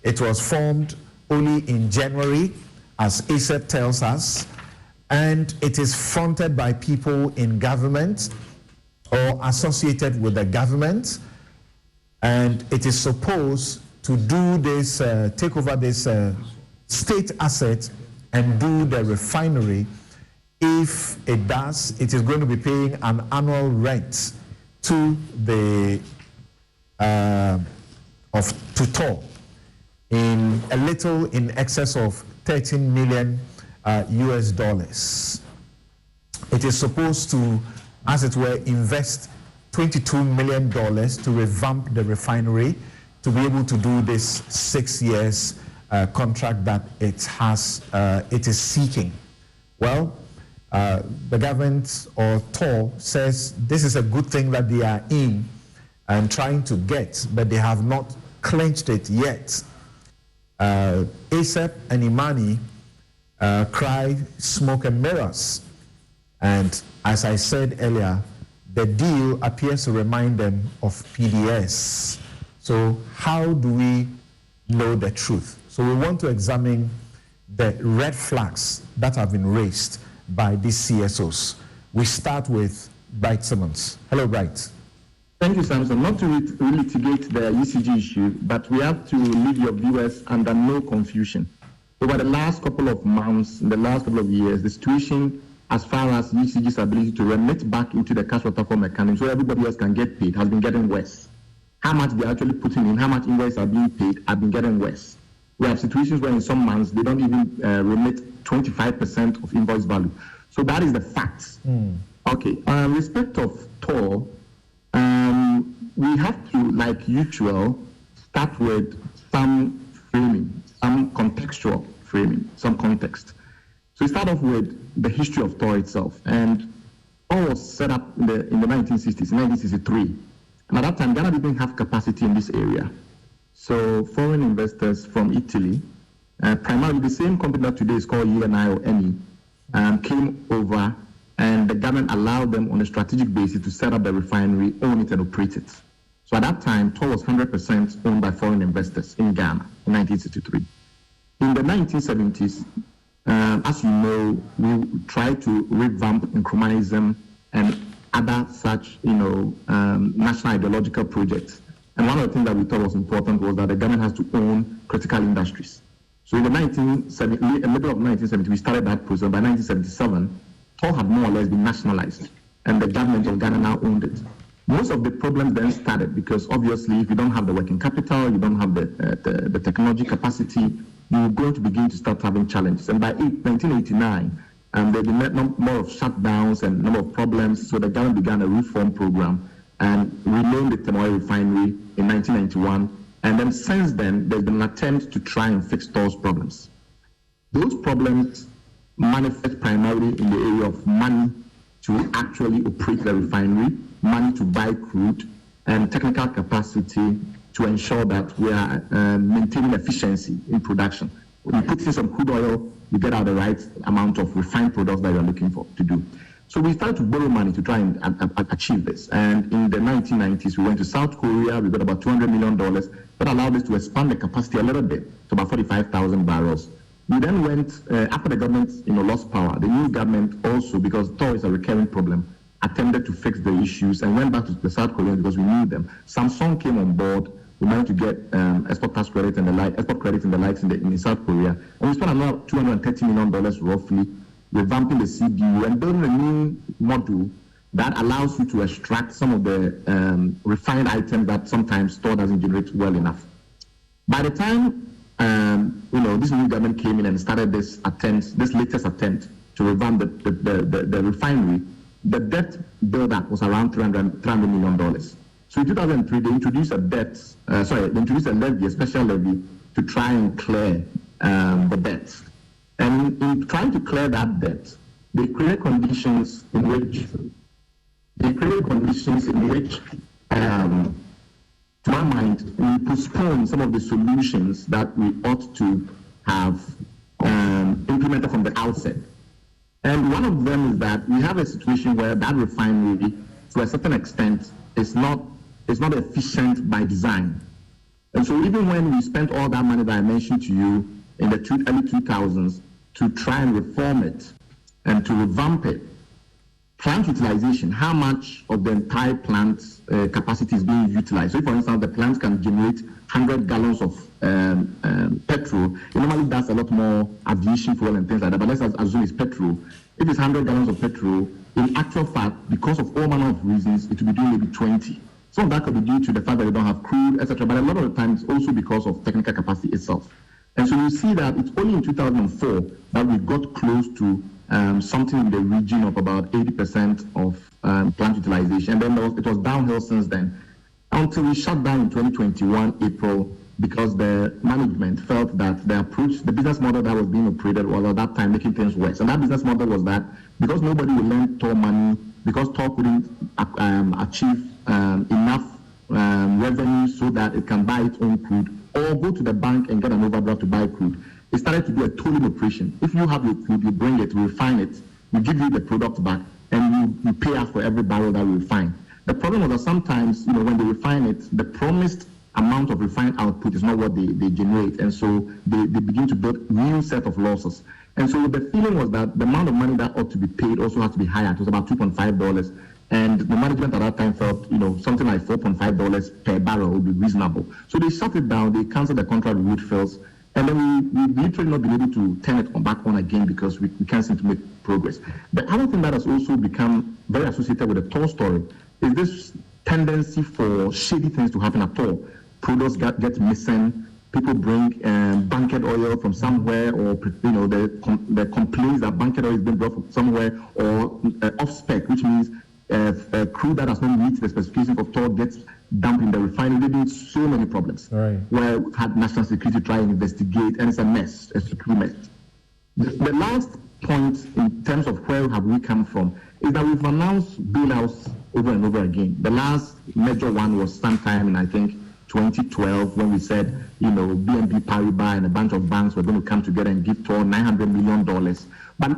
It was formed only in January, as ASEP tells us, and it is fronted by people in government or associated with the government, and it is supposed to do this, take over this state asset and do the refinery. If it does, it is going to be paying an annual rent to the to TOR in a little in excess of $13 million US dollars. It is supposed to, as it were, invest $22 million to revamp the refinery to be able to do this 6 years contract that it is seeking. Well, the government or TOR says this is a good thing that they are in and trying to get, but they have not clenched it yet. ASEP and Imani cry smoke and mirrors. And as I said earlier, the deal appears to remind them of PDS. So how do we know the truth? So we want to examine the red flags that have been raised by these CSOs. We start with Bright Simmons. Hello, Bright. Thank you, Samson. Not to litigate the ECG issue, but we have to leave your viewers under no confusion. Over the last couple of months, in the last couple of years, the situation as far as ECG's ability to remit back into the cash waterfall mechanism so everybody else can get paid has been getting worse. How much they're actually putting in, how much invoices are being paid have been getting worse. We have situations where in some months they don't even remit 25% of invoice value. So that is the facts. Okay, respect of TOR, we have to, like usual, start with some framing, some contextual framing, some context. So we start off with the history of TOR itself. And TOR was set up in the 1960s, 1963. And at that time, Ghana didn't have capacity in this area. So foreign investors from Italy, primarily the same company that today is called UNI or NE, came over, and the government allowed them on a strategic basis to set up the refinery, own it and operate it. So at that time, TOR was 100% owned by foreign investors in Ghana in 1963. In the 1970s, as you know, we tried to revamp incrementism and other such, national ideological projects. And one of the things that we thought was important was that the government has to own critical industries. So in the middle of 1970, we started that process. By 1977, TOR had more or less been nationalized, and the government of Ghana now owned it. Most of the problems then started because obviously if you don't have the working capital, you don't have the technology capacity, you're going to begin to start having challenges. And by 1989, there have been more of shutdowns and number of problems, so the government began a reform program and renamed the Tema Oil Refinery in 1991. And then since then, there's been an attempt to try and fix those problems. Those problems manifest primarily in the area of money to actually operate the refinery, money to buy crude, and technical capacity to ensure that we are maintaining efficiency in production. We put in some crude oil, we get out the right amount of refined products that we are looking for to do. So we started to borrow money to try and achieve this. And in the 1990s, we went to South Korea. We got about $200 million. That allowed us to expand the capacity a little bit to about 45,000 barrels. We then went, after the government lost power, the new government also, because TOR is a recurring problem, attempted to fix the issues and went back to the South Koreans because we knew them. Samsung came on board. We managed to get export tax credit and the export credit and the likes in South Korea. And we spent another $230 million roughly revamping the CDU and building a new model that allows you to extract some of the refined items that sometimes TOR doesn't generate well enough. By the time this new government came in and started this latest attempt to revamp the refinery, the debt build-up was around $300 million. So in 2003, they introduced a special levy to try and clear the debt. And in trying to clear that debt, they created conditions in which, to my mind, we postpone some of the solutions that we ought to have implemented from the outset. And one of them is that we have a situation where that refinery, to a certain extent, is not efficient by design. And so even when we spent all that money that I mentioned to you in the early 2000s to try and reform it and to revamp it, plant utilization, how much of the entire plant's capacity is being utilized. So if, for instance, the plant can generate 100 gallons of petrol, it normally does a lot more aviation fuel and things like that, but let's assume it's petrol. If it's 100 gallons of petrol, in actual fact, because of all manner of reasons, it will be doing maybe 20. Some of that could be due to the fact that they don't have crude, etc., but a lot of the times also because of technical capacity itself. And so you see that it's only in 2004 that we got close to something in the region of about 80% of plant utilization. And then it was downhill since then, until we shut down in 2021, April, because the management felt that the approach, the business model that was being operated was at that time making things worse. And that business model was that because nobody would lend TOR money, because TOR couldn't achieve enough revenue so that it can buy its own crude, or go to the bank and get an overdraft to buy crude. It started to do a tolling operation. If you have your crude, you bring it, we refine it, we give you the product back, and you pay us for every barrel that we refine. The problem was that sometimes, when they refine it, the promised amount of refined output is not what they generate, and so they begin to build new set of losses. And so the feeling was that the amount of money that ought to be paid also had to be higher. It was about $2.5. And the management at that time felt, something like $4.5 per barrel would be reasonable. So they shut it down, they canceled the contract with Woodfields, and then we literally not been able to turn it back on again because we can't seem to make progress. The other thing that has also become very associated with the TOR story is this tendency for shady things to happen at TOR. Products get missing, people bring bunkered oil from somewhere, or the complaints that bunkered oil is being brought from somewhere, or off-spec, which means a crude that does not meet the specifications of TOR gets dumped in the refinery. There have been so many problems where we've had national security try and investigate, and it's a mess, a security mess. The last point in terms of where have we come from is that we've announced bailouts over and over again. The last major one was sometime in, I think, 2012, when we said, BNP Paribas and a bunch of banks were going to come together and give TOR $900 million. But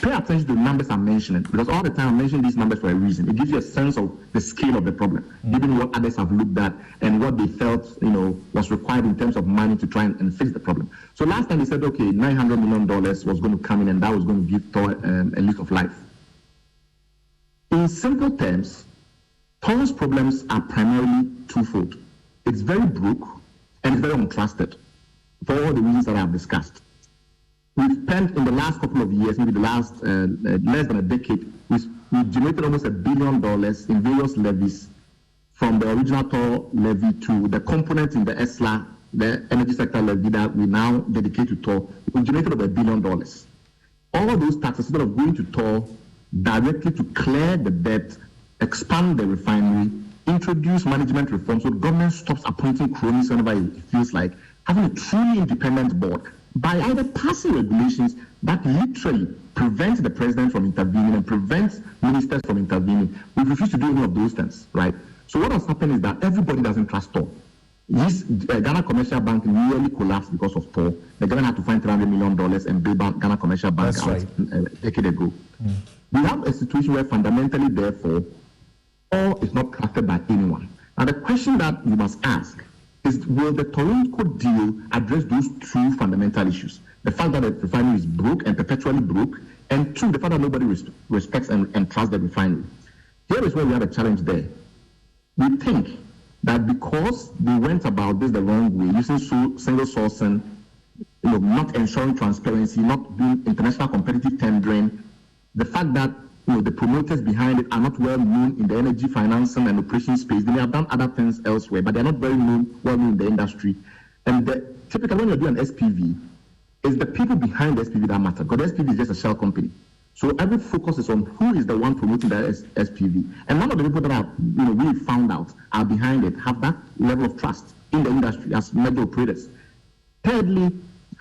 pay attention to the numbers I'm mentioning, because all the time I'm mentioning these numbers for a reason. It gives you a sense of the scale of the problem, given what others have looked at and what they felt, was required in terms of money to try and fix the problem. So last time they said, okay, $900 million was going to come in, and that was going to give TOR a lease of life. In simple terms, TOR's problems are primarily twofold. It's very broke and it's very untrusted for all the reasons that I have discussed. We've spent in the last couple of years, maybe the last less than a decade, we've generated almost $1 billion in various levies, from the original TOR levy to the component in the ESLA, the energy sector levy that we now dedicate to TOR. We've generated over $1 billion. All of those taxes, instead of going to TOR directly to clear the debt, expand the refinery, introduce management reform so the government stops appointing cronies whenever it feels like, having a truly independent board by either passing regulations that literally prevent the president from intervening and prevent ministers from intervening. We refuse to do any of those things, right? So what has happened is that everybody doesn't trust TOR. This Ghana Commercial Bank nearly collapsed because of TOR. The government had to find $300 million and bail Ghana Commercial Bank out a decade ago. We have a situation where fundamentally, therefore, TOR is not trusted by anyone. Now, the question that you must ask is, will the Toronto deal address those two fundamental issues? The fact that the refinery is broke and perpetually broke, and two, the fact that nobody respects and trusts the refinery. Here is where we have a challenge there. We think that because they went about this the wrong way, using single sourcing, not ensuring transparency, not doing international competitive tendering, the fact that the promoters behind it are not well known in the energy financing and operation space. They may have done other things elsewhere, but they're not very well known in the industry. And typically when you're doing an SPV, it's the people behind the SPV that matter, because the SPV is just a shell company. So every focus is on who is the one promoting that SPV. And none of the people that are, really found out are behind it have that level of trust in the industry as major operators. Thirdly,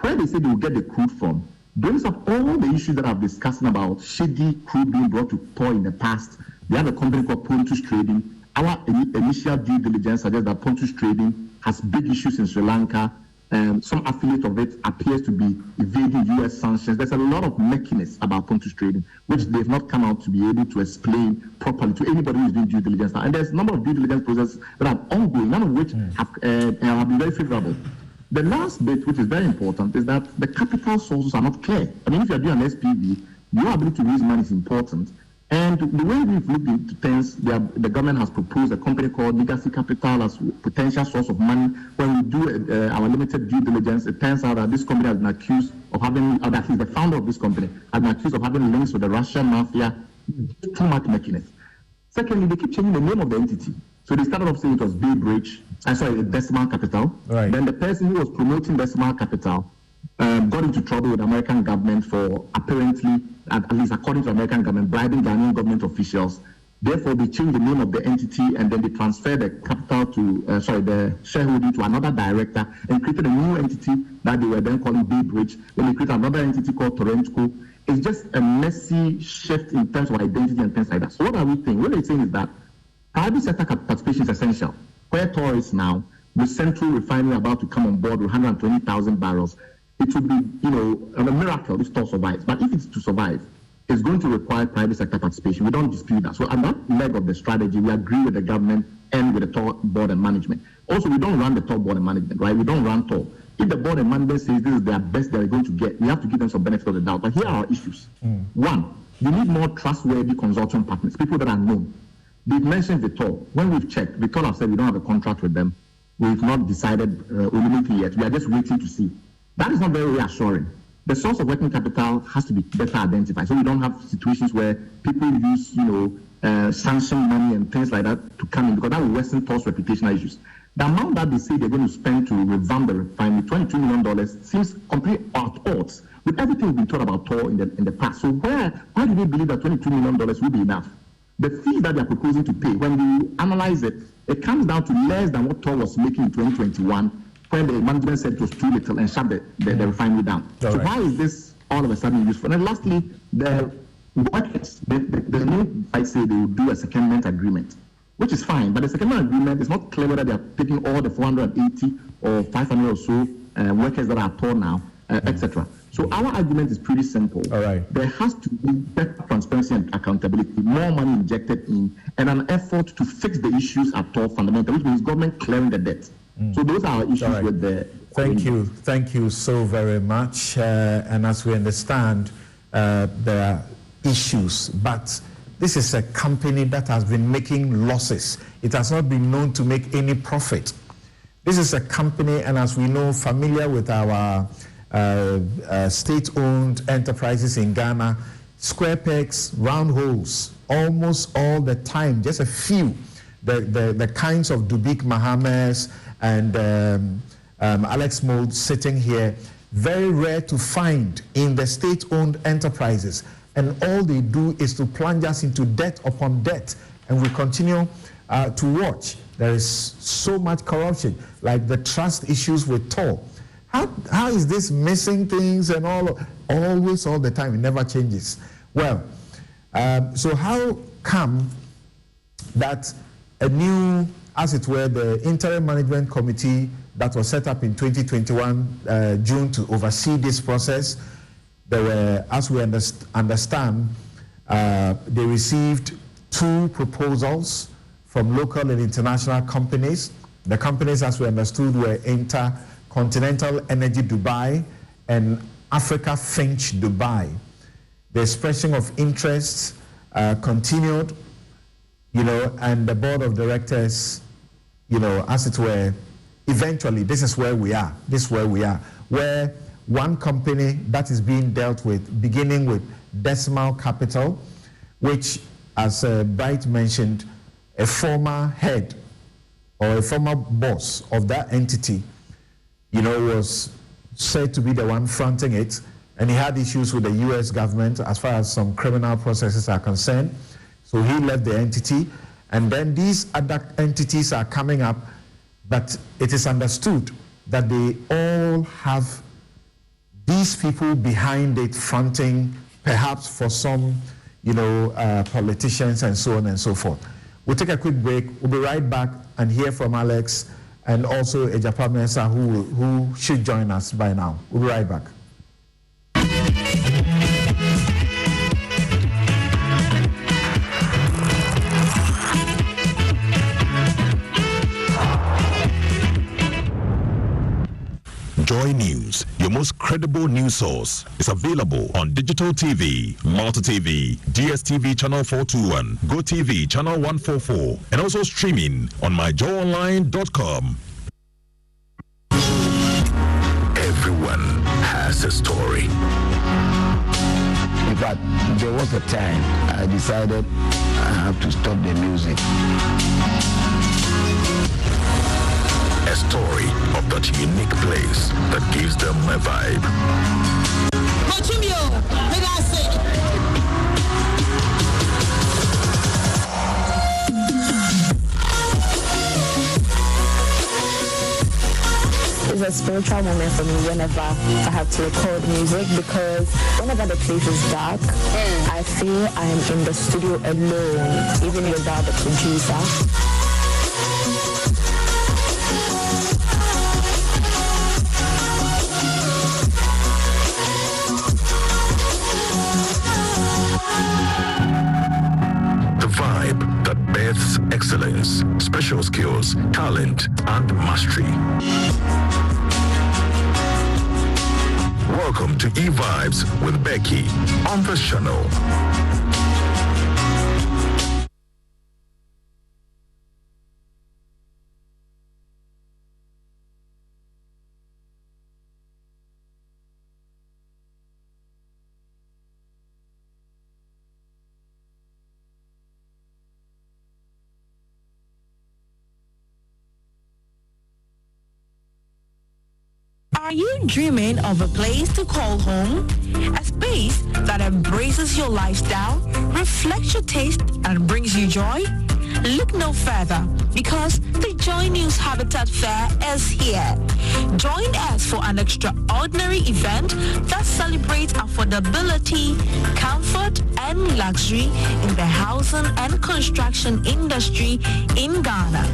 where they say they will get the crude from brings up all the issues that I've discussed about shady crude being brought to TOR in the past. We have a company called Pontus Trading. Our initial due diligence suggests that Pontus Trading has big issues in Sri Lanka. Some affiliate of it appears to be evading U.S. sanctions. There's a lot of murkiness about Pontus Trading, which they've not come out to be able to explain properly to anybody who's doing due diligence now. And there's a number of due diligence processes that are ongoing, none of which have been very favorable. The last bit, which is very important, is that the capital sources are not clear. I mean, if you're doing an SPV, your ability to raise money is important. And the way we've looked into things, the government has proposed a company called Legacy Capital as potential source of money. When we do our limited due diligence, it turns out that this company has been accused of having, or that he's the founder of this company, has been accused of having links with the Russian mafia. Too much mechanism. Secondly, they keep changing the name of the entity. So they started off saying it was Decimal Capital. Right. Then the person who was promoting Decimal Capital got into trouble with the American government for apparently, at least according to the American government, bribing Ghanaian government officials. Therefore, they changed the name of the entity and then they transferred the capital to, the shareholding to another director and created a new entity that they were then calling Baybridge. Then they created another entity called Torrentco. It's just a messy shift in terms of identity and things like that. So what are we saying? What they're saying is that private sector participation is essential. Where TOR is now, with Central Refinery about to come on board with 120,000 barrels, it would be, a miracle if TOR survives. But if it's to survive, it's going to require private sector participation. We don't dispute that. So on that leg of the strategy, we agree with the government and with the TOR board and management. Also, we don't run the TOR board and management, right? We don't run TOR. If the board and management says this is their best they're going to get, we have to give them some benefit of the doubt. But here are our issues. One, you need more trustworthy consulting partners, people that are known. They've mentioned Vitol. When we've checked, Vitol have said we don't have a contract with them. We've not decided anything yet. We are just waiting to see. That is not very reassuring. The source of working capital has to be better identified, so we don't have situations where people use, sanction money and things like that to come in, because that will worsen TOR's reputational issues. The amount that they say they're going to spend to revamp the refinery, $22 million, seems completely at odds with everything we've been taught about TOR in the past. So why do they believe that $22 million will be enough? The fees that they are proposing to pay, when you analyze it, it comes down to less than what TOR was making in 2021, when the management said it was too little and shut the refinery down. So why is this all of a sudden useful? And lastly, the workers, there's no, I say they will do a secondment agreement, which is fine, but the secondment agreement is not clear whether they are taking all the 480 or 500 or so workers that are TOR now, etc. So our argument is pretty simple. There has to be better transparency and accountability, more money injected in, and an effort to fix the issues at TOR fundamentally, which means government clearing the debt. So those are our issues with the... Thank you so very much. And as we understand, there are issues, but this is a company that has been making losses. It has not been known to make any profit. This is a company, and as we know, familiar with our state-owned enterprises in Ghana, square pegs, round holes, almost all the time, just a few. The kinds of Dubik Mahamas and Alex Mold sitting here, very rare to find in the state-owned enterprises. And all they do is to plunge us into debt upon debt. And we continue to watch. There is so much corruption, like the trust issues with TOR. How is this missing things and always all the time? It never changes. Well, so how come that a new, as it were, the interim management committee that was set up in 2021 June to oversee this process, there were, as we understand, they received 2 proposals from local and international companies. The companies, as we understood, were Intercontinental Energy Dubai and Africa Finch Dubai. The expression of interest continued, and the board of directors, as it were, eventually, this is where we are, where one company that is being dealt with, beginning with Decimal Capital, which, as Bright mentioned, a former head or a former boss of that entity, was said to be the one fronting it, and he had issues with the U.S. government as far as some criminal processes are concerned. So he left the entity, and then these other entities are coming up, but it is understood that they all have these people behind it fronting, perhaps for some, politicians and so on and so forth. We'll take a quick break. We'll be right back and hear from Alex and also Ejapa Mensah, who should join us by now. We'll be right back. Joy News, your most credible news source, is available on digital TV, Multi TV, DSTV channel 421, GoTV channel 144, and also streaming on myjoyonline.com. Everyone has a story. In fact, there was a time I decided I have to stop the music. A story of that unique place that gives them a vibe. It's a spiritual moment for me whenever I have to record music, because whenever the place is dark, I feel I'm in the studio alone, even without the producer. Excellence, special skills, talent, and mastery. Welcome to E-Vibes with Becky on the channel. Are you dreaming of a place to call home? A space that embraces your lifestyle, reflects your taste, and brings you joy? Look no further, because the Joy News Habitat Fair is here. Join us for an extraordinary event that celebrates affordability, comfort, and luxury in the housing and construction industry in Ghana.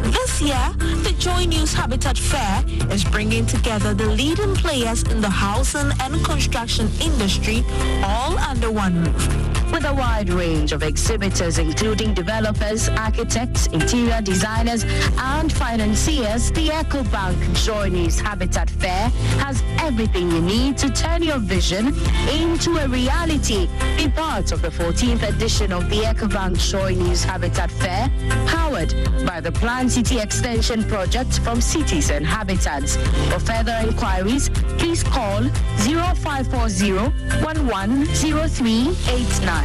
This year, the Joy News Habitat Fair is bringing together the leading players in the housing and construction industry all under one roof. With a wide range of exhibitors, including developers, architects, interior designers, and financiers, the EcoBank Joy News Habitat Fair has everything you need to turn your vision into a reality. Be part of the 14th edition of the EcoBank Joy News Habitat Fair, powered by the Plan City Extension Project from Cities and Habitats. For further inquiries, please call 0540 110389.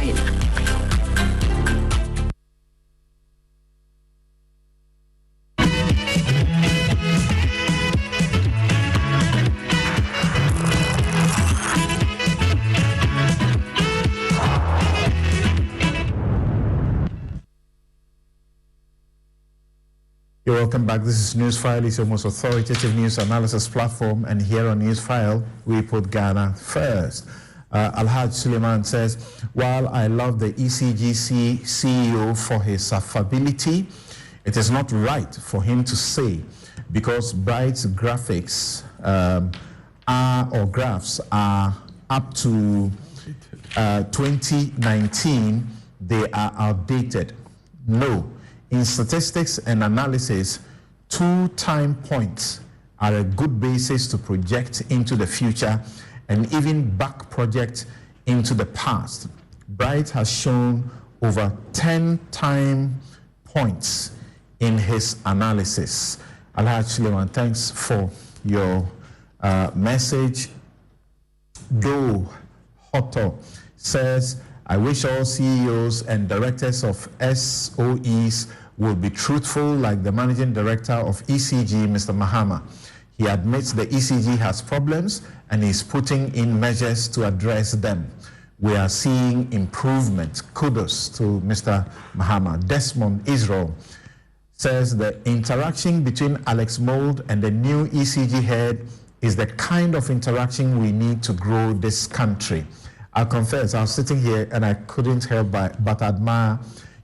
You're welcome back. This is Newsfile. It's your most authoritative news analysis platform. And here on Newsfile, we put Ghana first. Alhaj Suleiman says, while I love the ECGC CEO for his affability, it is not right for him to say because Bright's graphics graphs are up to 2019, they are outdated. No. In statistics and analysis, 2 time points are a good basis to project into the future and even back project into the past. Bright has shown over 10 time points in his analysis. Alhaj Suleiman, thanks for your message. Do Hoto says, I wish all CEOs and directors of SOEs will be truthful like the managing director of ECG, Mr. Mahama. He admits the ECG has problems and is putting in measures to address them. We are seeing improvement. Kudos to Mr. Mahama. Desmond Israel says the interaction between Alex Mould and the new ECG head is the kind of interaction we need to grow this country. I confess, I was sitting here and I couldn't help but admire,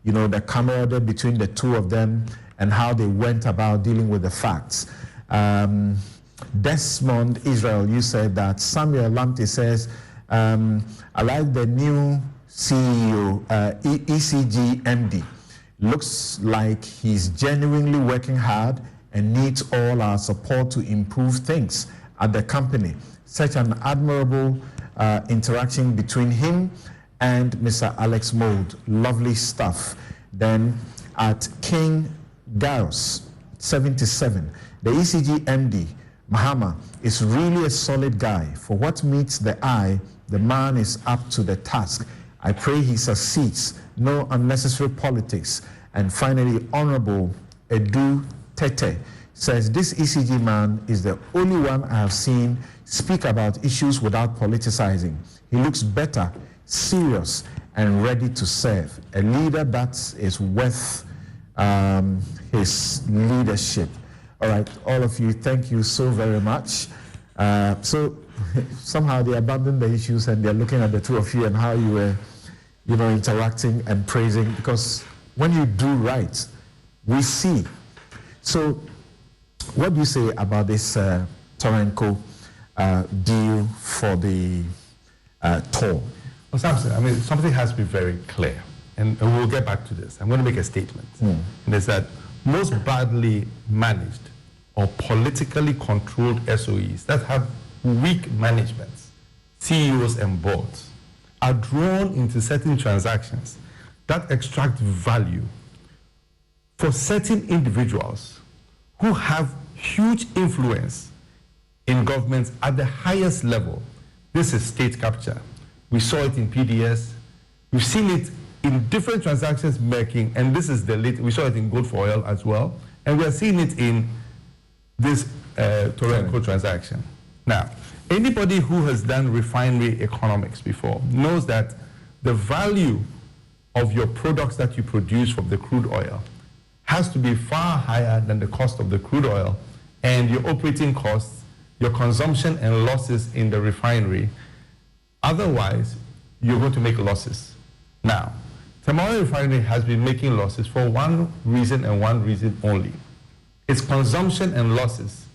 the camaraderie between the two of them and how they went about dealing with the facts. Desmond Israel, you said that. Samuel Lamptey says, I like the new CEO, ECG MD. Looks like he's genuinely working hard and needs all our support to improve things at the company. Such an admirable interaction between him and Mr. Alex Mould. Lovely stuff. Then at King Gauss 77, the ECG MD, Mahama, is really a solid guy. For what meets the eye, the man is up to the task. I pray he succeeds. No unnecessary politics. And finally, Honorable Edu Tete says, this ECG man is the only one I have seen speak about issues without politicizing. He looks better, serious, and ready to serve. A leader that is worth his leadership. All right, all of you, thank you so very much. So somehow they abandoned the issues and they're looking at the two of you and how you were, interacting and praising, because when you do right, we see. So what do you say about this Torenko deal for the toll? Well, Samson, something has to be very clear, and we'll get back to this. I'm going to make a statement, and it's that most badly managed or politically controlled SOEs that have weak managements, CEOs and boards, are drawn into certain transactions that extract value for certain individuals who have huge influence in governments at the highest level. This is state capture. We saw it in PDS. We've seen it in different transactions making, and this is the latest. We saw it in gold for oil as well, and we are seeing it in this Torenko transaction. Now, anybody who has done refinery economics before knows that the value of your products that you produce from the crude oil has to be far higher than the cost of the crude oil, and your operating costs, your consumption and losses in the refinery. Otherwise, you're going to make losses. Now, Tamale Refinery has been making losses for one reason and one reason only. Its consumption and losses,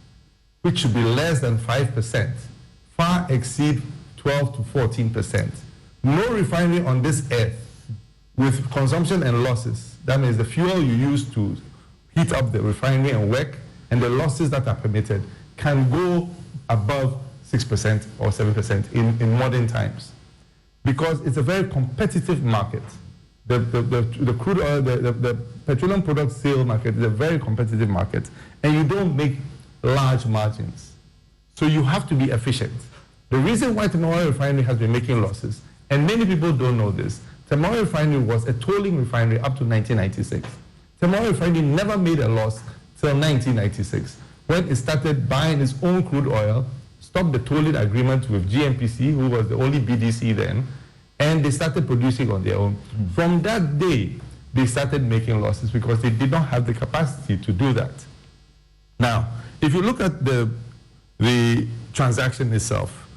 which should be less than 5%, far exceed 12 to 14%. No refinery on this earth with consumption and losses, that means the fuel you use to heat up the refinery and work, and the losses that are permitted, can go above 6% or 7% in modern times, because it's a very competitive market. The crude oil, the petroleum product sale market is a very competitive market, and you don't make large margins. So you have to be efficient. The reason why Tamale Refinery has been making losses, and many people don't know this, Tamale Refinery was a tolling refinery up to 1996. Tamale Refinery never made a loss till 1996, when it started buying its own crude oil, stopped the tolling agreement with GMPC, who was the only BDC then, and they started producing on their own. From that day, they started making losses because they did not have the capacity to do that. Now, if you look at the transaction itself,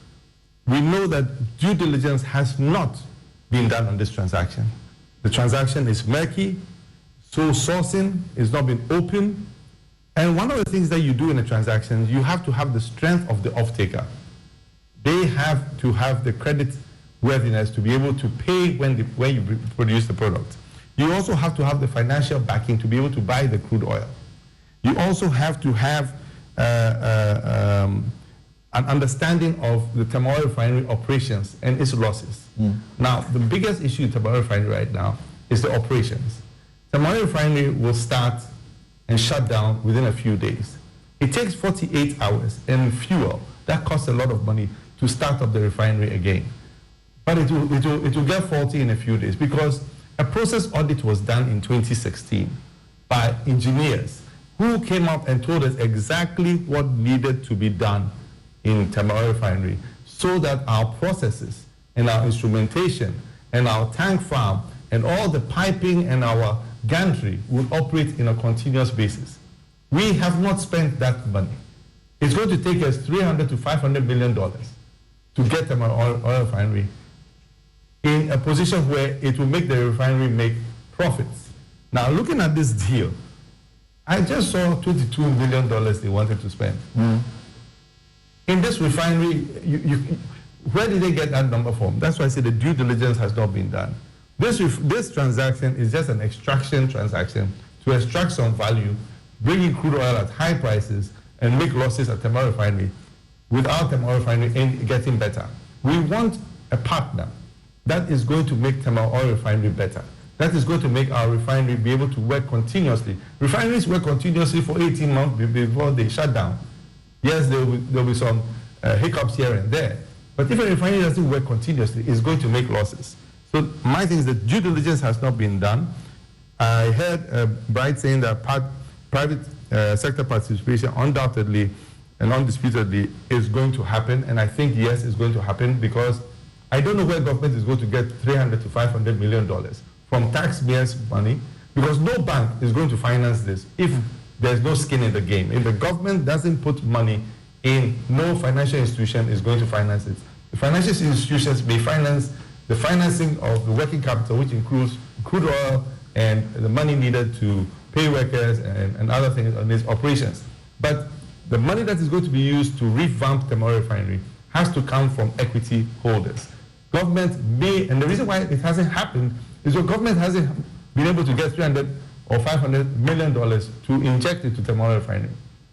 we know that due diligence has not been done on this transaction. The transaction is murky, so sourcing is not been open. And one of the things that you do in a transaction, you have to have the strength of the off-taker. They have to have the credit worthiness to be able to pay when you produce the product. You also have to have the financial backing to be able to buy the crude oil. You also have to have an understanding of the Tema Oil Refinery operations and its losses. Now, the biggest issue in Tema Oil Refinery right now is the operations. Tema Oil Refinery will start and shut down within a few days. It takes 48 hours and fuel. That costs a lot of money to start up the refinery again. But it will get faulty in a few days because a process audit was done in 2016 by engineers who came up and told us exactly what needed to be done in Tema Oil Refinery so that our processes and our instrumentation and our tank farm and all the piping and our gantry will operate in a continuous basis. We have not spent that money. It's going to take us $300 to $500 million to get Tema Oil Refinery in a position where it will make the refinery make profits. Now, looking at this deal, I just saw $22 million they wanted to spend. In this refinery, where did they get that number from? That's why I say the due diligence has not been done. This transaction is just an extraction transaction to extract some value, bring in crude oil at high prices, and make losses at Tema Oil Refinery without Tema Oil Refinery getting better. We want a partner that is going to make Tema Oil Refinery better. That is going to make our refinery be able to work continuously. Refineries work continuously for 18 months before they shut down. Yes, there will be some hiccups here and there. But if a refinery doesn't work continuously, it's going to make losses. So my thing is that due diligence has not been done. I heard Bright saying that private sector participation undoubtedly and undisputedly is going to happen. And I think, yes, it's going to happen because I don't know where government is going to get $300 to $500 million from taxpayers' money, because no bank is going to finance this if there's no skin in the game. If the government doesn't put money in, no financial institution is going to finance it. The financial institutions may finance the financing of the working capital, which includes crude oil and the money needed to pay workers and other things on these operations. But the money that is going to be used to revamp the Tema Oil Refinery has to come from equity holders. Government may, and the reason why it hasn't happened is the government hasn't been able to get $300 or $500 million to inject it to Tema Oil Refinery.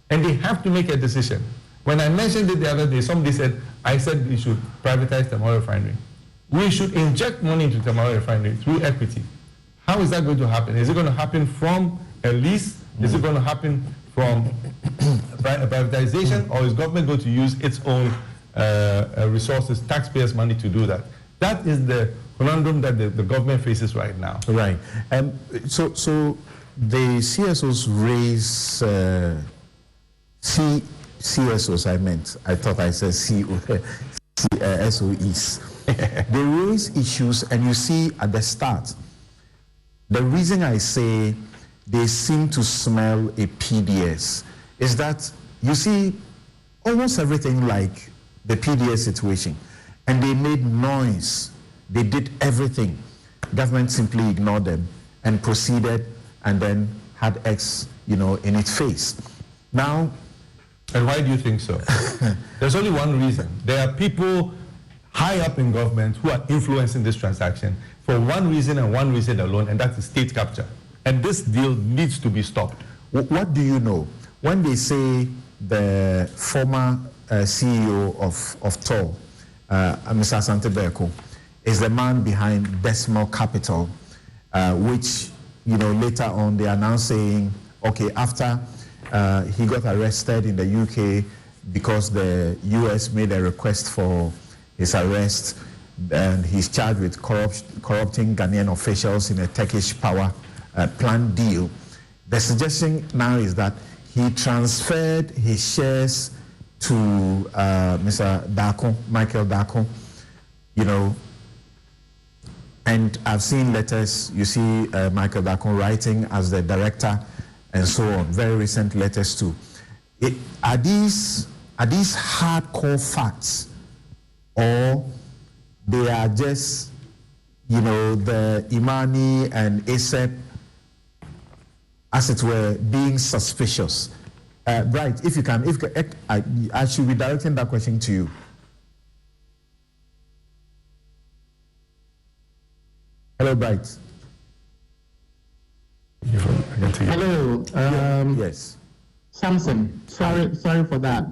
And they have to make a decision. When I mentioned it the other day, somebody said, I said we should privatize Tema Oil Refinery. We should inject money into Tema Oil Refinery through equity. How is that going to happen? Is it going to happen from a lease? Is it going to happen from privatization? Or is government going to use its own resources, taxpayers' money to do that? That is the conundrum that the government faces right now. Right. So the CSOs raise CSOs. I thought I said SOEs. They raise issues, and you see at the start. The reason I say they seem to smell a PDS is that you see almost everything like the PDS situation, and they made noise. They did everything. Government simply ignored them and proceeded, and then had X, in its face. Now, and why do you think so? There's only one reason. There are people high up in government who are influencing this transaction for one reason and one reason alone, and that's the state capture. And this deal needs to be stopped. What do you know? When they say the former CEO of TOR, Mr. Asante Berko, is the man behind Decimal Capital, which, later on they are now saying, okay, after he got arrested in the UK because the US made a request for his arrest, and he's charged with corrupting Ghanaian officials in a Turkish power plant deal. The suggestion now is that he transferred his shares to Mr. Darko, Michael Darko, and And I've seen letters, you see Michael Bakun writing as the director and so on, very recent letters too. Are these hardcore facts, or they are just, you know, the Imani and ASEP, as it were, being suspicious? Bright, if you can, I should be directing that question to you. Hello, Bright. Hello. Yes. Samson, sorry for that.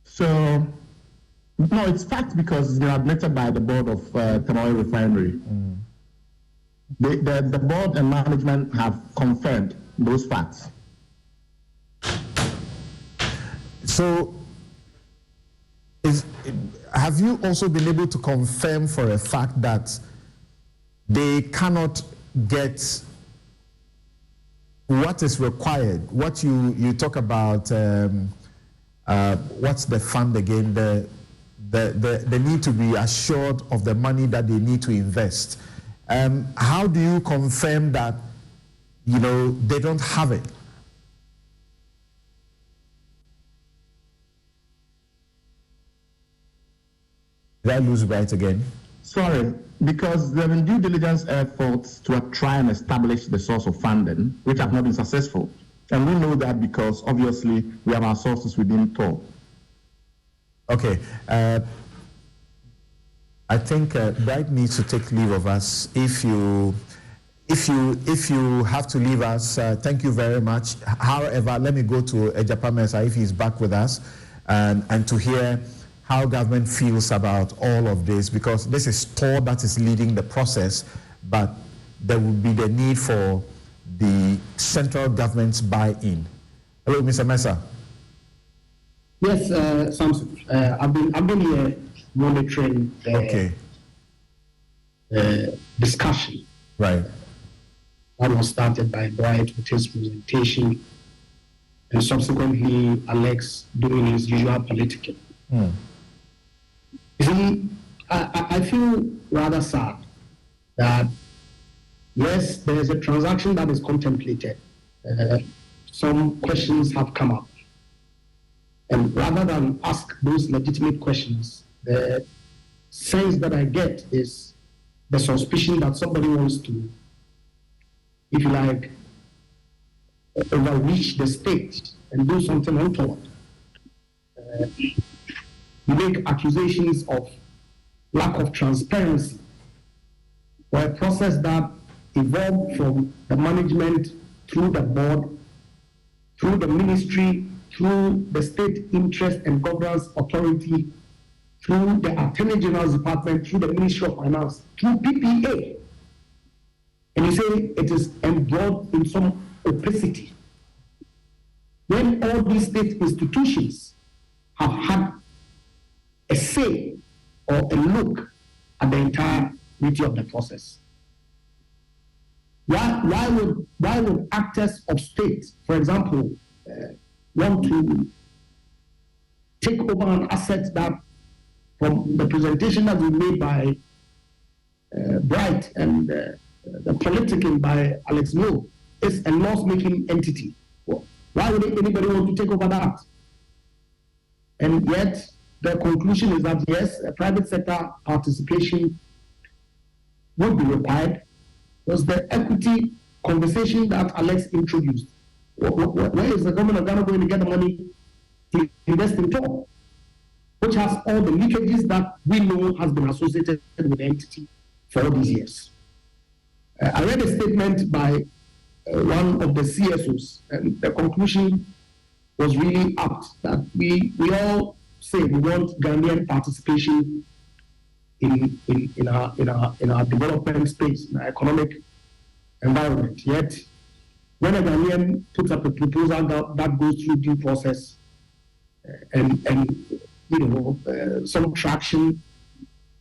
So, no, it's fact because it's been admitted by the board of Tanoe Refinery. The board and management have confirmed those facts. So, have you also been able to confirm for a fact that they cannot get what is required? What you talk about, what's the fund again? The need to be assured of the money that they need to invest. How do you confirm that, you know, they don't have it? Did I lose Bright again? Sorry, because there have been due diligence efforts to try and establish the source of funding, which have not been successful. And we know that because obviously we have our sources within TOR. Okay. I think Bright needs to take leave of us. If you have to leave us, thank you very much. However, let me go to Ejapa Mensah if he's back with us, and to hear how government feels about all of this, because this is TOR that is leading the process, but there will be the need for the central government's buy-in. Hello, Mr. Mensah. Yes, Samson. I've been here monitoring the discussion. Right. That was started by Bright with his presentation, and subsequently Alex doing his usual political. You see, I feel rather sad that, yes, there is a transaction that is contemplated. Some questions have come up. And rather than ask those legitimate questions, the sense that I get is the suspicion that somebody wants to, if you like, overreach the state and do something untoward. You make accusations of lack of transparency for a process that evolved from the management through the board, through the ministry, through the State Interest and Governance Authority, through the Attorney General's Department, through the Ministry of Finance, through PPA. And you say it is embroiled in some opacity. When all these state institutions have had a say or a look at the entirety of the process. Why would actors of state, for example, want to take over an asset that, from the presentation that we made by Bright and the politicking by Alex Moore, is a loss-making entity? Well, why would anybody want to take over that? And yet, the conclusion is that, yes, a private sector participation would be required. Was the equity conversation that Alex introduced? Where is the government of Ghana going to get the money to invest in TOR, which has all the leakages that we know has been associated with the entity for all these years? I read a statement by one of the CSOs, and the conclusion was really apt, that we all say we want Ghanaian participation in our development space, in our economic environment. Yet, when a Ghanaian puts up a proposal that goes through due process and some traction,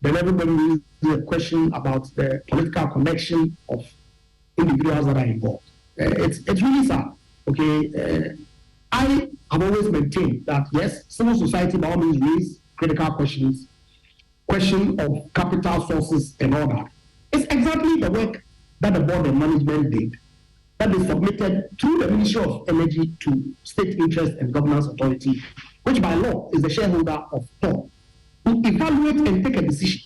then everybody raises a question about the political connection of individuals that are involved. It's really sad. Okay, I have always maintained that, yes, civil society by all means raise critical questions question of capital sources and all that. It's exactly the work that the board of management did, that they submitted through the Ministry of Energy to State Interest and Governance Authority, which by law is the shareholder of TOR, to evaluate and take a decision.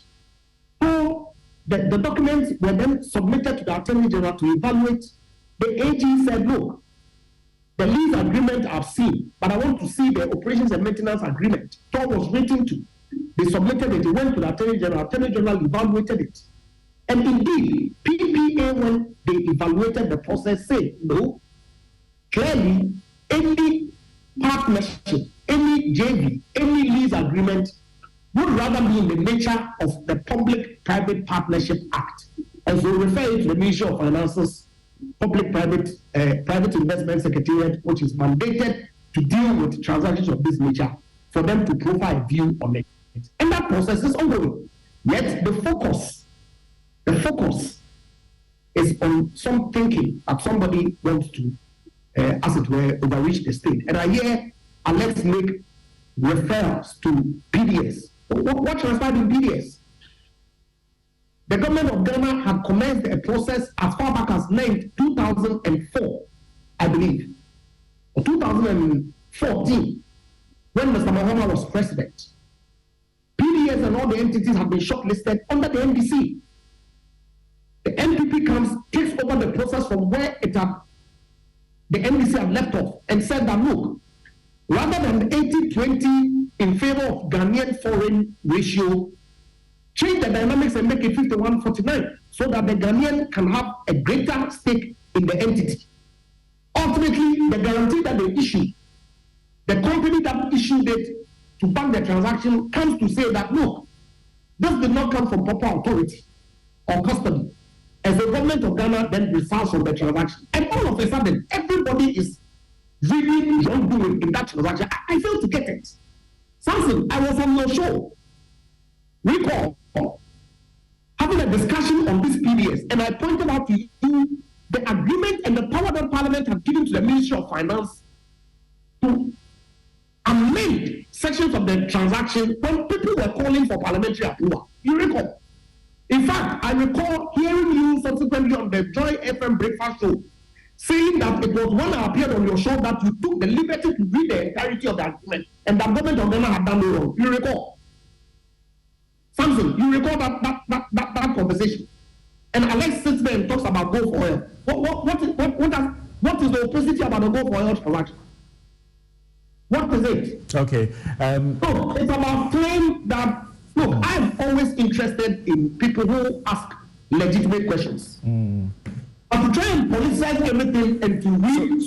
So the documents were then submitted to the Attorney General to evaluate. The AG said, look, the lease agreement I've seen, but I want to see the operations and maintenance agreement. TOR was waiting to. They submitted it, it went to the Attorney General evaluated it. And indeed, PPA, when they evaluated the process, said, no, clearly, any partnership, any JV, any lease agreement would rather be in the nature of the Public-Private Partnership Act. And so refer it to the Ministry of Finance's Public-Private Investment Secretariat, which is mandated to deal with transactions of this nature, for them to provide a view on it. And that process is ongoing. Yet the focus is on some thinking that somebody wants to, as it were, overreach the state. And I hear, let's make referrals to PDS. What transpired in PDS? The government of Ghana had commenced a process as far back as 2004, I believe, or 2014, when Mr. Mahama was president. PDS and all the entities have been shortlisted under the NDC. The NPP comes, takes over the process from where the NDC had left off, and said that, look, rather than 80-20 in favor of Ghanaian foreign ratio, change the dynamics and make it 51-49, so that the Ghanaian can have a greater stake in the entity. Ultimately, the guarantee that they issue, the company that issued it to back the transaction, comes to say that, look, this did not come from proper authority or custody. As the government of Ghana then results from the transaction. And all of a sudden, everybody is really wrongdoing in that transaction. I failed to get it. Samson, I was on your show. Recall having a discussion on this PDS, and I pointed out to you the agreement and the power that Parliament had given to the Ministry of Finance to amend sections of the transaction when people were calling for parliamentary approval. You recall? In fact, I recall hearing you subsequently on the Joy FM breakfast show saying that it was when I appeared on your show that you took the liberty to read the entirety of the agreement, and the government of Ghana had done no wrong. You recall? Samson, you recall that conversation? And Alex sits there and talks about go for oil. What is the opposite about the go for oil transaction? What is it? Okay. So it's about claim that, look, I'm always interested in people who ask legitimate questions. But to try and politicize everything and to read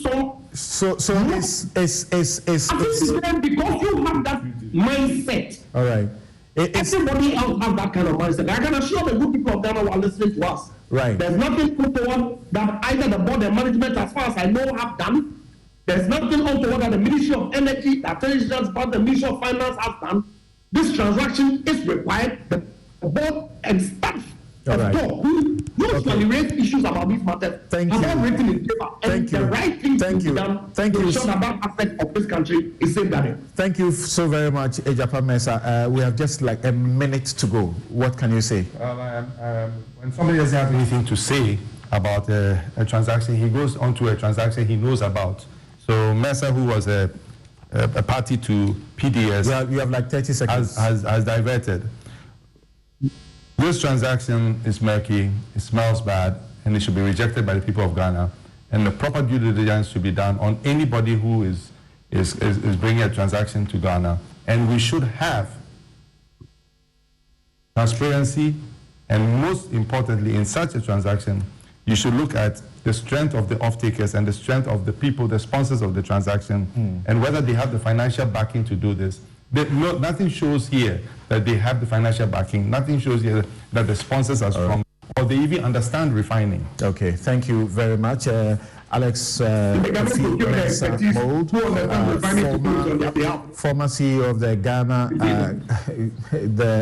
because you have that mindset. All right. Everybody else has that kind of mindset. I can assure the good people of Ghana who are listening to us. Right. There's nothing put forward that either the board and management, as far as I know, have done. There's nothing untoward that the Ministry of Energy, the Attorney General's part, the Ministry of Finance has done. This transaction is required. The board and staff of TOR who usually raise issues about these matters have all written in paper. And the right thing to be done to ensure that that aspect of this country is safeguarded. Thank you so very much, Ejapa Mensah. We have just like a minute to go. What can you say? Well, when somebody doesn't have anything to say about a transaction, he goes onto a transaction he knows about. So Mensah, who was a party to PDS, you have like 30 seconds. Has diverted. This transaction is murky, it smells bad, and it should be rejected by the people of Ghana. And the proper due diligence should be done on anybody who is bringing a transaction to Ghana. And we should have transparency, and most importantly, in such a transaction, you should look at the strength of the off-takers and the strength of the people, the sponsors of the transaction, and whether they have the financial backing to do this. Nothing shows here that they have the financial backing. Nothing shows here that the sponsors are strong, or they even understand refining. Okay, thank you very much. Alex Mold, former CEO of the Ghana,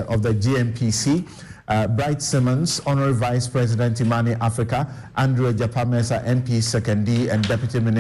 of the GMPC. Bright Simmons, Honorary Vice President, Imani Africa. Andrew Ejapa Mensah, MP, Second D, and Deputy Minister.